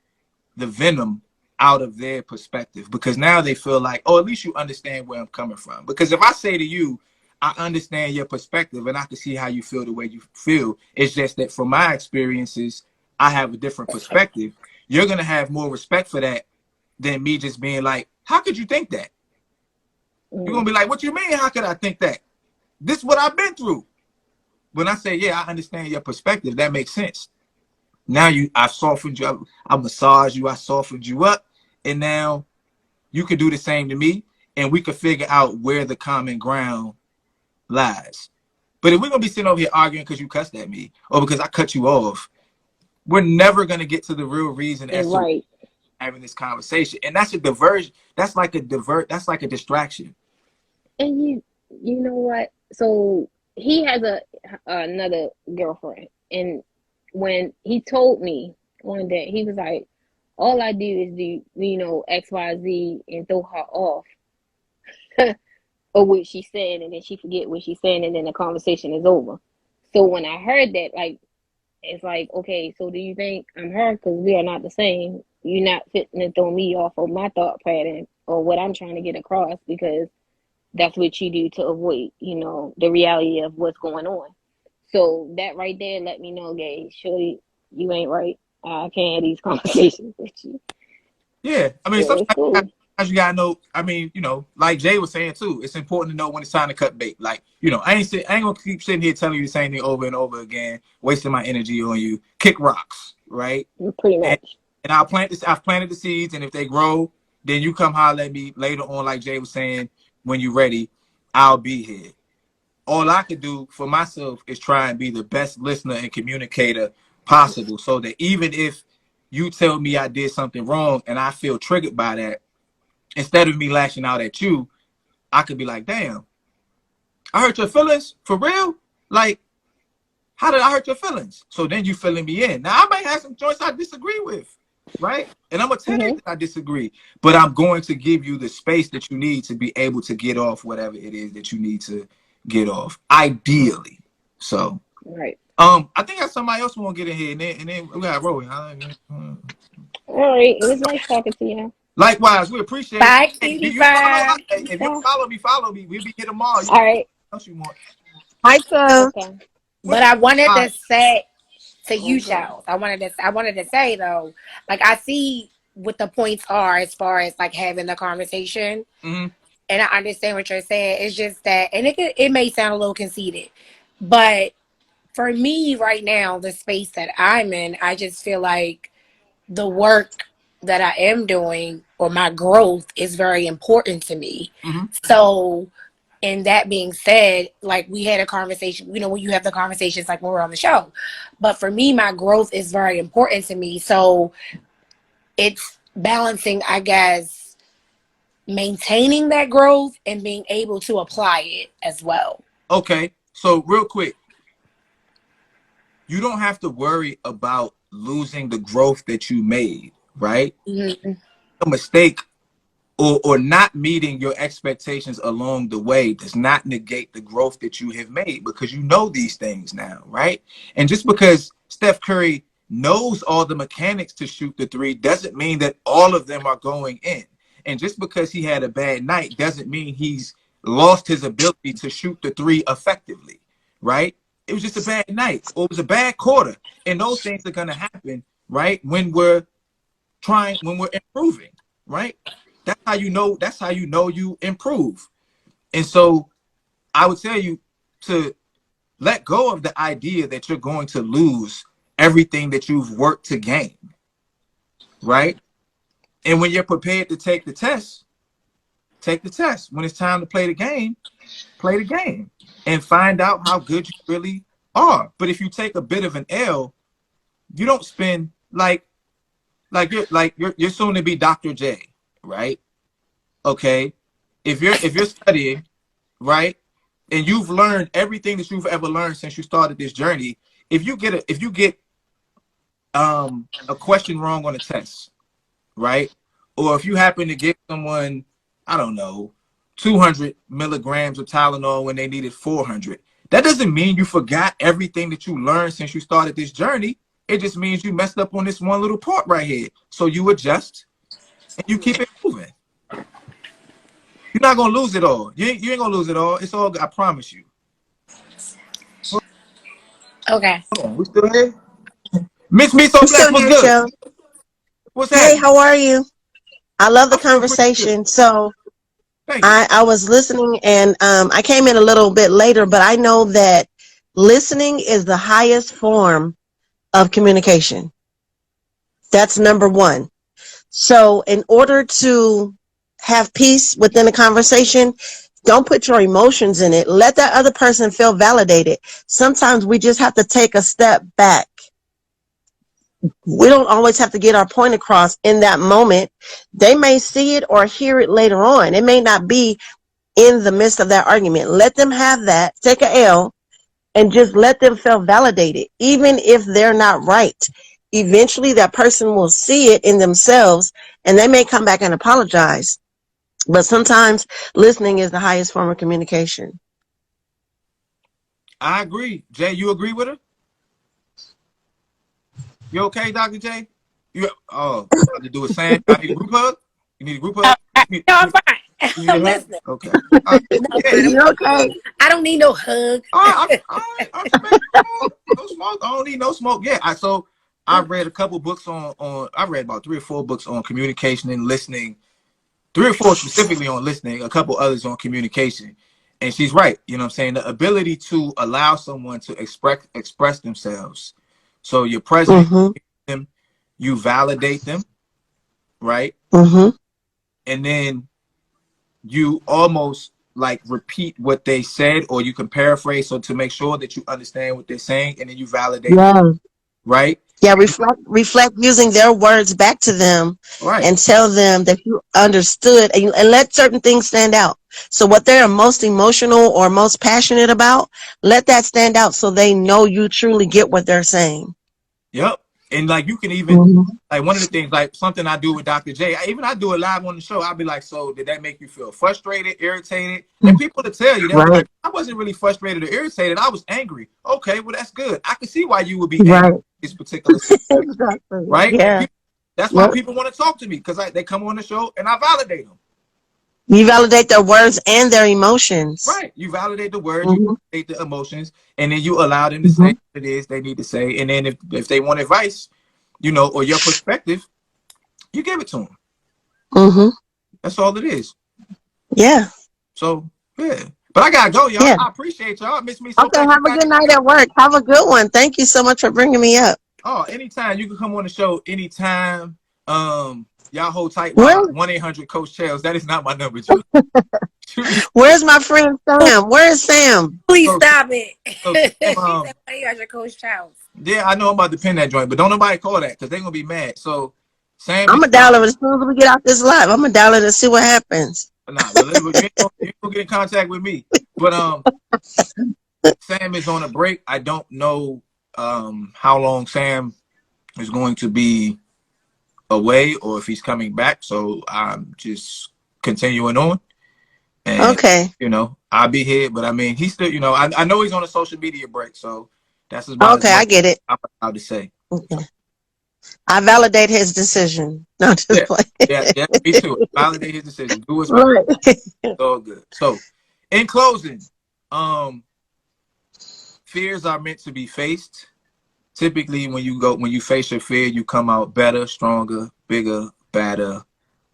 the venom out of their perspective, because now they feel like, oh, at least you understand where I'm coming from. Because if I say to you, I understand your perspective and I can see how you feel the way you feel, it's just that from my experiences, I have a different perspective. You're going to have more respect for that than me just being like, how could you think that? You're going to be like, what you mean? How could I think that? This is what I've been through. When I say, yeah, I understand your perspective, that makes sense. Now I softened you, I massaged you, I softened you up, and now you can do the same to me, and we can figure out where the common ground lies. But if we're gonna be sitting over here arguing because you cussed at me or because I cut you off, we're never gonna get to the real reason as to right. having this conversation. And that's a diversion. That's like a distraction. And you know what? So he has another girlfriend, and when he told me one day, he was like, "All I do is do XYZ and throw her off." Or what she's saying, and then she forget what she's saying, and then the conversation is over. So when I heard that, like, it's like, okay, so do you think I'm her? Because we are not the same. You're not fitting to throw me off of my thought pattern or what I'm trying to get across, because that's what you do to avoid, the reality of what's going on. So that right there let me know, gay, surely you ain't right. I can't have these conversations with you. Yeah, I mean, So it's sometimes cool. you gotta know. I mean, like Jay was saying too, it's important to know when it's time to cut bait. Like, I ain't gonna keep sitting here telling you the same thing over and over again, wasting my energy on you. Kick rocks, right? Pretty And much. I'll plant this. I've planted the seeds, and if they grow, then you come holler at me later on, like Jay was saying, when you're ready. I'll be here. All I could do for myself is try and be the best listener and communicator possible, so that even if you tell me I did something wrong and I feel triggered by that, instead of me lashing out at you, I could be like, damn, I hurt your feelings for real? Like, how did I hurt your feelings? So then you filling me in. Now I might have some joints I disagree with, right? And I'm gonna tell you hmm that I disagree, but I'm going to give you the space that you need to be able to get off whatever it is that you need to get off, ideally. So, Right. I think that's somebody else want to get in here, and then we got Roy. All right. It was nice talking to you. Likewise, we appreciate it. Bye, Hey, cutie you follow us. pie. Hey, if you Yeah. follow me, follow me. We'll be here tomorrow. You All can right. what else you want. Hi, Tim. Okay. What But you I wanted got? to say to you, Okay. Charles, I wanted to say though, like I see what the points are as far as like having the conversation, Mm-hmm. and I understand what you're saying. It's just that, and it may sound a little conceited, but for me right now, the space that I'm in, I just feel like the work that I am doing or my growth is very important to me. Mm-hmm. So, and that being said, like we had a conversation, when you have the conversations like when we're on the show. But for me, my growth is very important to me. So it's balancing, I guess, maintaining that growth and being able to apply it as well. Okay. So real quick, you don't have to worry about losing the growth that you made, right? Mhm. A mistake or not meeting your expectations along the way does not negate the growth that you have made, because you know these things now, right? And just because Steph Curry knows all the mechanics to shoot the three doesn't mean that all of them are going in. And just because he had a bad night doesn't mean he's lost his ability to shoot the three effectively, right? It was just a bad night, or it was a bad quarter. And those things are going to happen, right? When we're improving, right? That's how you know you improve. And so I would tell you to let go of the idea that you're going to lose everything that you've worked to gain, right? And when you're prepared to take the test, take the test. When it's time to play the game and find out how good you really are. But if you take a bit of an L, you don't spend you're soon to be Dr. J, right? Okay. If you're studying, right, and you've learned everything that you've ever learned since you started this journey, if you get a question wrong on a test, right, or if you happen to give someone, I don't know, 200 milligrams of Tylenol when they needed 400, that doesn't mean you forgot everything that you learned since you started this journey. It just means you messed up on this one little part right here. So you adjust and you keep it moving. You're not gonna lose it all. You ain't gonna lose it all. It's all, I promise you. Okay. Hold on, we still here? Miss Me So I'm Blessed, still what's here, good? Joe. What's Hey, happening? how are you? I love the I'm doing pretty good. conversation. So Thank you. I was listening and I came in a little bit later, but I know that listening is the highest form of communication. That's number one. So in order to have peace within a conversation, don't put your emotions in it. Let that other person feel validated. Sometimes we just have to take a step back. We don't always have to get our point across in that moment. They may see it or hear it later on. It may not be in the midst of that argument. Let them have that, take a L, and just let them feel validated, even if they're not right. Eventually, that person will see it in themselves, and they may come back and apologize. But sometimes listening is the highest form of communication. I agree. Jay, you agree with her? You okay, Dr. J? You about to do a Sam? I need a group hug? You need a group hug? You No, need, I'm fine. you need I'm a hug? listening. Okay. Yeah, I you You okay? don't need no hug. I'm just making no smoke. I don't need no smoke. Yeah, I read a couple books on I read about 3 or 4 books on communication and listening. 3 or 4 specifically on listening, a couple others on communication. And she's right. You know what I'm saying? The ability to allow someone to express themselves. So you're present, Mm-hmm. them, you validate them, right? Mm-hmm. And then you almost like repeat what they said, or you can paraphrase so to make sure that you understand what they're saying, and then you validate them, Yeah. right? Yeah, reflect using their words back to them Right. and tell them that you understood and let certain things stand out. So what they're most emotional or most passionate about, let that stand out so they know you truly get what they're saying. Yep. And like you can even Mm-hmm. like one of the things, like something I do with Dr. J, I do it live on the show. I'll be like, so did that make you feel frustrated, irritated? And people to tell you, they'll be Right, like, I wasn't really frustrated or irritated. I was angry. Okay, well that's good. I can see why you would be angry right. in this particular situation, Exactly. right? And Yeah. that's why Yep. people want to talk to me, because they come on the show and I validate them. You validate their words and their emotions. Right. You validate the words, you Mm-hmm. validate the emotions, and then you allow them to say Mm-hmm. what it is they need to say. And then if they want advice, or your perspective, you give it to them. Mm-hmm. That's all it is. Yeah. So, yeah. But I got to go, y'all. Yeah. I appreciate y'all. Miss Me So Okay. Blessed. Have a good night at work. Have a good one. Thank you so much for bringing me up. Oh, anytime. You can come on the show anytime. Y'all hold tight. My Where 1-800-Coach Chels. That is not my number, Julie. Where's my friend Sam? Where is Sam? Please so, stop it. so She Sam, said, "What are you at your Coach Charles?" yeah, I know I'm about to pin that joint, but don't nobody call that because they're going to be mad. So, Sam I'm is gonna dial it as soon as we get off this live. I'm gonna dial it and see what happens. nah, well, you ain't gonna get in contact with me. But Sam is on a break. I don't know how long Sam is going to be away or if he's coming back. So I'm just continuing on. And, Okay. you know, I'll be here. But I mean, he's still, you know, I know he's on a social media break. So that's about as Okay, I much get it. I'm allowed to say. Okay. I validate his decision. No, just Yeah. play. Yeah, me too. Validate his decision. Do what's best. Right. It's all good. So, in closing, fears are meant to be faced. Typically, when you face your fear, you come out better, stronger, bigger, better,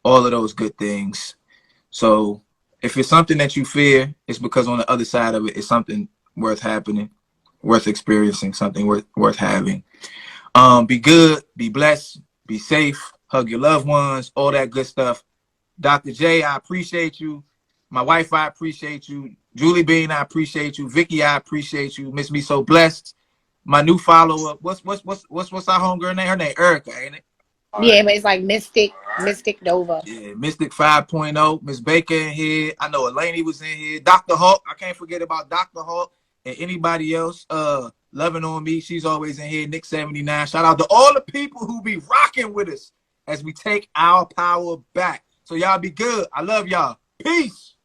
all of those good things. So, if it's something that you fear, it's because on the other side of it, it's something worth happening, worth experiencing, something worth having. Be good, be blessed, be safe, hug your loved ones, all that good stuff. Dr. J, I appreciate you. My wife, I appreciate you. Julie Bean, I appreciate you. Vicky, I appreciate you. Miss Me So Blessed. My new follower, what's our homegirl name? Her name Erica, ain't it? Yeah, but it's like Mystic Nova. Yeah, Mystic 5.0. Miss Baker in here. I know Elaney was in here. Dr. Hawk. I can't forget about Dr. Hawk and anybody else loving on me. She's always in here. Nick 79. Shout out to all the people who be rocking with us as we take our power back. So y'all be good. I love y'all. Peace.